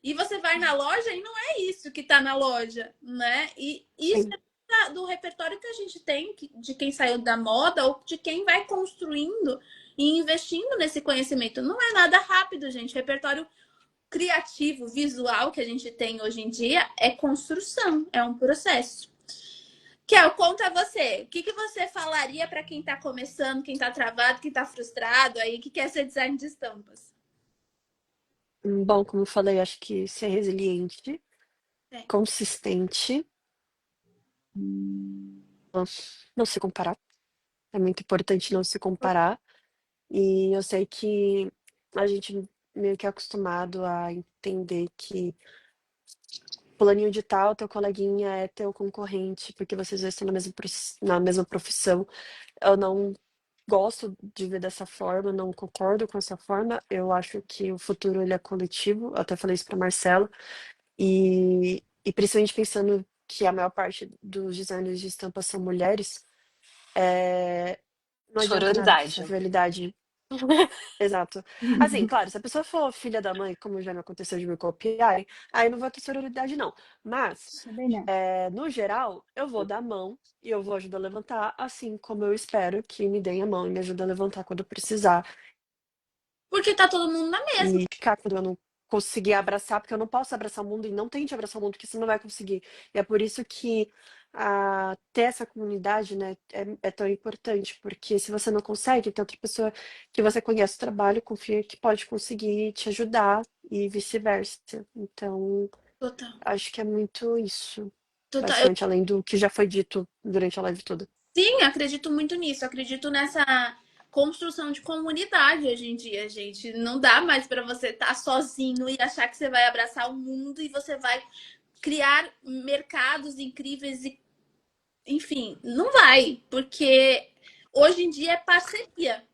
E você vai na loja e não é isso que está na loja, né? E isso Sim. é do repertório que a gente tem, de quem saiu da moda ou de quem vai construindo e investindo nesse conhecimento. Não é nada rápido, gente. O repertório criativo, visual que a gente tem hoje em dia é construção, é um processo. Kel, conta você. O que você falaria para quem está começando, quem está travado, quem está frustrado aí, que quer ser design de estampas? Bom, como eu falei, acho que ser resiliente, É. consistente, não se comparar. É muito importante não se comparar. E eu sei que a gente meio que é acostumado a entender que fulaninho de tal, teu coleguinha é teu concorrente, porque vocês dois estão na mesma profissão. Eu não gosto de ver dessa forma, não concordo com essa forma. Eu acho que o futuro ele é coletivo. Eu até falei isso para Marcelo. E principalmente pensando que a maior parte dos designers de estampa são mulheres, é, não adianta nada ter essa Sororidade. rivalidade. Exato. Assim, claro, se a pessoa for filha da mãe, como já me aconteceu de me copiarem, aí não vai ter sororidade, não. Mas, Também não. no geral, eu vou dar a mão e eu vou ajudar a levantar, assim como eu espero que me deem a mão e me ajudem a levantar quando eu precisar. Porque tá todo mundo na mesma. E ficar quando eu não conseguir abraçar, porque eu não posso abraçar o mundo e não tente abraçar o mundo, porque você não vai conseguir. E é por isso que ter essa comunidade, né, é tão importante, porque se você não consegue, tem outra pessoa que você conhece o trabalho, confia que pode conseguir te ajudar e vice-versa. Então, Total. acho que é muito isso, Total. basicamente, além do que já foi dito durante a live toda. Sim, acredito muito nisso. Acredito nessa construção de comunidade hoje em dia, gente. Não dá mais para você estar sozinho e achar que você vai abraçar o mundo e você vai criar mercados incríveis e enfim, não vai, porque Hoje em dia é parceria.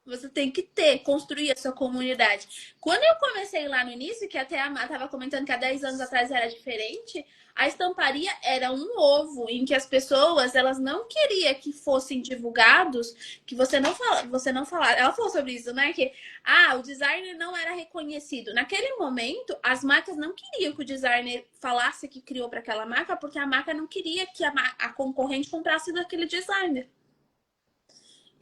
Você tem que construir a sua comunidade. Quando eu comecei lá no início, que até a Má estava comentando que há 10 anos atrás era diferente, a estamparia era um ovo em que as pessoas elas não queriam que fossem divulgados, que você não falar. Ela falou sobre isso, né? Que o designer não era reconhecido. Naquele momento, as marcas não queriam que o designer falasse que criou para aquela marca, porque a marca não queria que a concorrente comprasse daquele designer.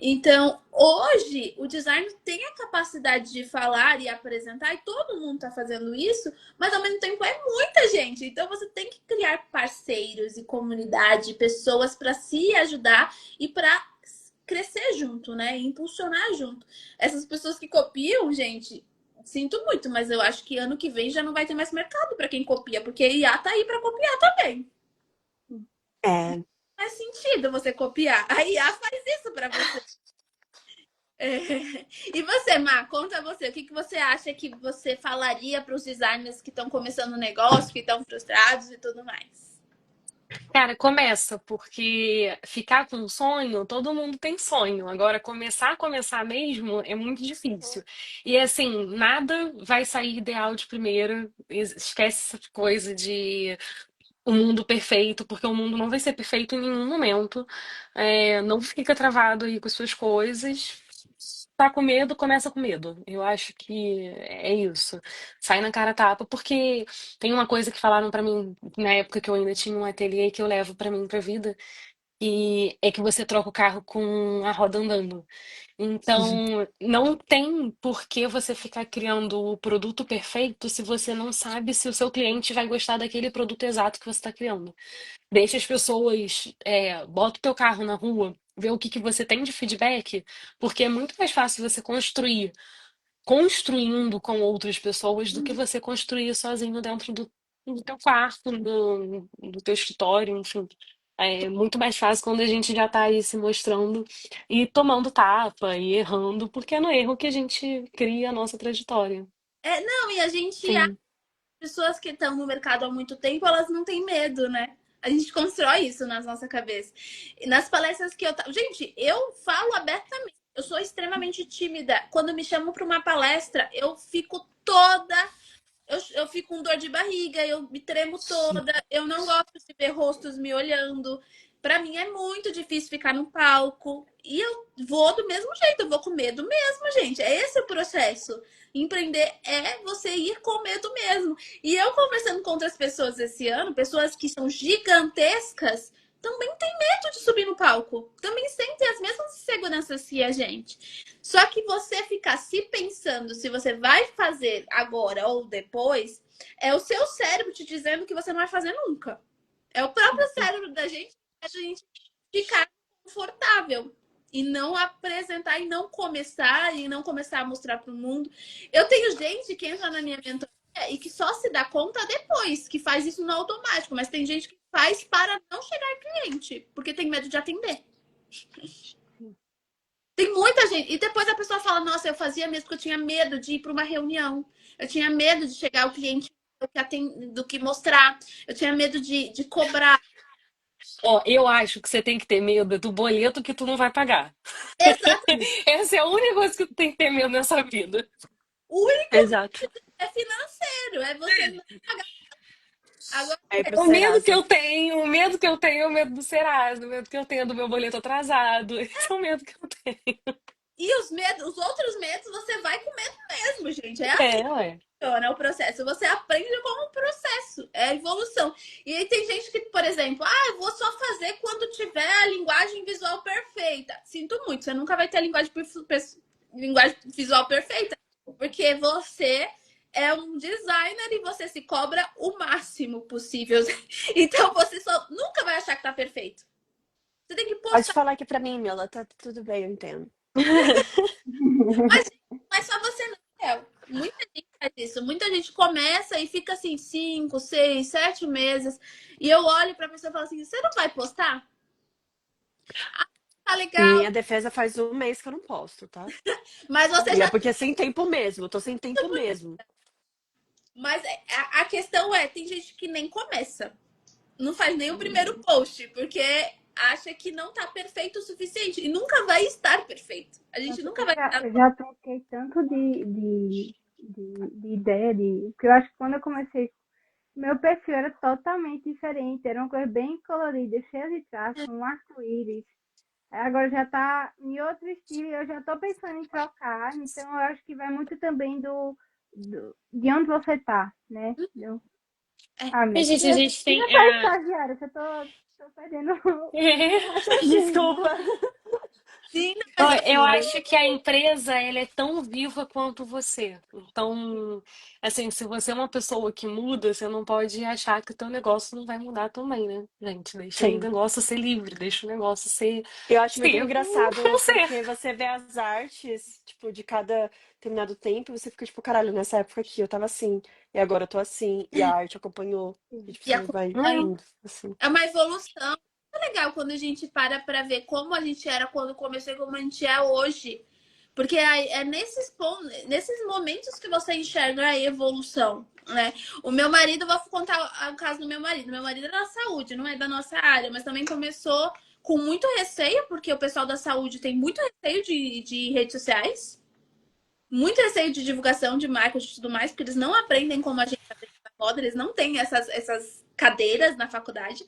Então, hoje, o design tem a capacidade de falar e apresentar, e todo mundo está fazendo isso, mas ao mesmo tempo é muita gente. Então, você tem que criar parceiros e comunidade, pessoas para se ajudar e para crescer junto, né? E impulsionar junto. Essas pessoas que copiam, gente, sinto muito, mas eu acho que ano que vem já não vai ter mais mercado para quem copia, porque a IA tá aí para copiar também. É, Faz sentido você copiar. A IA faz isso para você. É. E você, Má, conta você, o que você acha que você falaria para os designers que estão começando o negócio, que estão frustrados e tudo mais? Cara, começa, porque ficar com sonho, todo mundo tem sonho. Agora, começar mesmo é muito difícil. E assim, nada vai sair ideal de primeira. Esquece essa coisa de o mundo perfeito, porque o mundo não vai ser perfeito em nenhum momento. Não fica travado aí com as suas coisas. Tá com medo, começa com medo. Eu acho que é isso. Sai na cara a tapa, porque tem uma coisa que falaram pra mim na época que eu ainda tinha um ateliê que eu levo pra mim pra vida, e é que você troca o carro com a roda andando. Então, não tem por que você ficar criando o produto perfeito se você não sabe se o seu cliente vai gostar daquele produto exato que você está criando. Deixa as pessoas, bota o teu carro na rua, vê o que que você tem de feedback, porque é muito mais fácil você construindo com outras pessoas do que você construir sozinho dentro do teu quarto, do teu escritório, enfim. É muito mais fácil quando a gente já tá aí se mostrando e tomando tapa e errando, porque é no erro que a gente cria a nossa trajetória. Não, e a gente, as sim. pessoas que estão no mercado há muito tempo, elas não têm medo, né? A gente constrói isso na nossa cabeça. E nas palestras que eu tava. Gente, eu falo abertamente. Eu sou extremamente tímida. Quando me chamam para uma palestra, eu fico toda eu fico com dor de barriga, eu me tremo toda, eu não gosto de ver rostos me olhando. Pra mim é muito difícil ficar no palco. E eu vou do mesmo jeito, eu vou com medo mesmo, gente. É esse o processo. Empreender é você ir com medo mesmo. E eu conversando com outras pessoas esse ano, pessoas que são gigantescas, também têm medo de subir no palco. Também sentem as mesmas inseguranças que a gente. Só que você ficar se pensando se você vai fazer agora ou depois, é o seu cérebro te dizendo que você não vai fazer nunca. É o próprio cérebro da gente a gente ficar confortável e não apresentar e não começar a mostrar para o mundo. Eu tenho gente que entra na minha mentoria e que só se dá conta depois, que faz isso no automático, mas tem gente que faz para não chegar cliente, porque tem medo de atender. Tem muita gente. E depois a pessoa fala: Nossa, eu fazia mesmo porque eu tinha medo de ir para uma reunião. Eu tinha medo de chegar o cliente do que mostrar. Eu tinha medo de cobrar. Ó, eu acho que você tem que ter medo do boleto que tu não vai pagar. Exato. Essa é a única coisa que tu tem que ter medo nessa vida. O único Exato. é financeiro. É você não pagar. Agora, Aí pro O medo que Serasa. eu tenho, o medo que eu tenho é o medo do Serasa, o medo que eu tenho é do meu boleto atrasado. Esse é o medo que eu tenho. e os medos, os outros medos, você vai com medo mesmo, gente. É assim É, ué. funciona o processo. Você aprende como um processo, é a evolução. E aí tem gente que, por exemplo, eu vou só fazer quando tiver a linguagem visual perfeita. Sinto muito, você nunca vai ter a linguagem visual perfeita, porque você é um designer e você se cobra o máximo possível. Então você só nunca vai achar que tá perfeito. Você tem que Pode postar, falar aqui pra mim, Mila. Tá tudo bem, eu entendo. mas só você não. Muita gente faz isso. Muita gente começa e fica assim, 5, 6, 7 meses. E eu olho pra pessoa e falo assim: você não vai postar? Tá Em legal. minha defesa faz um mês que eu não posto, tá? Mas você E é já. porque é sem tempo mesmo. Eu tô sem tempo mesmo. Mas a questão é: tem gente que nem começa. Não faz nem o primeiro post, porque acha que não tá perfeito o suficiente. E nunca vai estar perfeito. A gente Tanto que nunca vai estar. eu já troquei tanto de ideia, porque eu acho que quando eu comecei, meu perfil era totalmente diferente, era uma coisa bem colorida, cheia de traços, um arco-íris. Agora já tá em outro estilo, e eu já tô pensando em trocar, então eu acho que vai muito também de onde você tá, né? Mas, Minha gente, a filha, gente você tem. já tá estagiária, que eu tô perdendo o raciocínio. Desculpa. Sim, Eu, mas eu Filha. acho que a empresa ela é tão viva quanto você. Então, assim, se você é uma pessoa que muda, você não pode achar que o teu negócio não vai mudar também, né? Gente, deixa o Sim. negócio ser livre, deixa o negócio ser, Eu acho muito ser engraçado você. porque você vê as artes, tipo, de cada determinado tempo e você fica tipo, caralho, nessa época aqui eu tava assim, e agora eu tô assim, e a arte acompanhou, e tipo, e você vai Hum, indo, assim. é uma evolução. É legal quando a gente para pra ver como a gente era quando começou e como a gente é hoje. Porque é nesses momentos que você enxerga a evolução, né? O meu marido, vou contar o caso do meu marido. Meu marido é da saúde, não é da nossa área, mas também começou com muito receio, porque o pessoal da saúde tem muito receio de redes sociais, muito receio de divulgação de marketing e tudo mais, porque eles não aprendem como a gente aprende na moda, eles não têm essas cadeiras na faculdade.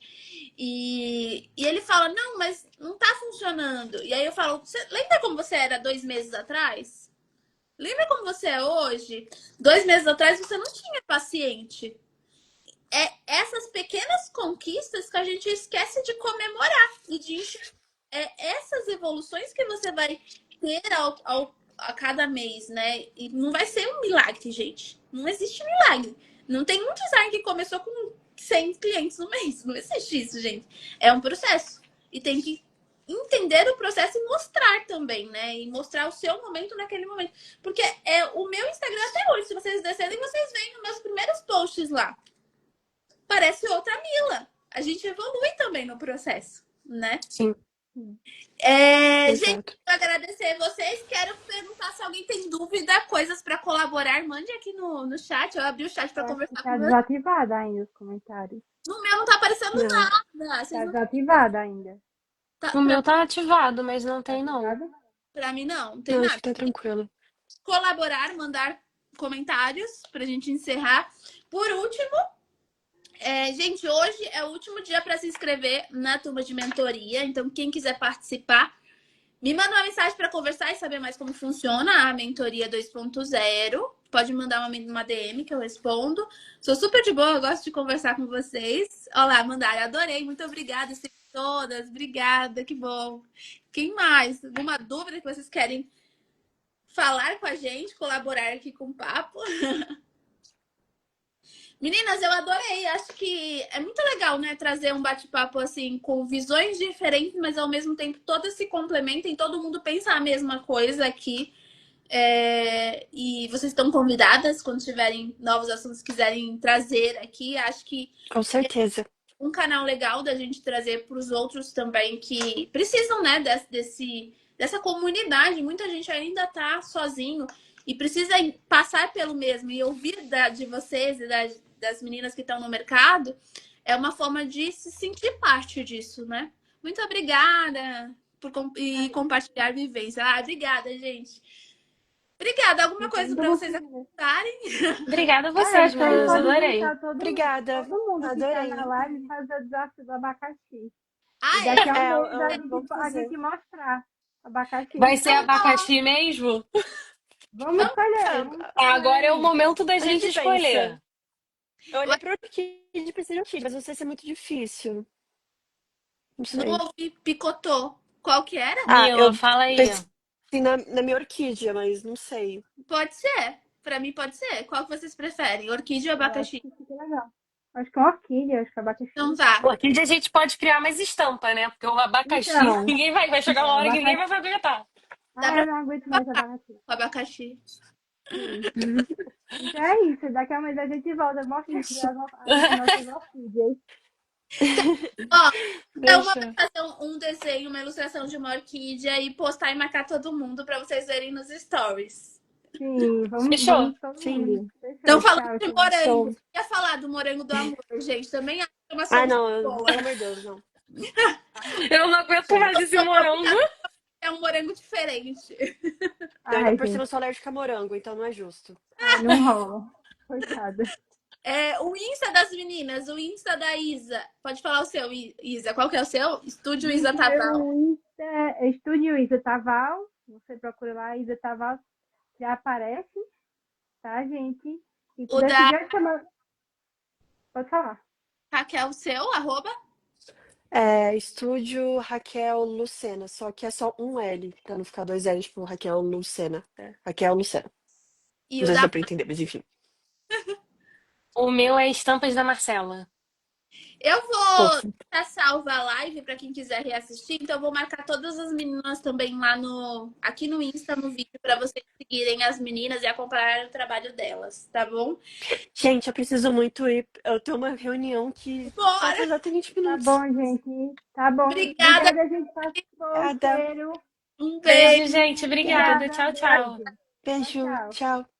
E ele fala, não, mas não tá funcionando. E aí eu falo, você lembra como você era 2 meses atrás? Lembra como você é hoje? 2 meses atrás você não tinha paciente. É essas pequenas conquistas que a gente esquece de comemorar e de enxergar. É essas evoluções que você vai ter a cada mês, né? E não vai ser um milagre, gente. Não existe milagre. Não tem um design que começou com 100 clientes no mês. Não existe isso, gente. É um processo. E tem que entender o processo e mostrar também, né? E mostrar o seu momento naquele momento. Porque é o meu Instagram até hoje, se vocês descerem, vocês veem os meus primeiros posts lá. Parece outra Mila. A gente evolui também no processo, né? sim. Gente, Exato. quero agradecer vocês. Quero perguntar se alguém tem dúvida, coisas para colaborar. Mande aqui no chat. Eu abri o chat para Eu acho que conversar com tá vocês. desativada ainda os comentários. No meu não tá aparecendo Não. nada. Vocês Tá não desativada ainda. tá, O meu tá ativado, mas não Tá tem, não. ativada? pra mim não tem Não, acho nada. que tá tranquilo. Colaborar, mandar comentários pra gente encerrar. Por último, gente, hoje é o último dia para se inscrever na turma de mentoria. Então, quem quiser participar, me manda uma mensagem para conversar e saber mais como funciona a mentoria 2.0. Pode mandar uma DM que eu respondo. Sou super de boa, gosto de conversar com vocês. Olá, mandaram, adorei, muito obrigada, todas, obrigada, que bom. Quem mais? Alguma dúvida que vocês querem falar com a gente, colaborar aqui com o papo? Meninas, eu adorei. Acho que é muito legal, né? Trazer um bate-papo assim, com visões diferentes, mas ao mesmo tempo todas se complementam e todo mundo pensa a mesma coisa aqui. E vocês estão convidadas quando tiverem novos assuntos que quiserem trazer aqui. Acho que Com certeza. um canal legal da gente trazer para os outros também que precisam, né, dessa comunidade. Muita gente ainda tá sozinho e precisa passar pelo mesmo e ouvir de vocês e das meninas que estão no mercado é uma forma de se sentir parte disso, né? Muito obrigada por compartilhar vivência. Obrigada, gente. Obrigada. Alguma Não tem coisa para como vocês fazer. acrescentarem? Obrigada a Eu vocês, acho que a gente meninas. pode Adorei. juntar Obrigada. todo mundo que tá na Adorei. live e fazer o desafio do abacaxi. E Ah, daqui a um É, mês vamos a fazer. gente mostrar o abacaxi. Vai ser abacaxi mesmo? Vamos escolher, Ah, Agora é o aí. momento da a gente gente escolher. pensa. Eu olhei pro orquídea e pensei no orquídea, mas não sei se é muito difícil. Não não sei. ouvi, picotou. Qual que era? Ah, Mila, eu fala aí. pensei na minha orquídea, mas não sei. Pode ser. Pra mim pode ser. Qual que vocês preferem? Orquídea ou Eu acho abacaxi? que fica legal. Acho que é uma orquídea, acho que é Então abacaxi. tá. Orquídea a gente pode criar mais estampa, né? Porque o abacaxi, Então, ninguém vai chegar uma hora que ninguém abacaxi. vai saber tá. Dá Eu pra não aguento mais abacaxi. com abacaxi. Sim. Então é isso. Daqui a um mês a gente volta mostrando as nossas orquídeas. Ó, então vamos Deixa. fazer um desenho, uma ilustração de uma orquídea e postar e marcar todo mundo pra vocês verem nos stories. Sim, Fechou? vamos todo Sim. mundo. Estão Fechou, falando tchau, de tchau. morango. Show. Eu ia falar do morango do amor, gente. Também acho uma Ah, solução não, boa. pelo amor de Deus, não. Eu não aguento mais esse Seu corpo morango. é um morango diferente. Eu ainda Ai, por cima gente. sou alérgica a morango, então não é justo. Ai, não rola. Coitada. O Insta das meninas, o Insta da Isa. Pode falar o seu, Isa. Qual que é o seu? Estúdio Isa Gente, Taval. meu Insta é Estúdio Isa Taval. Você procura lá, Isa Taval, já aparece, tá, gente? E O desse da grande semana. Pode falar. Raquel, o seu, arroba. É Estúdio Raquel Lucena, só que é só um L, pra não ficar dois L, tipo Raquel Lucena. É, Raquel Lucena. E Não o sei se da. dá pra entender, mas enfim. O meu é Estampas da Marcela. Eu vou Fofo. deixar salva a live para quem quiser reassistir. Então, eu vou marcar todas as meninas também lá aqui no Insta, no vídeo, para vocês seguirem as meninas e acompanharem o trabalho delas, tá bom? Gente, eu preciso muito ir. Eu tenho uma reunião que vai Bora! atrasar até 20 Tá minutos. bom, gente. Tá bom. Obrigada, Obrigada, gente. Passou, Obrigada. cheiro. um beijo. Beijo, gente. Obrigada. Obrigada. Obrigada. Tchau, tchau. Beijo. Tchau, Beijo. tchau. Tchau.